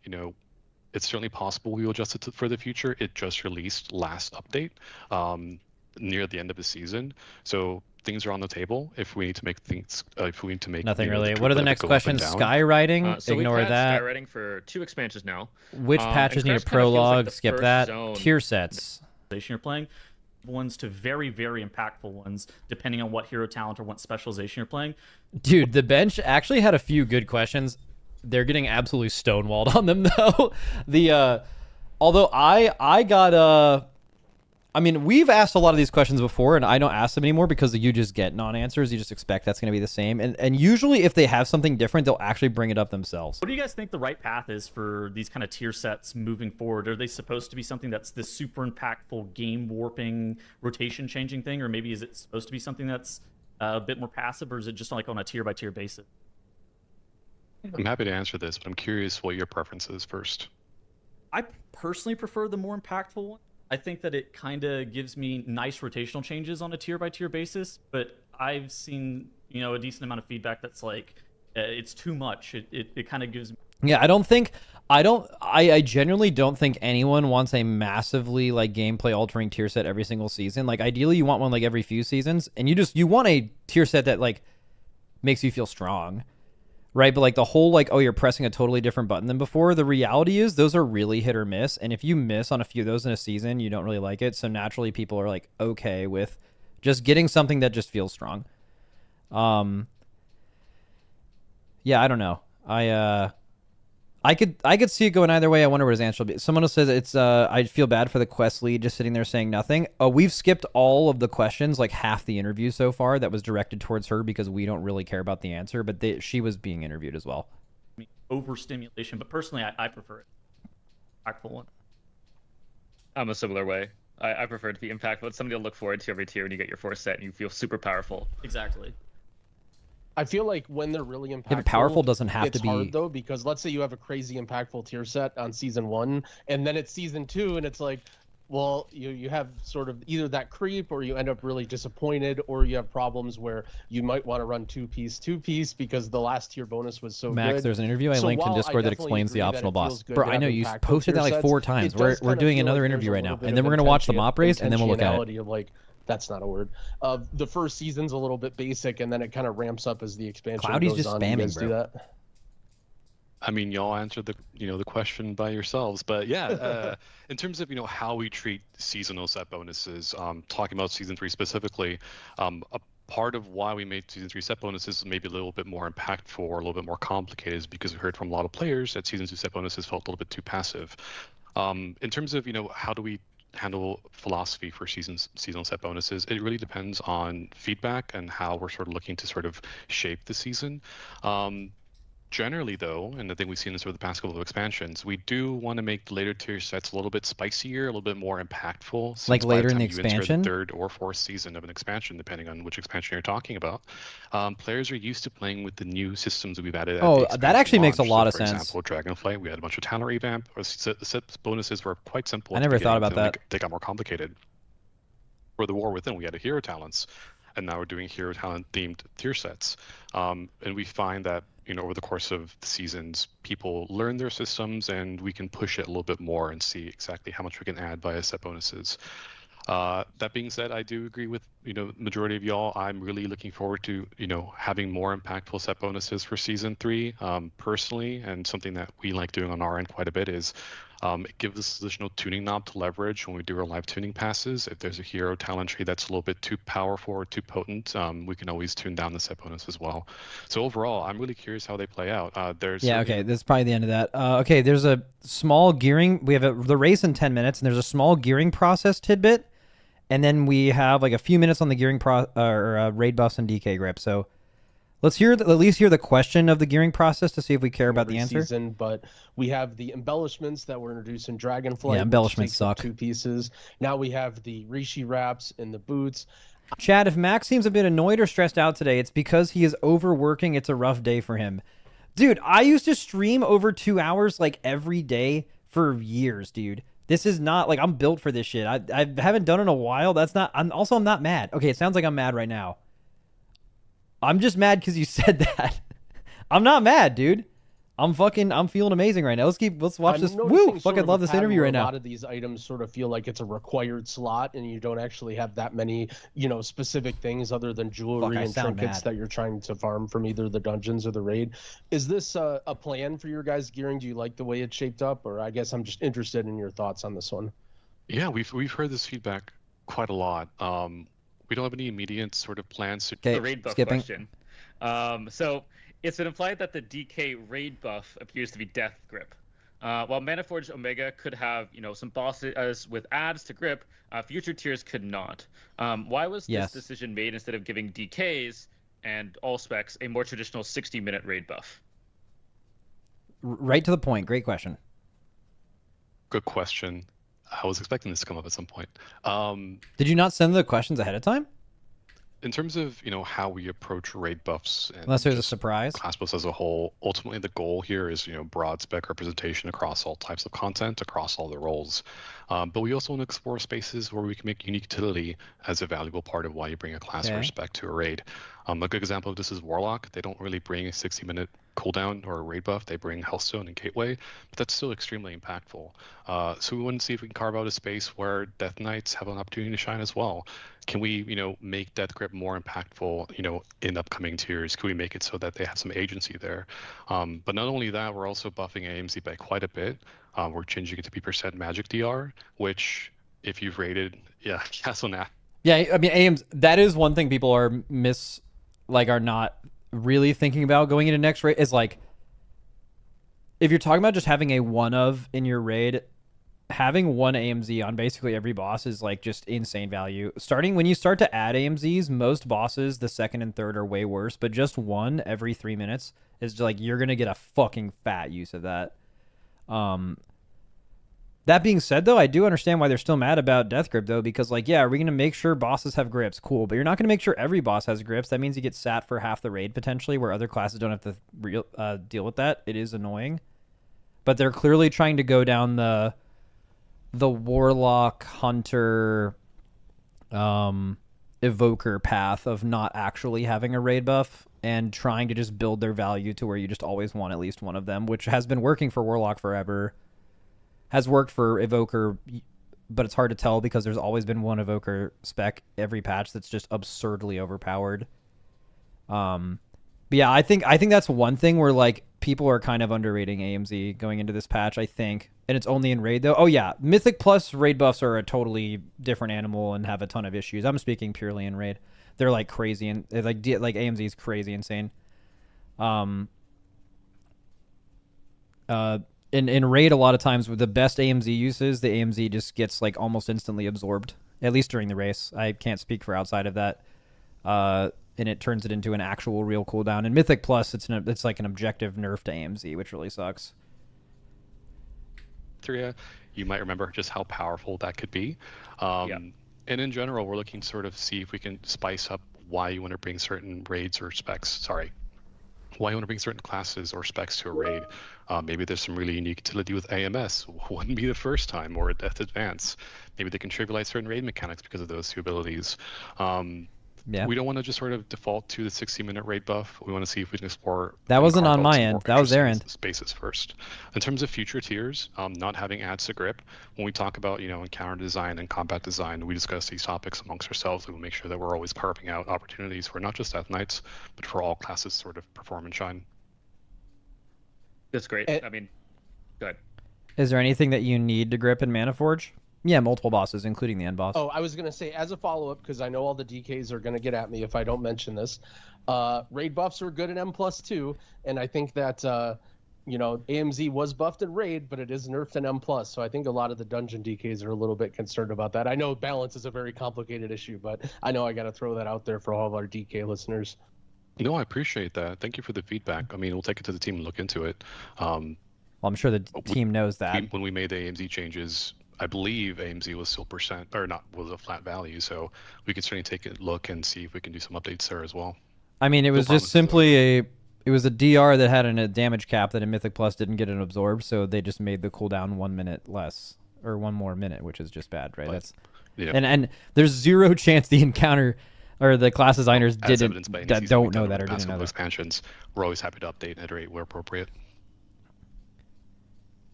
it's certainly possible we will adjust it for the future. It just released last update near the end of the season, so things are on the table if we need to make things. If we need to make
nothing really. What are the next questions? Skywriting.
So
ignore
we've had
that.
Skywriting for 2 expansions now.
Which patches need a prologue? Skip that. Tier sets.
You're playing ones to very, very impactful ones, depending on what hero talent or what specialization you're playing.
Dude, the bench actually had a few good questions. They're getting absolutely stonewalled on them though. Although I got I mean, we've asked a lot of these questions before, and I don't ask them anymore because you just get non-answers. You just expect that's going to be the same. And usually if they have something different, they'll actually bring it up themselves.
What do you guys think the right path is for these kind of tier sets moving forward? Are they supposed to be something that's this super impactful, game-warping, rotation-changing thing? Or maybe is it supposed to be something that's a bit more passive, or is it just like on a tier-by-tier basis?
I'm happy to answer this, but I'm curious what your preference is first.
I personally prefer the more impactful one. I think that it kind of gives me nice rotational changes on a tier by tier basis, but I've seen, you know, a decent amount of feedback that's like, it's too much. It kind of gives me...
Yeah, I genuinely don't think anyone wants a massively like gameplay altering tier set every single season. Like ideally you want one like every few seasons, and you want a tier set that like makes you feel strong. Right, but like the whole like, oh, you're pressing a totally different button than before. The reality is those are really hit or miss, and if you miss on a few of those in a season, you don't really like it. So naturally, people are like okay with just getting something that just feels strong. Yeah, I don't know. I could see it going either way. I wonder what his answer will be. Someone else says it's I feel bad for the quest lead just sitting there saying nothing. We've skipped all of the questions, like half the interview so far that was directed towards her because we don't really care about the answer, but she was being interviewed as well.
Overstimulation, but personally I prefer it. Impactful one.
I'm a similar way. I prefer it to be impactful. It's something to look forward to every tier when you get your 4th set and you feel super powerful.
Exactly.
I feel like when they're really impactful,
yeah, but powerful doesn't have to be
hard though, because let's say you have a crazy impactful tier set on season 1, and then it's season 2, and it's like, well, you have sort of either that creep, or you end up really disappointed, or you have problems where you might want to run two piece because the last tier bonus was so
Max,
good.
there's an interview I linked in Discord that explains the optional boss. Bro, I know you posted that like 4 times. We're doing another interview right now, and then we're gonna watch the mop race, and then we'll look at it.
Like, that's not a word. The first season's a little bit basic, and then it kind of ramps up as the expansion
Cloudy's
goes
just
on.
spamming,
You guys
bro.
do that?
I mean, y'all answered the question by yourselves, but yeah, in terms of how we treat seasonal set bonuses, talking about season 3 specifically, a part of why we made season 3 set bonuses maybe a little bit more impactful or a little bit more complicated is because we heard from a lot of players that season 2 set bonuses felt a little bit too passive. In terms of how do we handle philosophy for seasonal set bonuses, it really depends on feedback and how we're sort of looking to sort of shape the season. Generally though, and I think we've seen this over the past couple of expansions, we do want to make the later tier sets a little bit spicier, a little bit more impactful.
Like later in the
expansion,
expansion,
the 3rd or 4th season of an expansion, depending on which expansion you're talking about. Players are used to playing with the new systems that we've added.
That actually makes a lot of sense.
For example, Dragonflight, we had a bunch of talent revamp. The set bonuses were quite simple.
I never thought about that.
They got more complicated. For the War Within, we had a hero talents, and now we're doing hero talent themed tier sets. And we find that over the course of the seasons, people learn their systems, and we can push it a little bit more and see exactly how much we can add via set bonuses. That being said, I do agree with majority of y'all. I'm really looking forward to having more impactful set bonuses for season 3 personally, and something that we like doing on our end quite a bit is it gives us additional tuning knob to leverage when we do our live tuning passes. If there's a hero talent tree that's a little bit too powerful or too potent, we can always tune down the set bonus as well. So overall, I'm really curious how they play out.
Okay, this is probably the end of that. Okay, there's a small gearing. We have the race in 10 minutes, and there's a small gearing process tidbit, and then we have like a few minutes on the gearing raid buffs and DK grip. So let's at least hear the question of the gearing process to see if we care about the answer.
But we have the embellishments that were introduced in Dragonflight.
Yeah, embellishments suck.
2 pieces. Now we have the Rishi wraps and the boots.
Chad, if Max seems a bit annoyed or stressed out today, it's because he is overworking. It's a rough day for him. Dude, I used to stream over 2 hours like every day for years, dude. This is not like I'm built for this shit. I haven't done it in a while. I'm not mad. Okay, it sounds like I'm mad right now. I'm just mad because you said that. I'm not mad, dude. I'm feeling amazing right now. Let's watch this. Woo! Fucking love this interview right now.
A lot of these items sort of feel like it's a required slot, and you don't actually have that many, specific things other than jewelry and trinkets that you're trying to farm from either the dungeons or the raid. Is this a plan for your guys' gearing? Do you like the way it's shaped up, or I guess I'm just interested in your thoughts on this one?
Yeah, we've heard this feedback quite a lot. We don't have any immediate sort of plans to
the raid buff question. So it's been implied that the DK raid buff appears to be death grip. While Manaforged Omega could have, some bosses with adds to grip, future tiers could not. Why was this decision made instead of giving DKs and all specs a more traditional 60-minute raid buff?
Right to the point. Great question.
Good question. I was expecting this to come up at some point.
Did you not send the questions ahead of time?
in terms of how we approach raid buffs and
Unless there's a
just
surprise.
class buffs as a whole, ultimately the goal here is broad spec representation across all types of content, across all the roles. But we also want to explore spaces where we can make unique utility as a valuable part of why you bring a class or a spec to a raid. A good example of this is Warlock. They don't really bring a 60-minute cooldown or a raid buff. They bring Healthstone and Gateway, but that's still extremely impactful. So we want to see if we can carve out a space where Death Knights have an opportunity to shine as well. Can we, make Death Grip more impactful, in upcoming tiers? Can we make it so that they have some agency there? But not only that, we're also buffing AMZ by quite a bit. We're changing it to be % magic DR, which if you've rated, Castle Nat.
Yeah, I mean, AMZ, that is one thing people are are not really thinking about going into next raid is like, if you're talking about just having a one of in your raid, having one AMZ on basically every boss is like just insane value. When you start to add AMZs, most bosses, the second and third are way worse, but just one every 3 minutes is like, you're going to get a fucking fat use of that. That being said, though, I do understand why they're still mad about Death Grip, though, because, are we going to make sure bosses have grips? Cool, but you're not going to make sure every boss has grips. That means you get sat for half the raid, potentially, where other classes don't have to deal with that. It is annoying. But they're clearly trying to go down the Warlock, Hunter, Evoker path of not actually having a raid buff and trying to just build their value to where you just always want at least one of them, which has been working for Warlock forever. Has worked for Evoker, but it's hard to tell because there's always been one Evoker spec every patch that's just absurdly overpowered. But yeah, I think that's one thing where people are kind of underrating AMZ going into this patch, I think. And it's only in raid though. Oh yeah, Mythic plus raid buffs are a totally different animal and have a ton of issues. I'm speaking purely in raid. They're crazy and AMZ is crazy insane. In raid, a lot of times with the best AMZ uses, the AMZ just gets almost instantly absorbed, at least during the race. I can't speak for outside of that. And it turns it into an actual real cooldown. In Mythic Plus, it's like an objective nerf to AMZ, which really sucks.
You might remember just how powerful that could be. And in general, we're looking to sort of see if we can spice up why you want to bring certain raids or specs. Why you want to bring certain classes or specs to a raid. Maybe there's some really unique utility with AMS. Wouldn't be the first time, or Death Advance. Maybe they can trivialize certain raid mechanics because of those two abilities. We don't want to just sort of default to the 60-minute raid buff. We want to see if we can explore.
That wasn't on my end. That was their end.
Spaces first. In terms of future tiers, not having adds to grip. When we talk about encounter design and combat design, we discuss these topics amongst ourselves. We will make sure that we're always carving out opportunities for not just Death Knights, but for all classes to sort of perform and shine.
That's great. I mean, good.
Is there anything that you need to grip in Mana Forge? Yeah, multiple bosses, including the end boss.
Oh, I was going to say, as a follow-up, because I know all the DKs are going to get at me if I don't mention this, raid buffs are good in M+2, and I think that, AMZ was buffed in raid, but it is nerfed in M+, so I think a lot of the dungeon DKs are a little bit concerned about that. I know balance is a very complicated issue, but I know I got to throw that out there for all of our DK listeners.
No, I appreciate that. Thank you for the feedback. I mean, we'll take it to the team and look into it.
Well, I'm sure the team knows that.
When we made the AMZ changes, I believe AMZ was still was a flat value, so we can certainly take a look and see if we can do some updates there as well.
I mean, it was just simply it was a DR that had a damage cap that in Mythic Plus didn't get it absorbed, so they just made the cooldown 1 minute less, or one more minute, which is just bad, right? And there's zero chance the encounter or the class designers don't know that or didn't know that.
Expansions, we're always happy to update and iterate where appropriate.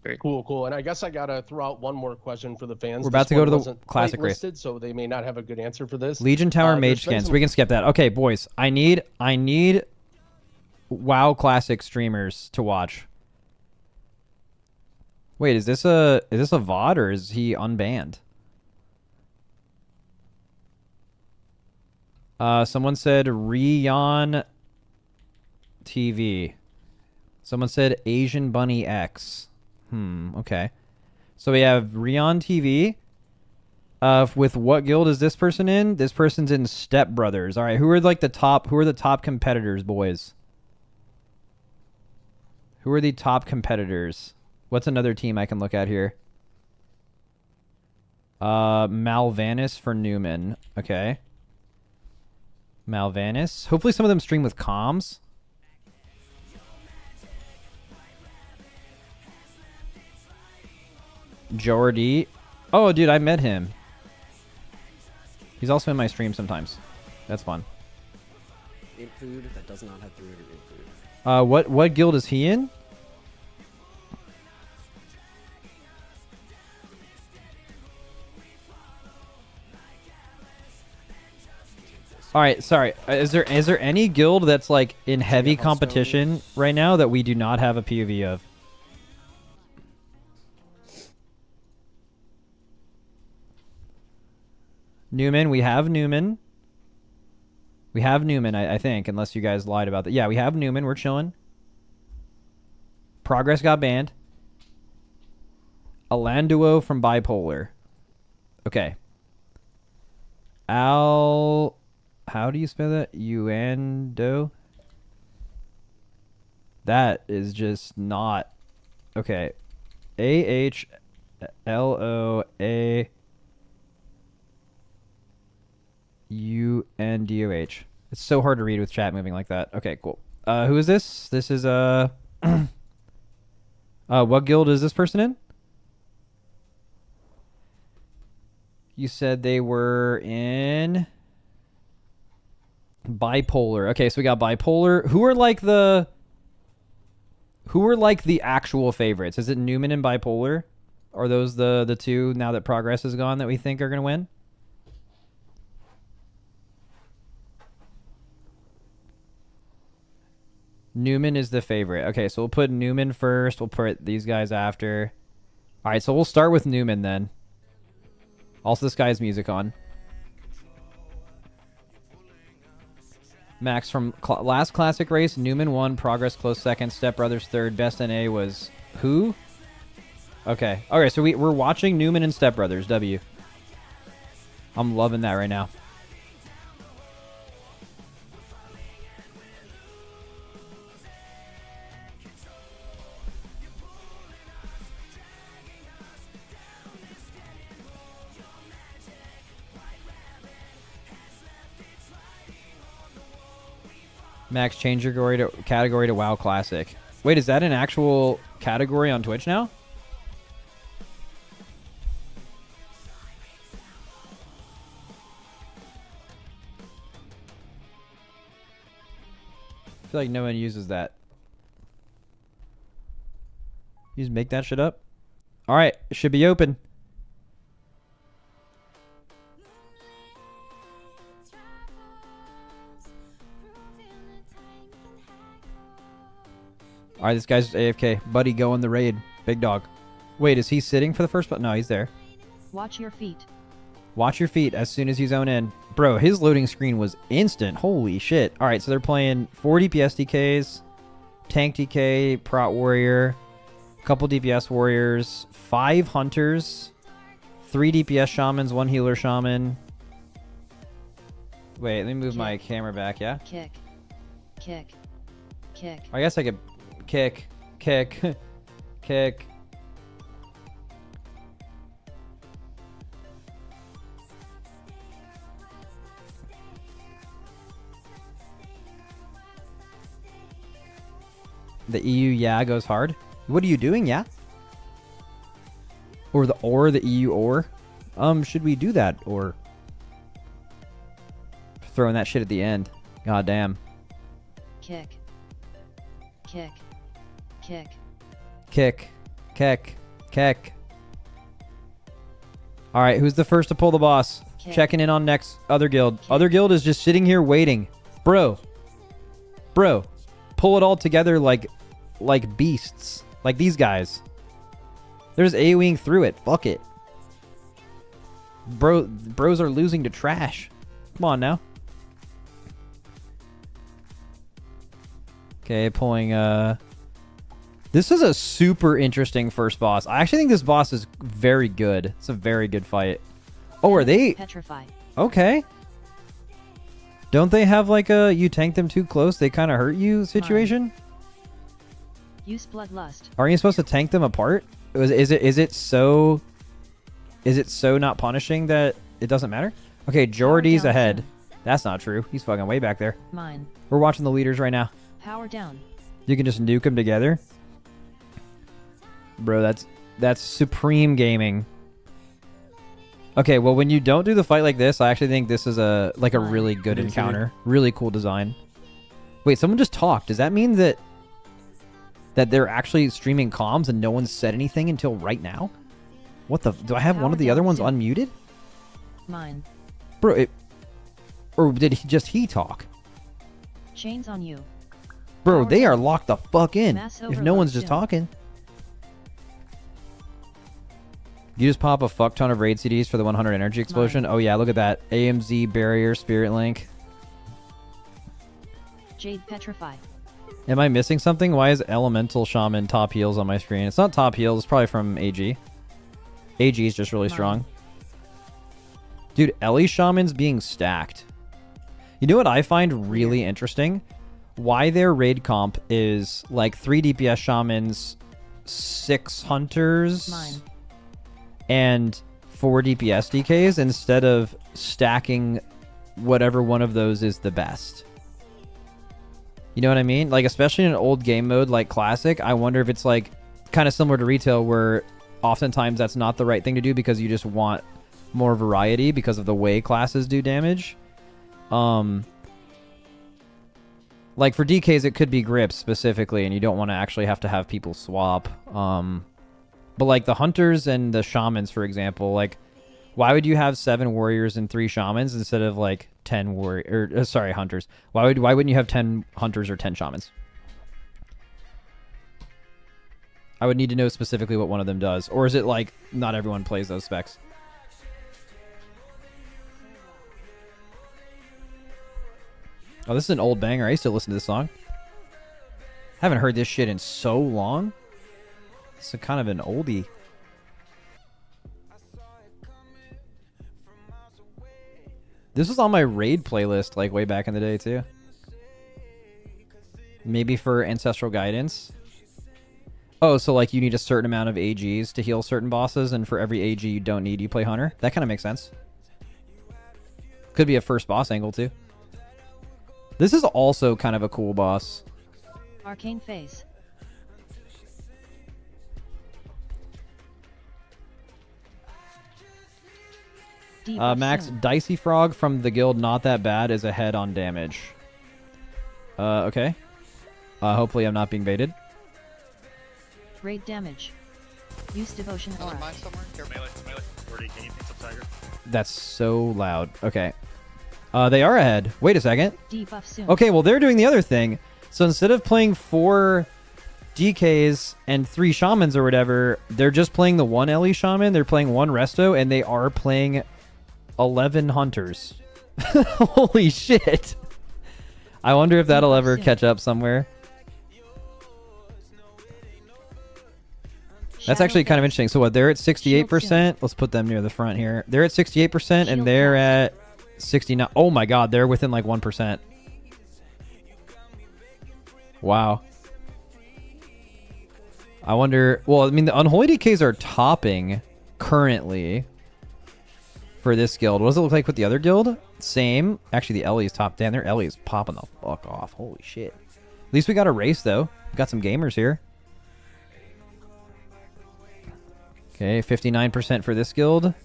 Very cool. And I guess I gotta throw out one more question for the fans.
We're about to go to the classic race,
so they may not have a good answer for this.
Legion Tower Mage skins. We can skip that. Okay, boys. I need WoW Classic streamers to watch. Wait, is this a VOD or is he unbanned? Someone said Rion TV. Someone said Asian Bunny X. Okay. So we have Rion TV. With what guild is this person in? This person's in Step Brothers. All right, who are the top competitors, boys? Who are the top competitors? What's another team I can look at here? Malvanis for Newman. Okay. Malvanis. Hopefully some of them stream with comms. Jordy. Oh, dude, I met him. He's also in my stream sometimes. That's fun.
Int food that does not have the root of int food.
What guild is he in? All right, sorry. Is there any guild that's like in heavy competition right now that we do not have a POV of? Newman, we have Newman. We have Newman, I think, unless you guys lied about that. Yeah, we have Newman. We're chilling. Progress got banned. Alanduo from Bipolar. Okay. How do you spell that? Uando? That is just not... Okay. A-H-L-O-A... U-N-D-O-H. It's so hard to read with chat moving like that. Okay, cool. Who is this? This is, what guild is this person in? You said they were in... Bipolar. Okay, so we got Bipolar. Who are like the actual favorites? Is it Newman and Bipolar? Are those the two, now that Progress is gone, that we think are going to win? Newman is the favorite. Okay, so we'll put Newman first. We'll put these guys after. All right, so we'll start with Newman then. Also, this guy's music on. Max from last classic race, Newman won, Progress close second, Step Brothers third, best NA was who? Okay. Okay, so we're watching Newman and Step Brothers, W. I'm loving that right now. Max, change your category to WoW Classic. Wait, is that an actual category on Twitch now? I feel like no one uses that. You just make that shit up? Alright, it should be open. Alright, this guy's AFK. Buddy, go in the raid. Big dog. Wait, is he sitting for the first... No, he's there.
Watch your feet.
Watch your feet as soon as you zone in. Bro, his loading screen was instant. Holy shit. Alright, so they're playing 4 DPS DKs, Tank DK, Prot Warrior, couple DPS Warriors, 5 Hunters, 3 DPS Shamans, 1 Healer Shaman. Wait, let me move my camera back, yeah?
Kick. Kick. Kick.
I guess I could... Kick. Kick. Kick. The EU yeah goes hard. What are you doing, yeah? Or the EU or? Should we do that or? Throwing that shit at the end. God damn.
Kick. Kick. Kick.
Kick. Kick. Kick. Alright, who's the first to pull the boss?
Kick.
Checking in on next other guild. Kick. Other guild is just sitting here waiting. Bro. Bro. Pull it all together like beasts. Like these guys. There's AoEing through it. Fuck it. Bros are losing to trash. Come on now. Okay, pulling this is a super interesting first boss. I actually think this boss is very good. It's a very good fight. Oh, are they
Petrify.
Okay. Don't they have like a you tank them too close, they kind of hurt you situation?
Use Bloodlust.
Aren't you supposed to tank them apart? Is it so not punishing that it doesn't matter? Okay, Jordy's ahead. That's not true. He's fucking way back there.
Mine.
We're watching the leaders right now.
Power down.
You can just nuke them together. Bro, that's supreme gaming. Okay, well, when you don't do the fight like this, I actually think this is a really good encounter. Really cool design. Wait, someone just talked. Does that mean that they're actually streaming comms and no one said anything until right now? What the? Do I have one of the other ones unmuted?
Mine.
Bro, or did he talk?
Chains on you.
Bro, they are locked the fuck in.
Mass
If no one's just talking. You just pop a fuck ton of raid CDs for the 100 energy explosion. Oh yeah, look at that. AMZ, barrier, spirit link.
Jade petrify.
Am I missing something? Why is Elemental Shaman top heals on my screen? It's not top heals. It's probably from AG. AG is just really strong. Dude, Ellie Shaman's being stacked. You know what I find really interesting? Why their raid comp is like 3 DPS Shamans, 6 Hunters, and 4 DPS DKs instead of stacking whatever one of those is the best. You know what I mean? Like, especially in an old game mode like Classic, I wonder if it's like kind of similar to retail where oftentimes that's not the right thing to do because you just want more variety because of the way classes do damage. Like for DKs, it could be grips specifically, and you don't want to actually have to have people swap. But like the Hunters and the Shamans, for example, like why would you have 7 warriors and 3 shamans instead of like 10 hunters? Why wouldn't you have 10 hunters or 10 shamans? I would need to know specifically what one of them does. Or is it like not everyone plays those specs? Oh, this is an old banger. I used to listen to this song. Haven't heard this shit in so long. It's kind of an oldie. This was on my raid playlist like way back in the day too. Maybe for Ancestral Guidance. Oh, so like you need a certain amount of AGs to heal certain bosses, and for every AG you don't need, you play Hunter. That kind of makes sense. Could be a first boss angle too. This is also kind of a cool boss.
Arcane Phase.
Max, Dicey Frog from the guild Not That Bad is ahead on damage. Okay. Hopefully I'm not being baited.
Raid damage. Use devotion aura.
That's so loud. Okay. They are ahead. Wait a second.
Debuff soon.
Okay, well they're doing the other thing. So instead of playing 4 DKs and 3 shamans or whatever, they're just playing the 1 Ellie shaman, they're playing 1 resto, and they are playing 11 hunters. Holy shit. I wonder if that'll ever catch up somewhere. That's actually kind of interesting. So what, they're at 68%. Let's put them near the front here. They're at 68% and they're at 69. Oh my god, they're within like 1%. Wow. I wonder, well, I mean, the Unholy DKs are topping currently for this guild. What does it look like with the other guild? Same. Actually, the Ellie's top. Damn, their Ellie's popping the fuck off. Holy shit. At least we got a race, though. We got some gamers here. Okay, 59% for this guild.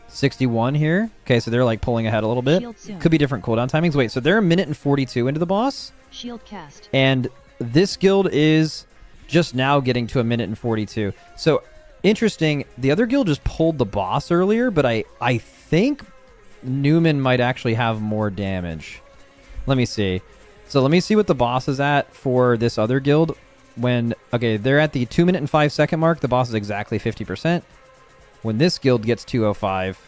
61 here. Okay, so they're like pulling ahead a little bit. Could be different cooldown timings. Wait, so they're 1 minute and 42 into the boss.
Shield cast.
And this guild is just now getting to 1 minute and 42. So interesting. The other guild just pulled the boss earlier, but I think Newman might actually have more damage. Let me see. So let me see what the boss is at for this other guild. Okay, they're at the 2 minute and 5 second mark. The boss is exactly 50%. When this guild gets 205,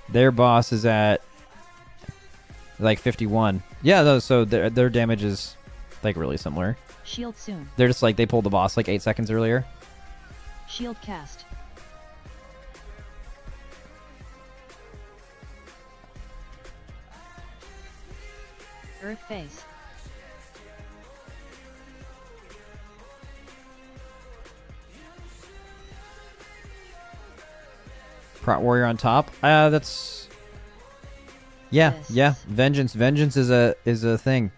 their boss is at like 51. Yeah, so their damage is like really similar.
Shield soon.
They're just like, they pulled the boss like 8 seconds earlier.
Shield cast. Earth phase.
Prot Warrior on top. That's Yeah, yeah. Vengeance is a thing.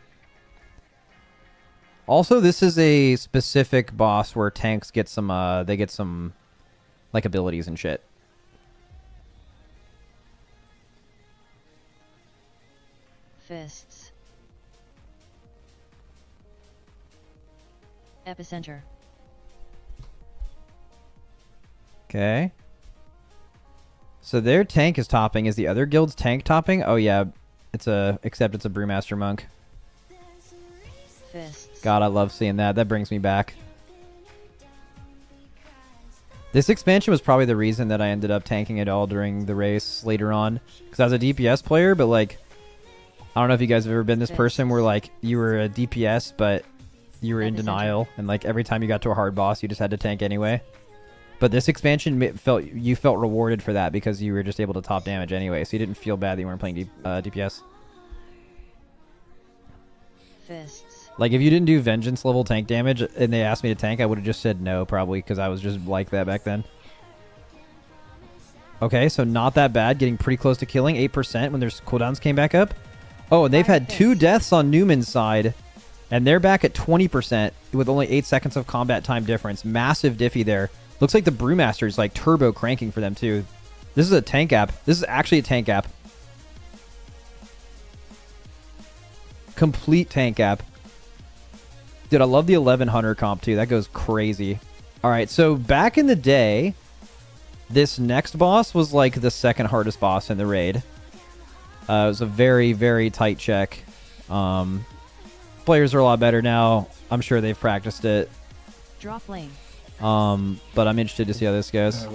Also, this is a specific boss where tanks get some they get some like abilities and shit.
Fists. Epicenter.
Okay. So their tank is topping. Is the other guild's tank topping? Oh yeah, except it's a Brewmaster monk.
Fists.
God, I love seeing that. That brings me back. This expansion was probably the reason that I ended up tanking it all during the race later on. Because I was a DPS player, but like, I don't know if you guys have ever been this person where like you were a DPS, but you were in denial, and like every time you got to a hard boss, you just had to tank anyway. But this expansion you felt rewarded for that because you were just able to top damage anyway, so you didn't feel bad that you weren't playing DPS.
Fists.
Like if you didn't do vengeance level tank damage and they asked me to tank, I would have just said no probably because I was just like that back then. Okay, so not that bad, getting pretty close to killing, 8% when their cooldowns came back up. Oh, and they've had 2 deaths on Newman's side, and they're back at 20% with only 8 seconds of combat time difference. Massive diffy there. Looks like the Brewmaster's like turbo cranking for them too. This is a tank app. This is actually a tank app. Complete tank app. Dude, I love the 11 Hunter comp too. That goes crazy. All right, so back in the day, this next boss was like the second hardest boss in the raid. It was a very, very tight check. Players are a lot better now. I'm sure they've practiced it.
Drop lane.
But I'm interested to see how this goes.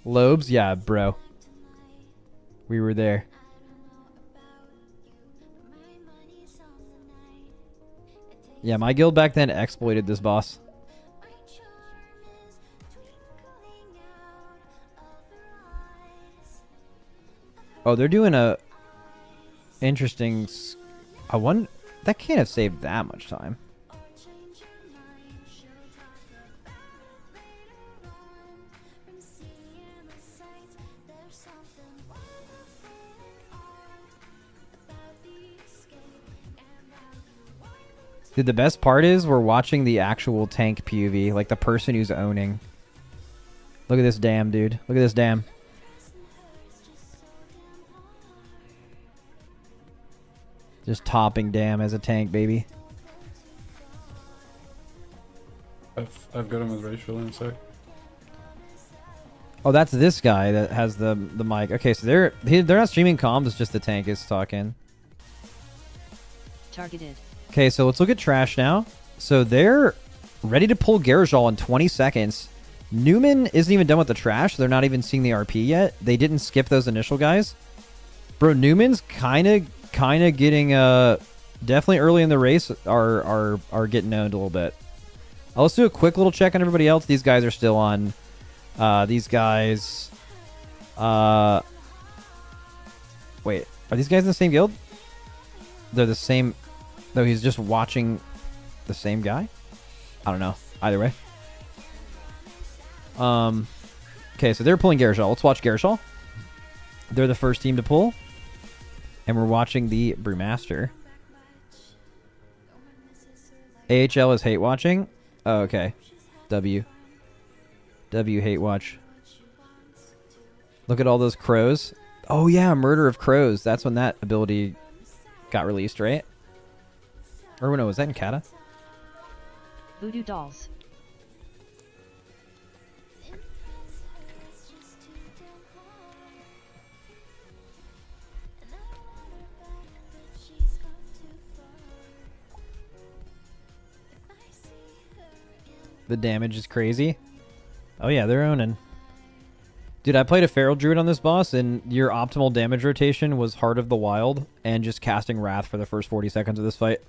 Lobes? Yeah, bro. We were there. Yeah, my guild back then exploited this boss. Oh, they're doing a interesting. I wonder that can't have saved that much time. Dude, the best part is we're watching the actual tank POV, like the person who's owning. Look at this dam, dude. Look at this dam. Just topping dam as a tank, baby.
I've got him with Rachel in a sec.
Oh, that's this guy that has the mic. Okay, so they're not streaming comms. It's just the tank is talking.
Targeted.
Okay, so let's look at trash now. So they're ready to pull Garajal in 20 seconds. Newman isn't even done with the trash. They're not even seeing the RP yet. They didn't skip those initial guys. Bro, Newman's kind of getting definitely early in the race are getting owned a little bit. Let's do a quick little check on everybody else. These guys are still on. These guys. Wait, are these guys in the same guild? They're the same. Though he's just watching the same guy. I don't know. Either way. Okay, so they're pulling Garajal. Let's watch Garajal. They're the first team to pull. And we're watching the Brewmaster. AHL is hate watching. Oh, okay. W hate watch. Look at all those crows. Oh yeah, Murder of Crows. That's when that ability got released, right? Or no, was that in Kata?
Voodoo dolls.
The damage is crazy. Oh yeah, they're owning. Dude, I played a Feral Druid on this boss, and your optimal damage rotation was Heart of the Wild and just casting Wrath for the first 40 seconds of this fight.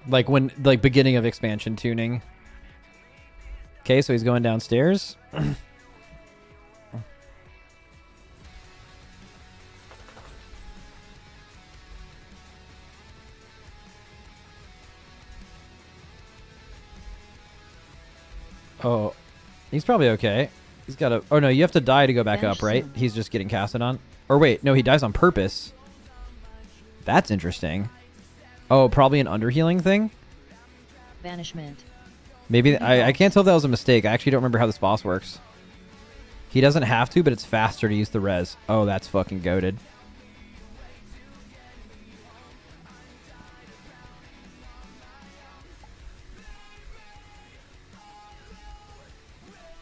Like beginning of expansion tuning. Okay, so he's going downstairs. Oh, he's probably okay. He's got a... Oh, no, you have to die to go back up, right? He's just getting casted on. Or wait, no, he dies on purpose. That's interesting. Oh, probably an underhealing thing?
Banishment.
Maybe... I can't tell if that was a mistake. I actually don't remember how this boss works. He doesn't have to, but it's faster to use the res. Oh, that's fucking goated.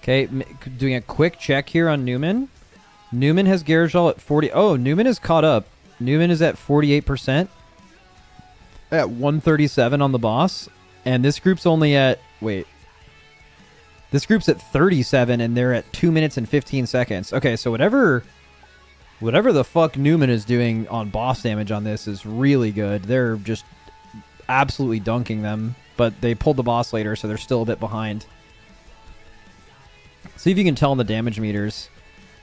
Okay, doing a quick check here on Newman. Newman has Garajal at 40. Oh, Newman is caught up. Newman is at 48%. At 137 on the boss. And this group's only at... Wait. This group's at 37, and they're at 2 minutes and 15 seconds. Okay, so whatever the fuck Newman is doing on boss damage on this is really good. They're just absolutely dunking them. But they pulled the boss later, so they're still a bit behind. See if you can tell in the damage meters.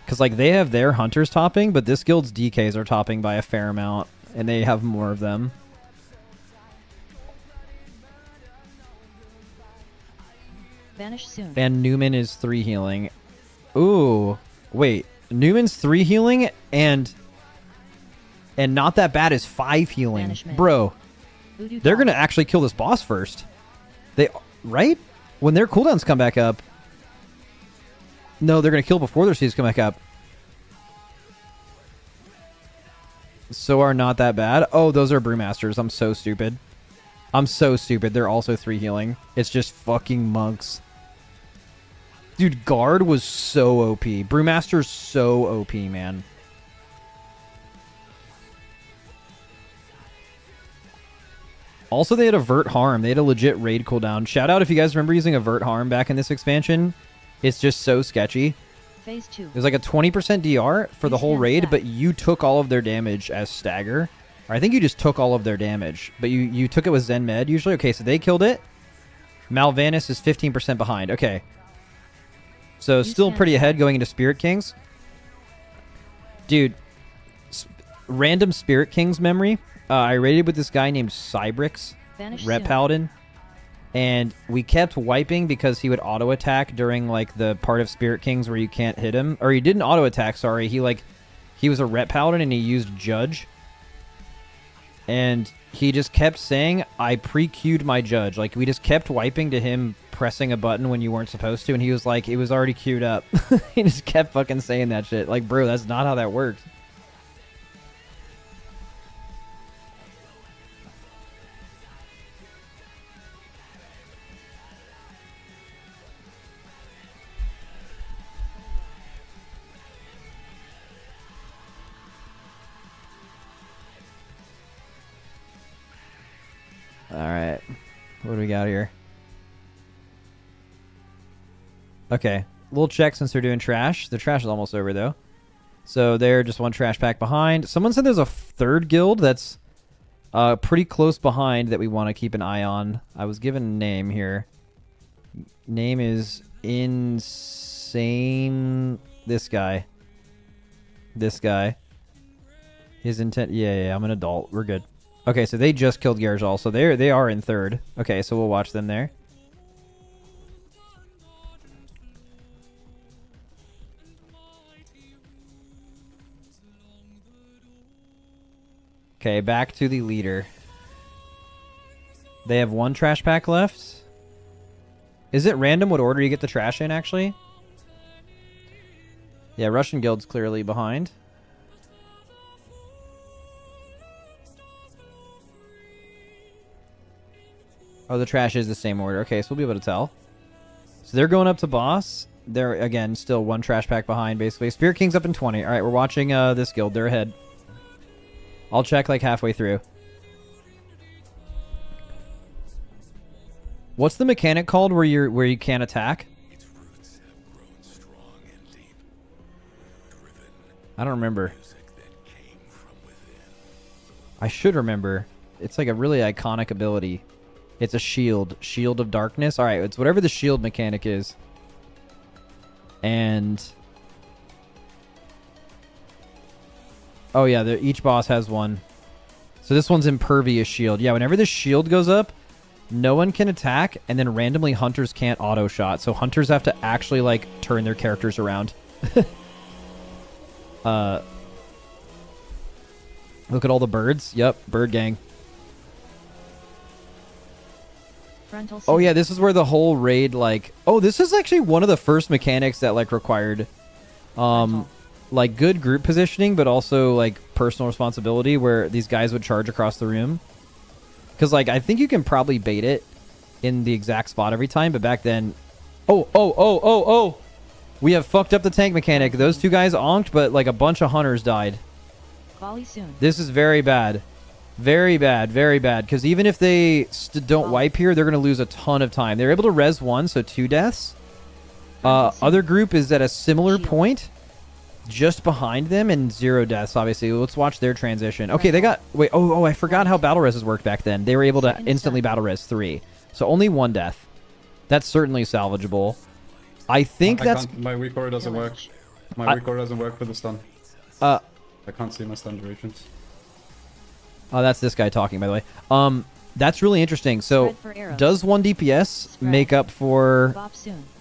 Because, like, they have their hunters topping, but this guild's DKs are topping by a fair amount. And they have more of them.
Vanish soon.
And Newman is 3 healing. Ooh. Wait. Newman's 3 healing and not that bad is 5 healing.
Banishment.
Bro. They're going to actually kill this boss first. Right? When their cooldowns come back up. No, they're going to kill before their C's come back up. So are not that bad. Oh, those are Brewmasters. I'm so stupid. I'm so stupid. They're also 3 healing. It's just fucking monks. Dude, Guard was so OP. Brewmaster's so OP, man. Also, they had Avert Harm. They had a legit raid cooldown. Shout out if you guys remember using Avert Harm back in this expansion. It's just so sketchy.
Phase 2.
It was like a 20% DR for the whole raid, but you took all of their damage as stagger. Or I think you just took all of their damage, but you took it with Zen Med usually. Okay, so they killed it. Malvanis is 15% behind. Okay. So still pretty ahead going into Spirit Kings. Dude, random Spirit Kings memory. I raided with this guy named Cybrix, Rep Paladin. And we kept wiping because he would auto attack during like the part of Spirit Kings where you can't hit him. Or he didn't auto attack, sorry. He was a Rep Paladin and he used Judge. And he just kept saying, I pre-queued my Judge. Like, we just kept wiping to him pressing a button when you weren't supposed to. And he was like, it was already queued up. He just kept fucking saying that shit. Like, bro, that's not how that works. Alright. What do we got here? Okay. Little check since they're doing trash. The trash is almost over, though. So they're just 1 trash pack behind. Someone said there's a 3rd guild that's pretty close behind that we want to keep an eye on. I was given a name here. Name is Insane... This guy. This guy. His intent... Yeah, I'm an adult. We're good. Okay, so they just killed Garajal, so they are in 3rd. Okay, so we'll watch them there. Okay, back to the leader. They have 1 trash pack left. Is it random what order you get the trash in, actually? Yeah, Russian Guild's clearly behind. Oh, the trash is the same order. Okay, so we'll be able to tell. So they're going up to boss. They're, again, still 1 trash pack behind, basically. Spirit King's up in 20. All right, we're watching this guild. They're ahead. I'll check, like, halfway through. What's the mechanic called where you can't attack? I don't remember. I should remember. It's like a really iconic ability. It's a shield. Shield of Darkness. Alright, it's whatever the shield mechanic is. And... oh yeah, each boss has one. So this one's Impervious Shield. Yeah, whenever the shield goes up, no one can attack, and then randomly hunters can't auto shot. So hunters have to actually like turn their characters around. Look at all the birds. Yep, bird gang. Oh yeah, this is where the whole raid like. Oh, this is actually one of the first mechanics that like required, like good group positioning, but also like personal responsibility, where these guys would charge across the room. Because like I think you can probably bait it in the exact spot every time, but back then, oh, we have fucked up the tank mechanic. Those two guys onked, but like a bunch of hunters died.
Volley soon.
This is very bad. Very bad, very bad. Because even if they don't wipe here, they're going to lose a ton of time. They're able to res 1, so 2 deaths. Other group is at a similar point, just behind them, and 0 deaths, obviously. Let's watch their transition. Okay, they got... Wait, I forgot how battle reses worked back then. They were able to instantly battle res 3. So only 1 death. That's certainly salvageable. I think that's...
My weak aura doesn't work. My weak aura doesn't work for the stun. I can't see my stun durations.
Oh, that's this guy talking, by the way. That's really interesting. So, does 1 DPS make up for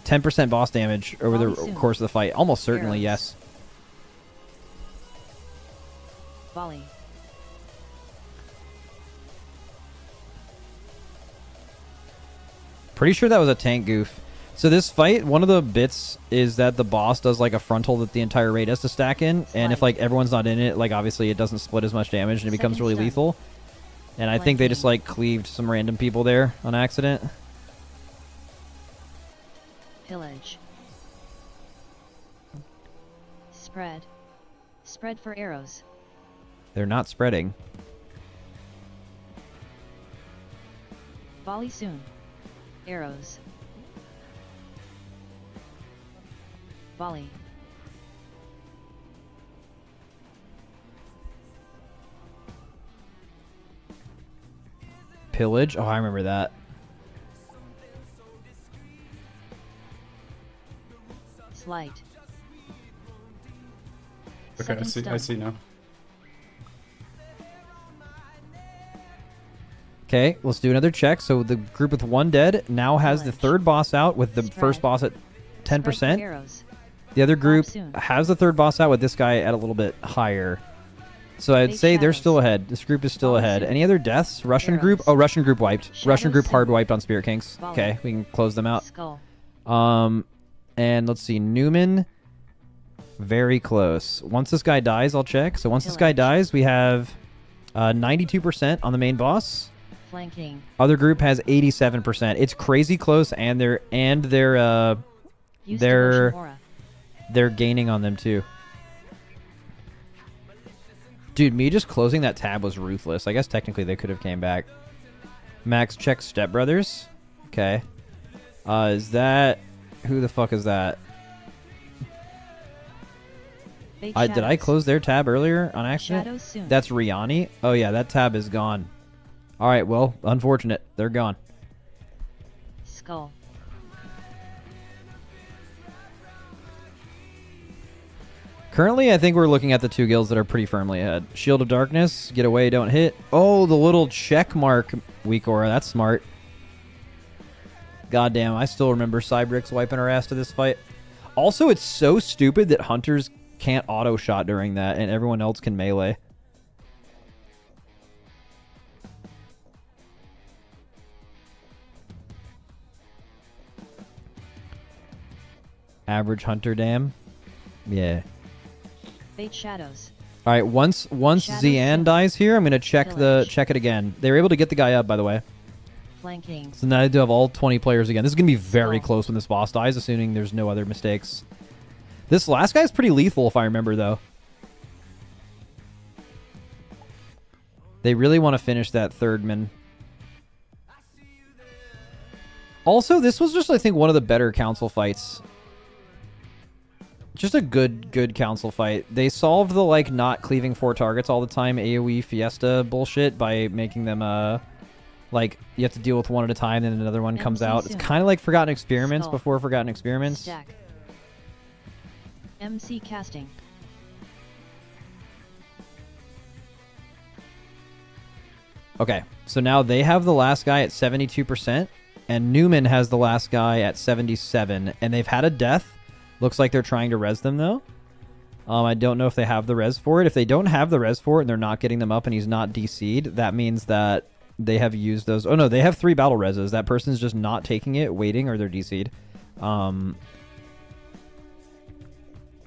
10% boss damage over the course of the fight? Almost certainly, yes.
Volley.
Pretty sure that was a tank goof. So this fight, one of the bits is that the boss does like a frontal that the entire raid has to stack in, and if like everyone's not in it, like obviously it doesn't split as much damage and it becomes really lethal. And I think they just like cleaved some random people there on accident.
Pillage. Spread. Spread for arrows.
They're not spreading.
Volley soon. Arrows. Volley.
Pillage? Oh, I remember that.
Slight.
Okay, I see now.
Okay, let's do another check. So the group with 1 dead now has the 3rd boss out with the first boss at 10%. The other group has the 3rd boss out with this guy at a little bit higher. So I'd say they're still ahead. This group is still ahead. Any other deaths? Russian group? Oh, Russian group wiped. Russian group hard wiped on Spirit Kings. Okay, we can close them out. And let's see. Newman, very close. Once this guy dies, I'll check. So once this guy dies, we have 92% on the main boss.
Flanking.
Other group has 87%. It's crazy close, and they're gaining on them too. Dude, me just closing that tab was ruthless. I guess technically they could have came back. Max check Step Brothers. Okay. Is that... Who the fuck is that? Did I close their tab earlier on accident? That's Riani. Oh yeah, that tab is gone. Alright, well, unfortunate. They're gone.
Skull.
Currently, I think we're looking at the 2 guilds that are pretty firmly ahead. Shield of Darkness, get away, don't hit. Oh, the little check mark weak aura. That's smart. Goddamn, I still remember Cybrix wiping our ass to this fight. Also, it's so stupid that hunters can't auto shot during that and everyone else can melee. Average hunter dam. Yeah.
Bait shadows.
All right, once Zian dies here, I'm gonna check it again. They were able to get the guy up, by the way.
Flanking.
So now I do have all 20 players again. This is gonna be very close when this boss dies, assuming there's no other mistakes. This last guy's pretty lethal, if I remember, though. They really want to finish that 3rd man. Also, this was just, I think, one of the better council fights. Just a good council fight. They solved the, like, not cleaving 4 targets all the time AoE Fiesta bullshit by making them, like, you have to deal with one at a time and then another one comes out. It's kind of like Forgotten Experiments before Forgotten Experiments.
Stack. MC casting.
Okay, so now they have the last guy at 72%, and Newman has the last guy at 77, and they've had a death. Looks like they're trying to res them, though. I don't know if they have the res for it. If they don't have the res for it and they're not getting them up and he's not DC'd, that means that they have used those. Oh, no, they have 3 battle reses. That person's just not taking it, waiting, or they're DC'd.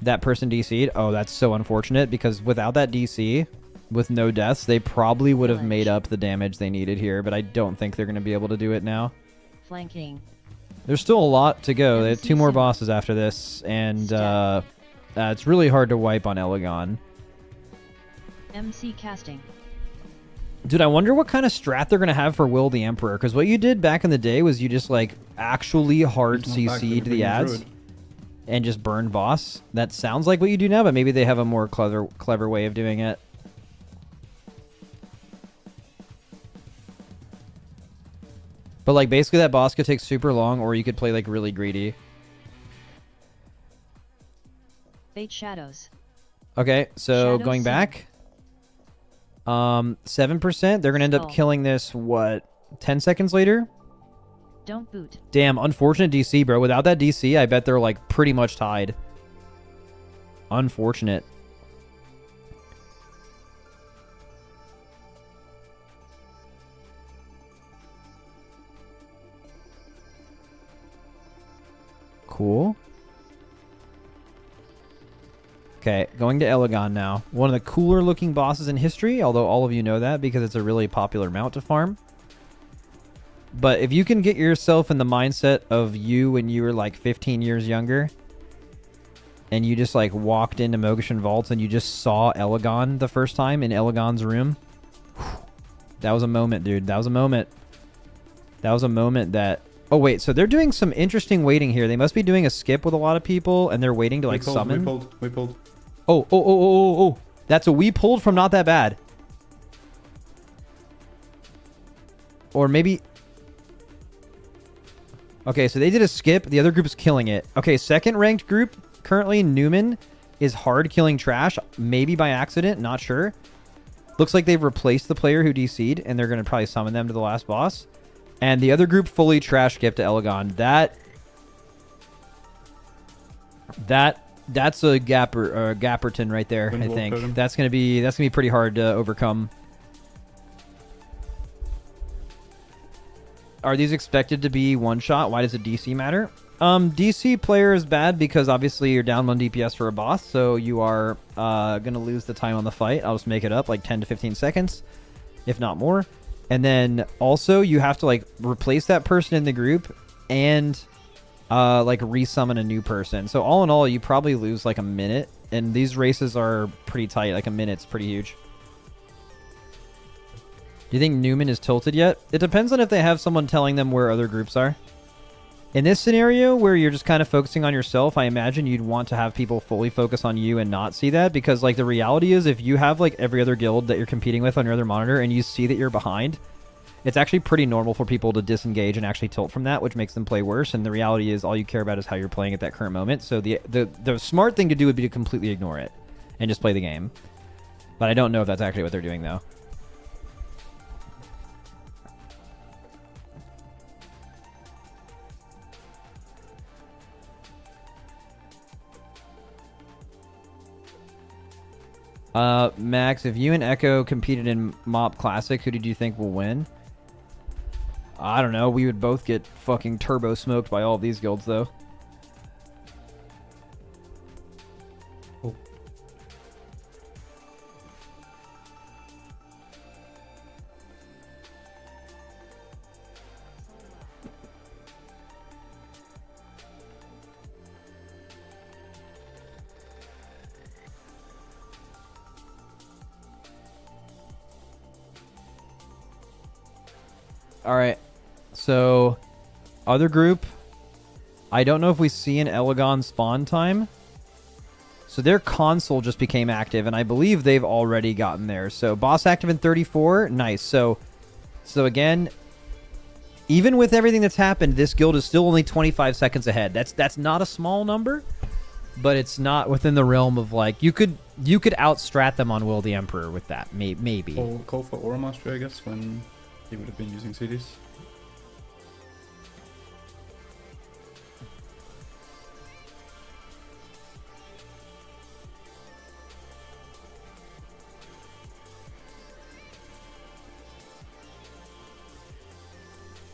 That person DC'd. Oh, that's so unfortunate, because without that DC, with no deaths, they probably would have made up the damage they needed here, but I don't think they're going to be able to do it now.
Flanking.
There's still a lot to go. They have 2 more bosses after this, and it's really hard to wipe on Elegon.
MC casting.
Dude, I wonder what kind of strat they're going to have for Will the Emperor, because what you did back in the day was you just, like, actually hard CC'd the ads and just burned boss. That sounds like what you do now, but maybe they have a more clever way of doing it. But, like, basically that boss could take super long, or you could play, like, really greedy.
Fate Shadows.
Okay, so
Shadows
going back. 7%. They're going to end up killing this, what, 10 seconds later?
Don't boot.
Damn, unfortunate DC, bro. Without that DC, I bet they're, like, pretty much tied. Unfortunate. Cool. Okay, going to Elegon now. One of the cooler looking bosses in history, although all of you know that because it's a really popular mount to farm. But if you can get yourself in the mindset of you when you were like 15 years younger, and you just like walked into Mogashan Vaults and you just saw Elegon the first time in Elegon's room, that was a moment, dude. That was a moment. That was a moment that... Oh, wait, so they're doing some interesting waiting here. They must be doing a skip with a lot of people, and they're waiting to, like, summon.
We pulled.
Oh. That's a we pulled from Not That Bad. Or maybe... Okay, so they did a skip. The other group is killing it. Okay, second ranked group, currently Newman is hard killing trash. Maybe by accident, not sure. Looks like they've replaced the player who DC'd, and they're going to probably summon them to the last boss. And the other group fully trash skip to Elegon. That's a Gapperton right there. I think that's gonna be pretty hard to overcome. Are these expected to be one shot? Why does a DC matter? DC player is bad because obviously you're down 1 DPS for a boss, so you are gonna lose the time on the fight. I'll just make it up like 10 to 15 seconds, if not more. And then also you have to like replace that person in the group and like resummon a new person. So all in all, you probably lose like a minute. And these races are pretty tight. Like a minute's pretty huge. Do you think Newman is tilted yet? It depends on if they have someone telling them where other groups are. In this scenario where you're just kind of focusing on yourself, I imagine you'd want to have people fully focus on you and not see that, because like the reality is if you have like every other guild that you're competing with on your other monitor and you see that you're behind, it's actually pretty normal for people to disengage and actually tilt from that, which makes them play worse. And the reality is all you care about is how you're playing at that current moment. So the smart thing to do would be to completely ignore it and just play the game. But I don't know if that's actually what they're doing though. Max, if you and Echo competed in Mop Classic, who did you think will win? I don't know. We would both get fucking turbo smoked by all of these guilds, though.
Oh.
All right. So, other group. I don't know if we see an Elegon spawn time. So their console just became active, and I believe they've already gotten there. So boss active in 34. Nice. So again, even with everything that's happened, this guild is still only 25 seconds ahead. That's not a small number. but it's not within the realm of like you could outstrat them on Will the Emperor with that. Maybe.
Call for Aura Mastery, I guess, when he would have been using CDs.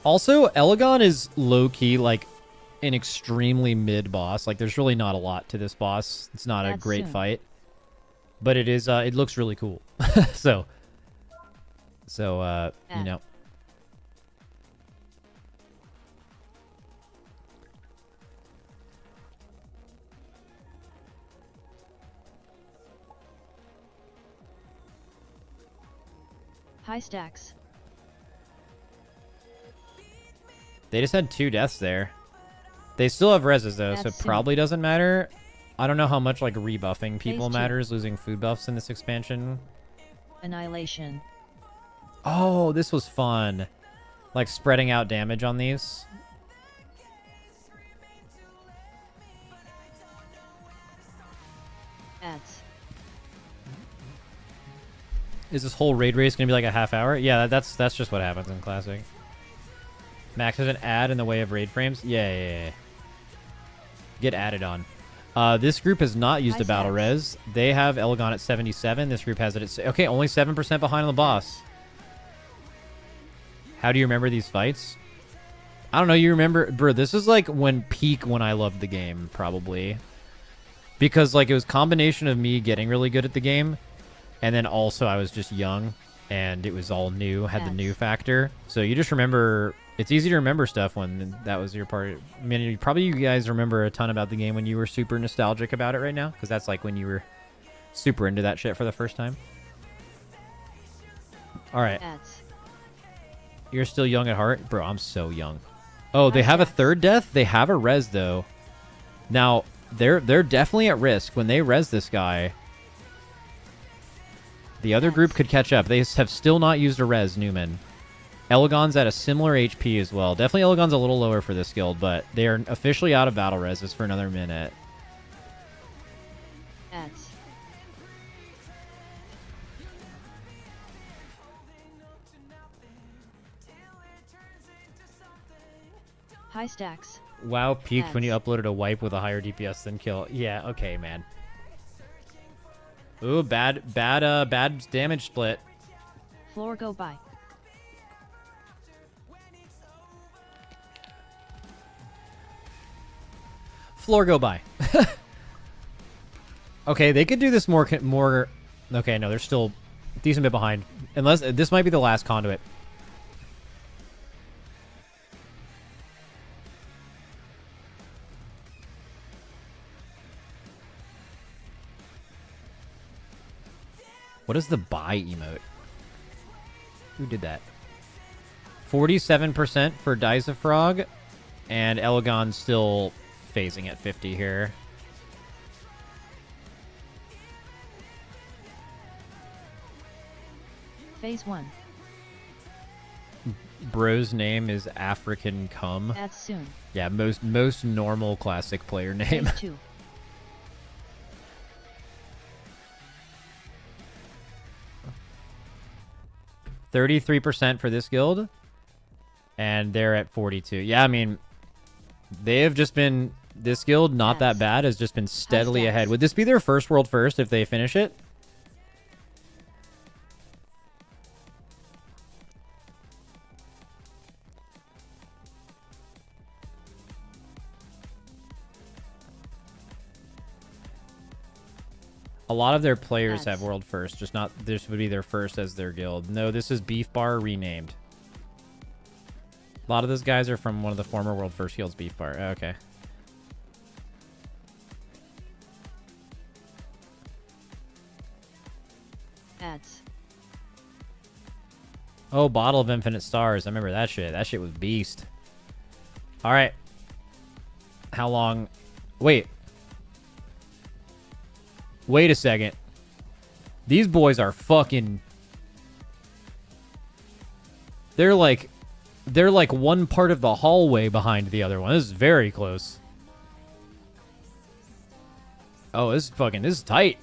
Also, Elegon is low-key, like, an extremely mid-boss. Like, there's really not a lot to this boss. It's not a great fight. But it is, it looks really cool. so, you know.
High stacks.
They just had 2 deaths there. They still have reses, though, so it probably doesn't matter. I don't know how much, like, rebuffing people matters, losing food buffs in this expansion.
Annihilation.
Oh, this was fun. Like, spreading out damage on these.
Ads.
Is this whole raid race gonna be like a half hour? Yeah, that's just what happens in Classic. Max has an ad in the way of raid frames? Yeah. Get added on. This group has not used a battle res. They have Elegon at 77. This group has it at... Okay, only 7% behind on the boss. How do you remember these fights? I don't know. You remember... Bro, this is like when I loved the game, probably. Because, like, it was a combination of me getting really good at the game, and then also I was just young, and it was all new, had the new factor. So you just remember... It's easy to remember stuff when that was your part. I mean, you guys remember a ton about the game when you were super nostalgic about it right now, because that's like when you were super into that shit for the first time. All right. You're still young at heart? Bro, I'm so young. Oh, they have a 3rd death? They have a res, though. Now, they're definitely at risk. When they res this guy, the other group could catch up. They have still not used a res, Newman. Elegon's at a similar HP as well. Definitely Elegon's a little lower for this guild, but they are officially out of battle reses for another minute.
Ads. High stacks.
WoW peaked when you uploaded a wipe with a higher DPS than kill. Yeah, okay, man. Ooh, bad damage split.
Floor go by.
Floor go by. Okay, they could do this more. Okay, no, they're still a decent bit behind. Unless this might be the last conduit. What is the buy emote? Who did that? 47% for Frog, and Elegon still phasing at 50 here.
Phase 1.
Bro's name is African Cum.
That's soon.
Yeah, most normal Classic player name.
Phase 2.
%33% for this guild, and they're at 42. Yeah, I mean, they have just been... This guild, not that bad, has just been steadily ahead. Would this be their first world first if they finish it? A lot of their players have world first, just not... This would be their first as their guild. No, this is Beef Bar renamed. A lot of those guys are from one of the former world first guilds, Beef Bar. Okay.
Ads.
Oh, Bottle of Infinite Stars. I remember that shit. That shit was beast. All right. How long? Wait. Wait a second. These boys are fucking... They're like one part of the hallway behind the other one. This is very close. Oh, this is tight.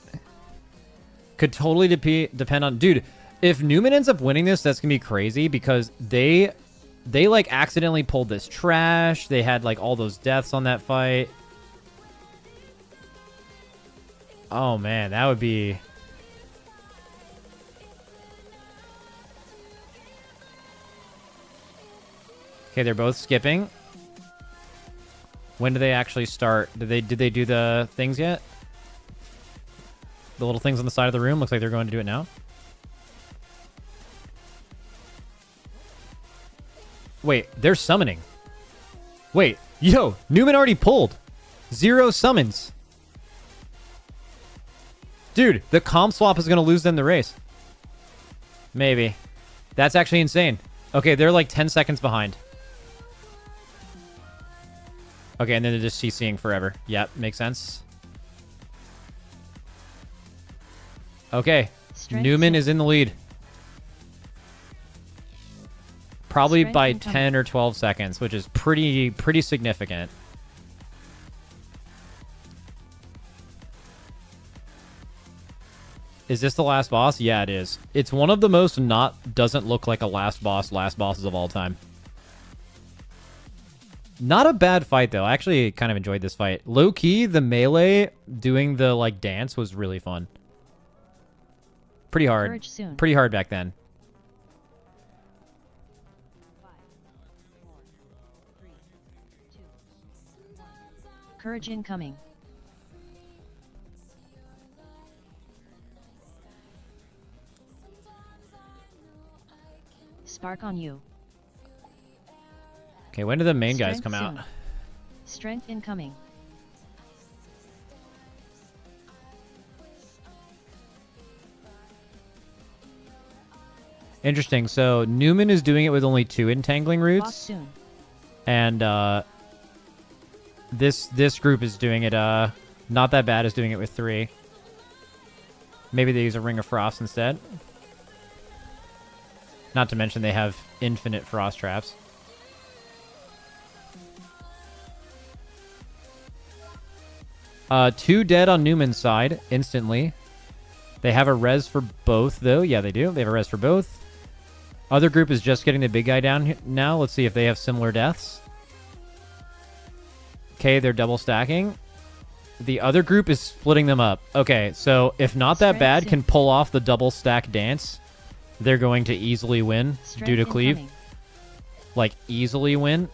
Could totally depend on... Dude, if Newman ends up winning this, that's going to be crazy because they like accidentally pulled this trash. They had like all those deaths on that fight. Oh man, that would be... Okay, they're both skipping. When do they actually start? Did they do the things yet? The little things on the side of the room? Looks like they're going to do it now. Wait, they're summoning. Wait, yo, Newman already pulled. 0 summons. Dude, the comp swap is going to lose them the race. Maybe. That's actually insane. Okay, they're like 10 seconds behind. Okay, and then they're just CCing forever. Yep, makes sense. Okay, Newman is in the lead. Probably by 10 or 12 seconds, which is pretty significant. Is this the last boss? Yeah, it is. It's one of the most doesn't look like a last bosses of all time. Not a bad fight, though. I actually kind of enjoyed this fight. Low-key, the melee doing the, like, dance was really fun. Pretty hard. Pretty hard back then.
Courage incoming. Spark on you.
Okay, when do the main guys come out?
Strength incoming.
Interesting. So Newman is doing it with only 2 entangling roots, and this group is doing it. Not that bad is doing it with 3. Maybe they use a Ring of Frost instead. Not to mention they have infinite frost traps. Two dead on Newman's side instantly. They have a res for both, though. Yeah, they do. They have a res for both. Other group is just getting the big guy down now. Let's see if they have similar deaths. Okay, they're double stacking. The other group is splitting them up. Okay, so if Not That Bad can pull off the double stack dance, they're going to easily win due to cleave. Like, easily win.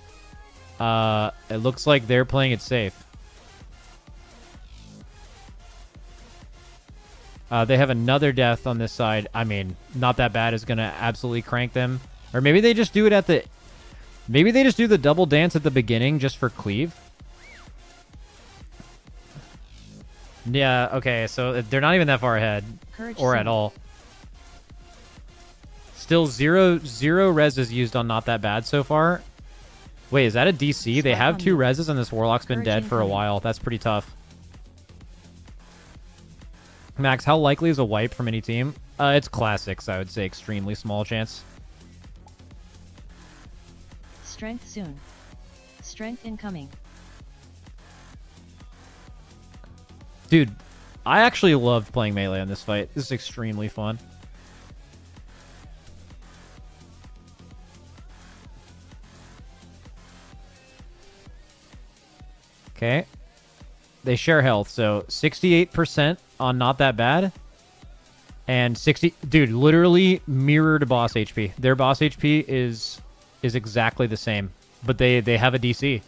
It looks like they're playing it safe. They have another death on this side. I mean, Not That Bad is going to absolutely crank them. Or maybe they just do it at the... Maybe they just do the double dance at the beginning just for cleave. Yeah, okay, so they're not even that far ahead. Or at all. Still zero res is used on Not That Bad so far. Wait, is that a DC? They have 2 reses and this Warlock's been dead for a while. That's pretty tough. Max, how likely is a wipe from any team? It's classics, I would say. Extremely small chance.
Strength soon. Strength incoming.
Dude, I actually loved playing melee on this fight. This is extremely fun. Okay. They share health, so 68% on Not That Bad. And 60... Dude, literally mirrored boss HP. Their boss HP is exactly the same. But they have a DC.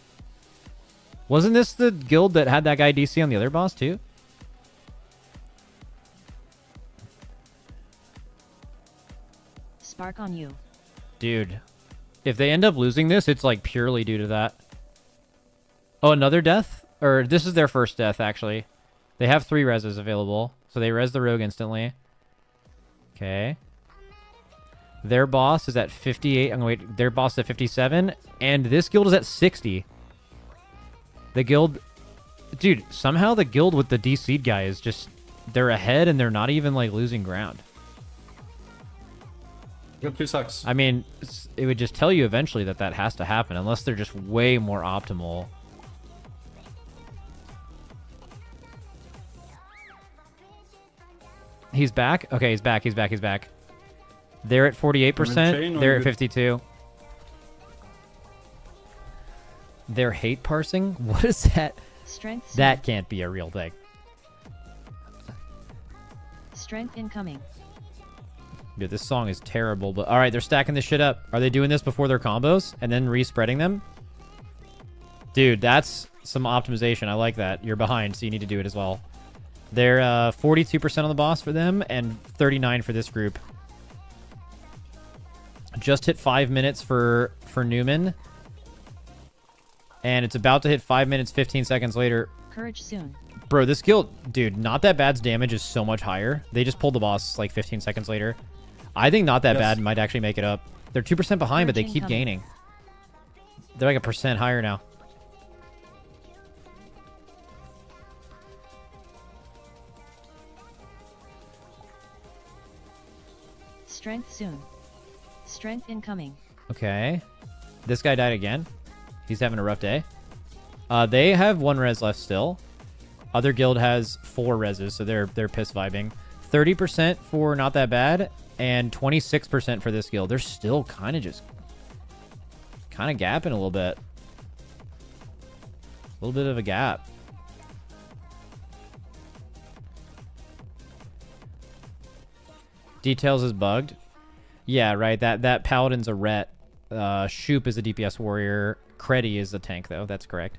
Wasn't this the guild that had that guy DC on the other boss, too?
Spark on you.
Dude. If they end up losing this, it's like purely due to that. Oh, another death? Or this is their first death, actually. They have 3 reses available. So they res the rogue instantly. Okay. Their boss is at 58. I'm going to wait. Their boss is at 57. And this guild is at 60. The guild... Dude, somehow the guild with the DC'd guy is just... They're ahead and they're not even, like, losing ground.
You got 2 sacks.
I mean, it would just tell you eventually that that has to happen. Unless they're just way more optimal.
He's back? Okay, he's back. He's back. He's back. They're at 48%. They're at 52. They're hate parsing? What is that?
Strength.
That can't be a real thing.
Strength incoming.
Dude, this song is terrible, but alright, they're stacking this shit up. Are they doing this before their combos and then respreading them? Dude, that's some optimization. I like that. You're behind, so you need to do it as well. They're 42% on the boss for them and 39 for this group. Just hit 5 minutes for Newman. And it's about to hit 5 minutes, 15 seconds later.
Courage soon.
Bro, this guild, dude, Not That Bad's damage is so much higher. They just pulled the boss like 15 seconds later. I think Not That Bad might actually make it up. They're 2% behind, but they keep gaining. They're like 1% higher now.
Strength soon. Strength incoming.
Okay. This guy died again. He's having a rough day. They have 1 res left still. Other guild has 4 reses, so they're piss vibing. 30% for Not That Bad, and 26% for this guild. They're still kind of gapping a little bit. A little bit of a gap. Details is bugged. Yeah, right. That Paladin's a ret. Shoop is a DPS warrior. Creddy is a tank, though. That's correct.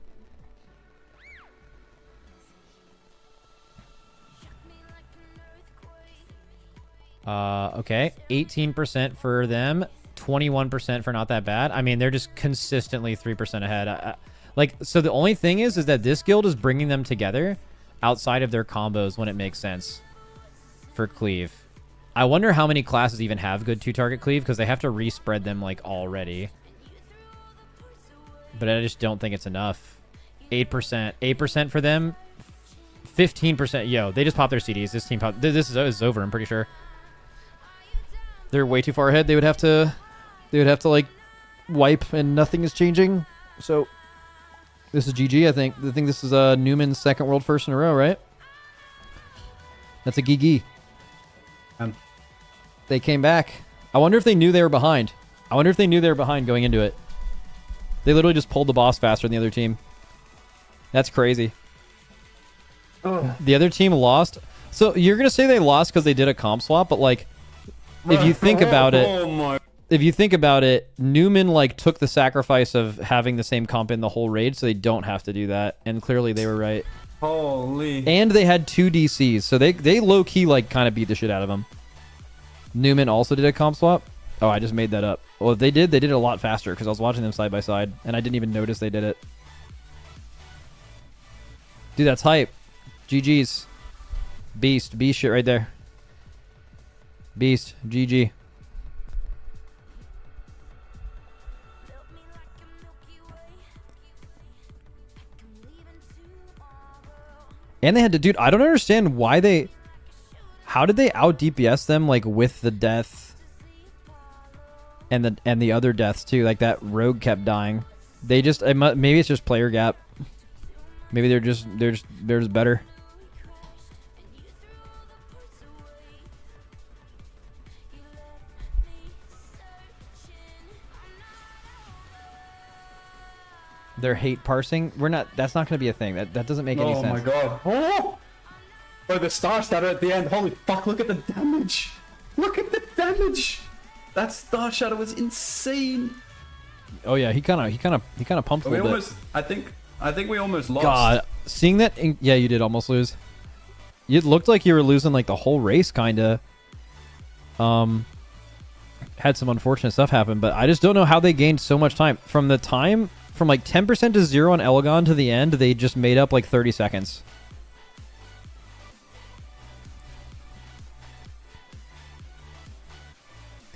Okay. 18% for them. 21% for Not That Bad. I mean, they're just consistently 3% ahead. So the only thing is that this guild is bringing them together outside of their combos when it makes sense for cleave. I wonder how many classes even have good 2-target cleave, because they have to respread them, like, already. But I just don't think it's enough. 8%. 8% for them. 15%. Yo, they just popped their CDs. This team popped. This is over, I'm pretty sure. They're way too far ahead. They would have to, like, wipe, and nothing is changing. So, this is GG, I think. I think this is Newman's 2nd world first in a row, right? That's a GG. They came back. I wonder if they knew they were behind. I wonder if they knew they were behind going into it. They literally just pulled the boss faster than the other team. That's crazy. Oh. The other team lost. So you're going to say they lost because they did a comp swap, but like, if you think about it, Newman like took the sacrifice of having the same comp in the whole raid, so they don't have to do that. And clearly they were right.
Holy.
And they had 2 DCs, so they low-key like kind of beat the shit out of them. Newman also did a comp swap. Oh, I just made that up. Well, if they did it a lot faster because I was watching them side by side and I didn't even notice they did it. Dude, that's hype. GG's. Beast shit right there. Beast. GG. And they had to, dude, I don't understand why they... How did they out DPS them, like, with the death and the other deaths too? Like, that rogue kept dying. They just maybe it's just player gap. Maybe they're just better. They're hate parsing. We're not. That's not going to be a thing. That doesn't make any sense.
Oh my god. Oh! Oh, the star shadow at the end. Holy fuck, look at the damage. Look at the damage. That star shadow was insane.
Oh yeah, he kind of pumped a little bit.
I think we almost lost.
God, seeing that, yeah, you did almost lose. It looked like you were losing like the whole race, kind of. Had some unfortunate stuff happen, but I just don't know how they gained so much time. From like 10% to 0 on Elegon to the end, they just made up like 30 seconds.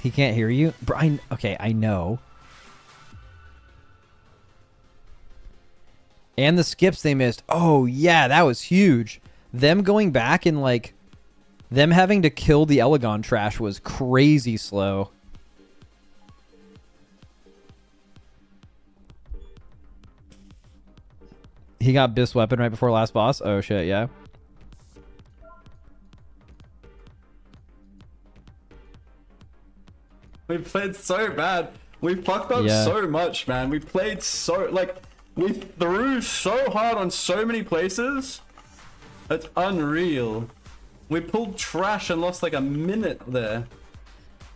He can't hear you? Okay, I know. And the skips they missed. Oh, yeah, that was huge. Them going back and, like, them having to kill the Elegon trash was crazy slow. He got Bis Weapon right before last boss? Oh, shit, yeah.
played so bad. We fucked up so much, man. We played so we threw so hard on so many places. It's unreal. We pulled trash and lost like a minute there.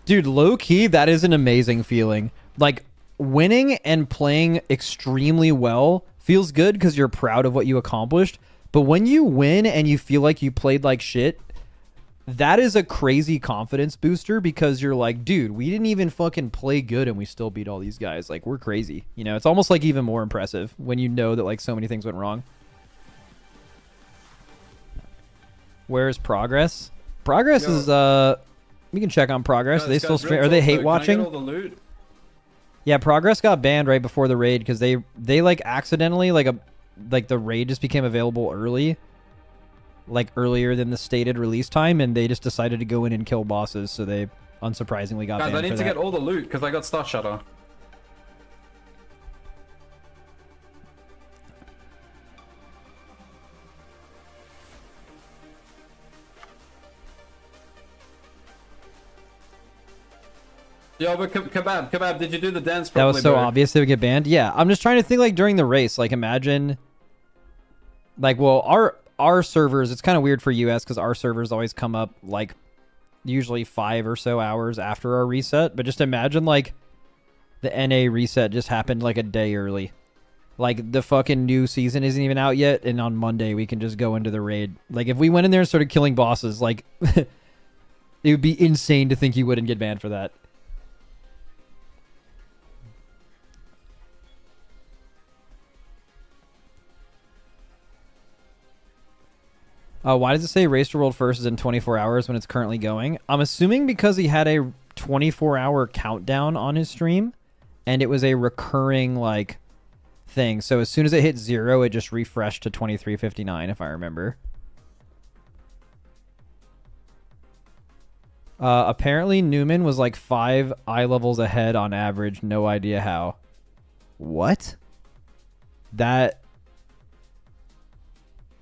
Dude, low key, that is an amazing feeling. Like, winning and playing extremely well feels good because you're proud of what you accomplished. But when you win and you feel like you played like shit, that is a crazy confidence booster because you're like, dude, we didn't even fucking play good and we still beat all these guys. Like, we're crazy. You know, it's almost like even more impressive when you know that like so many things went wrong. Where's progress? Progress is we can check on progress. They still stream. Are they hate watching? Yeah, progress got banned right before the raid because they like accidentally like the raid just became available early, like earlier than the stated release time, and they just decided to go in and kill bosses. So they unsurprisingly got banned.
Guys, I need to get all the loot because I got Star Shadow. Yo, but Kebab, did you do the dance properly?
That was so obvious they would get banned. Yeah, I'm just trying to think like during the race, like imagine, like, well, our servers, it's kind of weird for US because our servers always come up like usually 5 or so hours after our reset. But just imagine like the NA reset just happened like a day early. Like the fucking new season isn't even out yet, and on Monday we can just go into the raid. Like if we went in there and started killing bosses, like it would be insane to think you wouldn't get banned for that. Why does it say Race to World First is in 24 hours when it's currently going? I'm assuming because he had a 24-hour countdown on his stream, and it was a recurring, like, thing. So as soon as it hit 0, it just refreshed to 23:59, if I remember. Apparently, Newman was like 5 eye levels ahead on average. No idea how. What? That...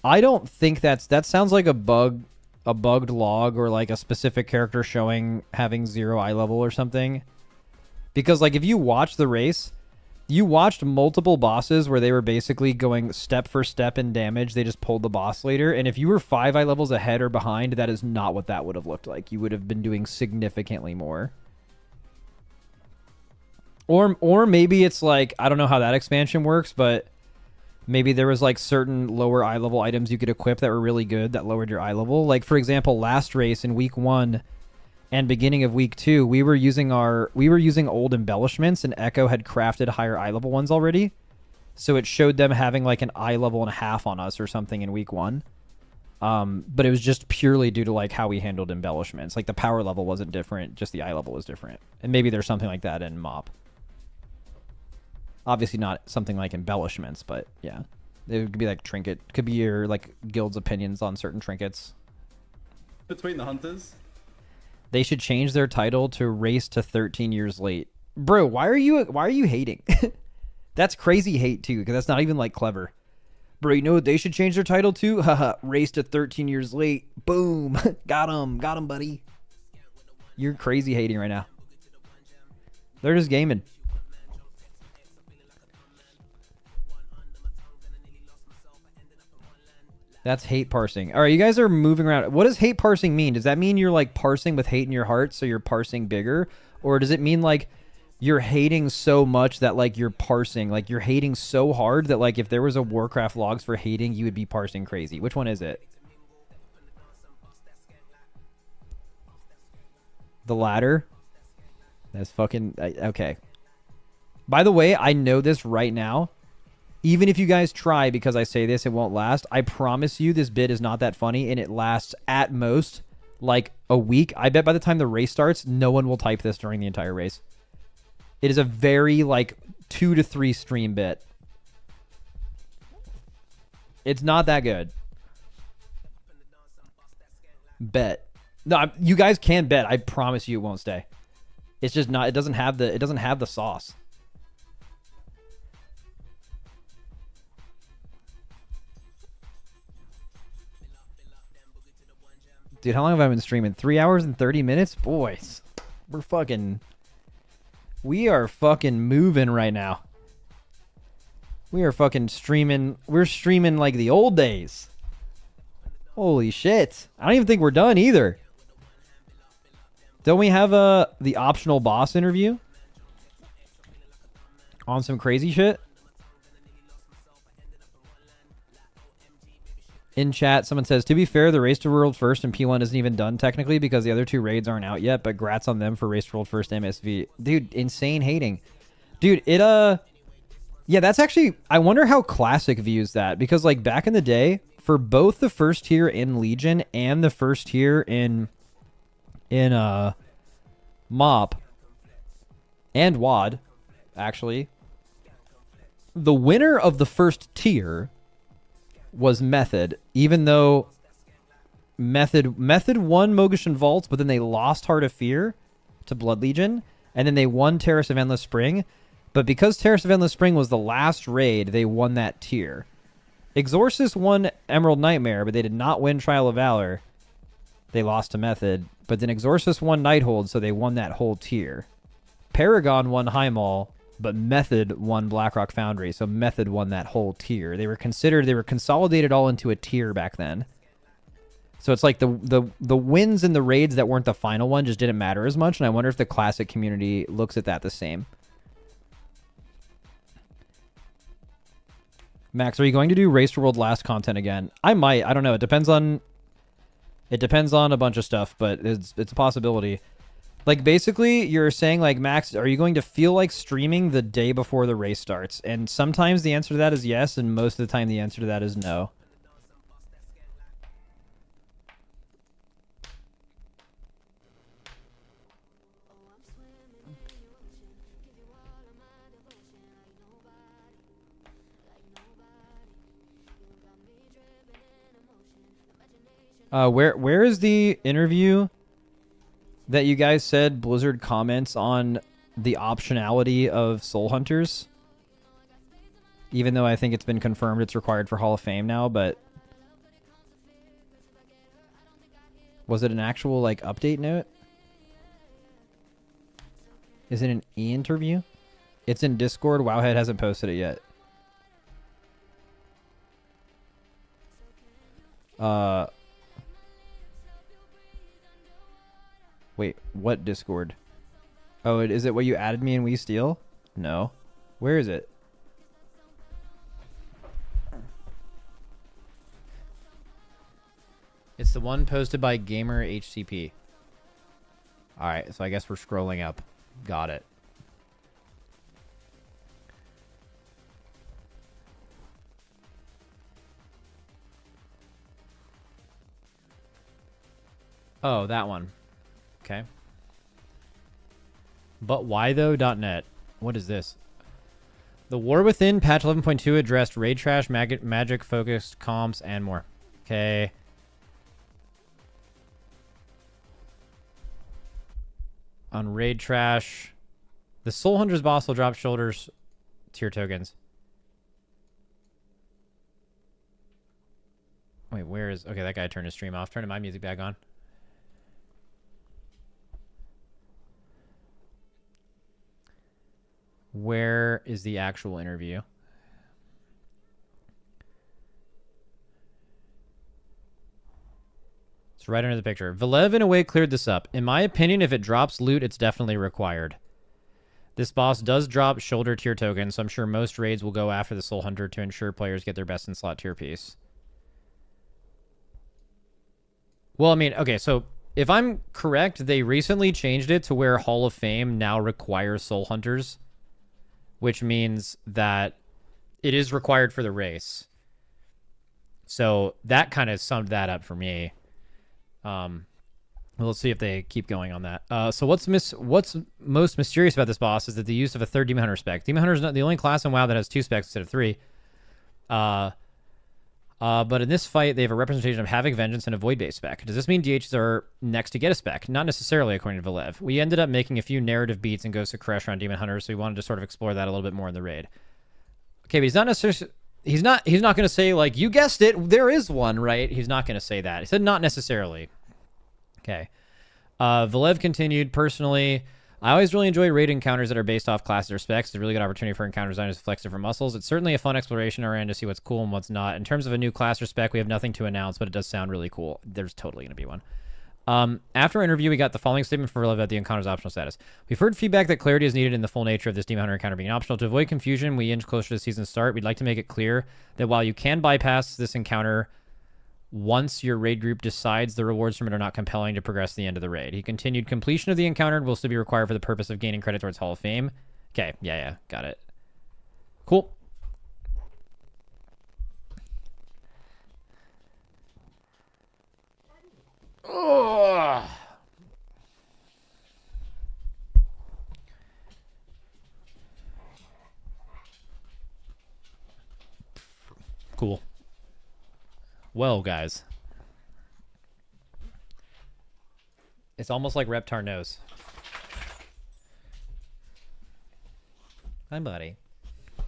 I don't think that sounds like a bugged log or like a specific character showing having 0 eye level or something. Because like if you watch the race, you watched multiple bosses where they were basically going step for step in damage. They just pulled the boss later. And if you were 5 eye levels ahead or behind, that is not what that would have looked like. You would have been doing significantly more. Or maybe it's like, I don't know how that expansion works, but maybe there was like certain lower eye level items you could equip that were really good that lowered your eye level. Like for example, last race in week 1 and beginning of week 2, we were using old embellishments, and Echo had crafted higher eye level ones already. So it showed them having like an eye level and a half on us or something in week 1. But it was just purely due to like how we handled embellishments. Like the power level wasn't different, just the eye level was different. And maybe there's something like that in MOP. Obviously not something like embellishments, but yeah. It could be like trinket. Could be your like guild's opinions on certain trinkets.
Between the hunters?
They should change their title to Race to 13 Years Late. Bro, why are you hating? That's crazy hate too, because that's not even like clever. Bro, you know what they should change their title to? Haha, Race to 13 Years Late. Boom. Got him, buddy. You're crazy hating right now. They're just gaming. That's hate parsing. All right, you guys are moving around. What does hate parsing mean? Does that mean you're like parsing with hate in your heart, so you're parsing bigger? Or does it mean like you're hating so much that like you're parsing, like you're hating so hard that like if there was a Warcraft logs for hating, you would be parsing crazy? Which one is it? The latter? That's fucking... okay. By the way, I know this right now. Even if you guys try, because I say this, it won't last. I promise you this bit is not that funny, and it lasts at most like a week. I bet by the time the race starts, no one will type this during the entire race. It is a very like 2 to 3 stream bit. It's not that good. Bet. No, you guys can bet. I promise you it won't stay. It's just not. It doesn't have the sauce. Dude, how long have I been streaming? 3 hours and 30 minutes? Boys, we're fucking... We are fucking moving right now. We are fucking streaming. We're streaming like the old days. Holy shit. I don't even think we're done either. Don't we have the optional boss interview? On some crazy shit? In chat, someone says, to be fair, the Race to World First and P1 isn't even done technically because the other two raids aren't out yet, but grats on them for Race to World First MSV. Dude, insane hating. Dude, yeah, that's actually, I wonder how Classic views that, because like back in the day, for both the first tier in Legion and the first tier in MOP and WAD, actually, the winner of the first tier was Method, even though Method won Mogush Vaults, but then they lost Heart of Fear to Blood Legion, and then they won Terrace of Endless Spring. But because Terrace of Endless Spring was the last raid, they won that tier. Exorcist won Emerald Nightmare, but they did not win Trial of Valor. They lost to Method. But then Exorcist won Nighthold, so they won that whole tier. Paragon won High Mall, but Method won Blackrock Foundry, so Method won that whole tier. They were consolidated all into a tier back then. So it's like the wins in the raids that weren't the final one just didn't matter as much, and I wonder if the Classic community looks at that the same. Max, are you going to do Race to World Last content again? I might. I don't know. It depends on a bunch of stuff, but it's a possibility. Like, basically, you're saying, like, Max, are you going to feel like streaming the day before the race starts? And sometimes the answer to that is yes, and most of the time the answer to that is no. Where is the interview that you guys said Blizzard comments on the optionality of Soul Hunters? Even though I think it's been confirmed it's required for Hall of Fame now, but was it an actual like update note? Is it an e-interview? It's in Discord. Wowhead hasn't posted it yet. Wait, what Discord? Oh, is it what you added me in We Steal? No. Where is it? It's the one posted by Gamer HCP. Alright, so I guess we're scrolling up. Got it. Oh, that one. Okay. But why though? .net. What is this? The War Within patch 11.2 addressed raid trash, magic focused comps, and more. Okay. On raid trash, the Soul Hunters boss will drop shoulders tier tokens. Wait, where is... Okay, that guy turned his stream off. Turning my music back on. Where is the actual interview? It's right under the picture. Velev, in a way, cleared this up. In my opinion, if it drops loot, it's definitely required. This boss does drop shoulder tier tokens, so I'm sure most raids will go after the Soul Hunter to ensure players get their best in slot tier piece. Well, I mean, okay, so if I'm correct, they recently changed it to where Hall of Fame now requires Soul Hunters, which means that it is required for the race. So that kind of summed that up for me. Let's see if they keep going on that. So what's most mysterious about this boss is that the use of a third Demon Hunter spec. Demon Hunter is not the only class in WoW that has 2 specs instead of 3. But in this fight, they have a representation of Havoc, Vengeance, and a Void-based spec. Does this mean DHs are next to get a spec? Not necessarily, according to Velev. We ended up making a few narrative beats and Ghost of Crash around Demon Hunters, so we wanted to sort of explore that a little bit more in the raid. Okay, but he's not necessarily... He's not going to say, like, you guessed it, there is one, right? He's not going to say that. He said not necessarily. Okay. Velev continued, personally, I always really enjoy raid encounters that are based off classes or specs. It's a really good opportunity for encounter designers to flex different muscles. It's certainly a fun exploration around to see what's cool and what's not. In terms of a new class or spec, we have nothing to announce, but it does sound really cool. There's totally going to be one. After our interview, we got the following statement from Releve about the encounter's optional status. We've heard feedback that clarity is needed in the full nature of this Demon Hunter encounter being optional. To avoid confusion, we inch closer to the season's start. We'd like to make it clear that while you can bypass this encounter once your raid group decides the rewards from it are not compelling to progress to the end of the raid. He continued, completion of the encounter will still be required for the purpose of gaining credit towards Hall of Fame. Okay, yeah, got it. Cool. Ugh. Cool. Well, guys. It's almost like Reptar knows. Hi, buddy. Do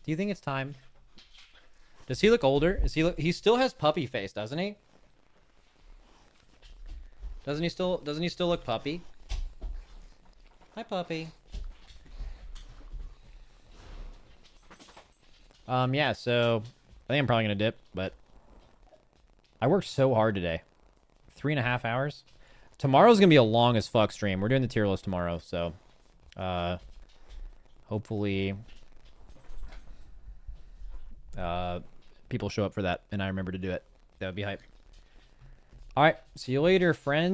you think it's time? Does he look older? He still has puppy face, doesn't he? Doesn't he still look puppy? Hi, puppy. Yeah, so I think I'm probably gonna dip, but I worked so hard today. 3.5 hours. Tomorrow's gonna be a long as fuck stream. We're doing the tier list tomorrow, so hopefully people show up for that and I remember to do it. That would be hype. Alright, see you later, friends.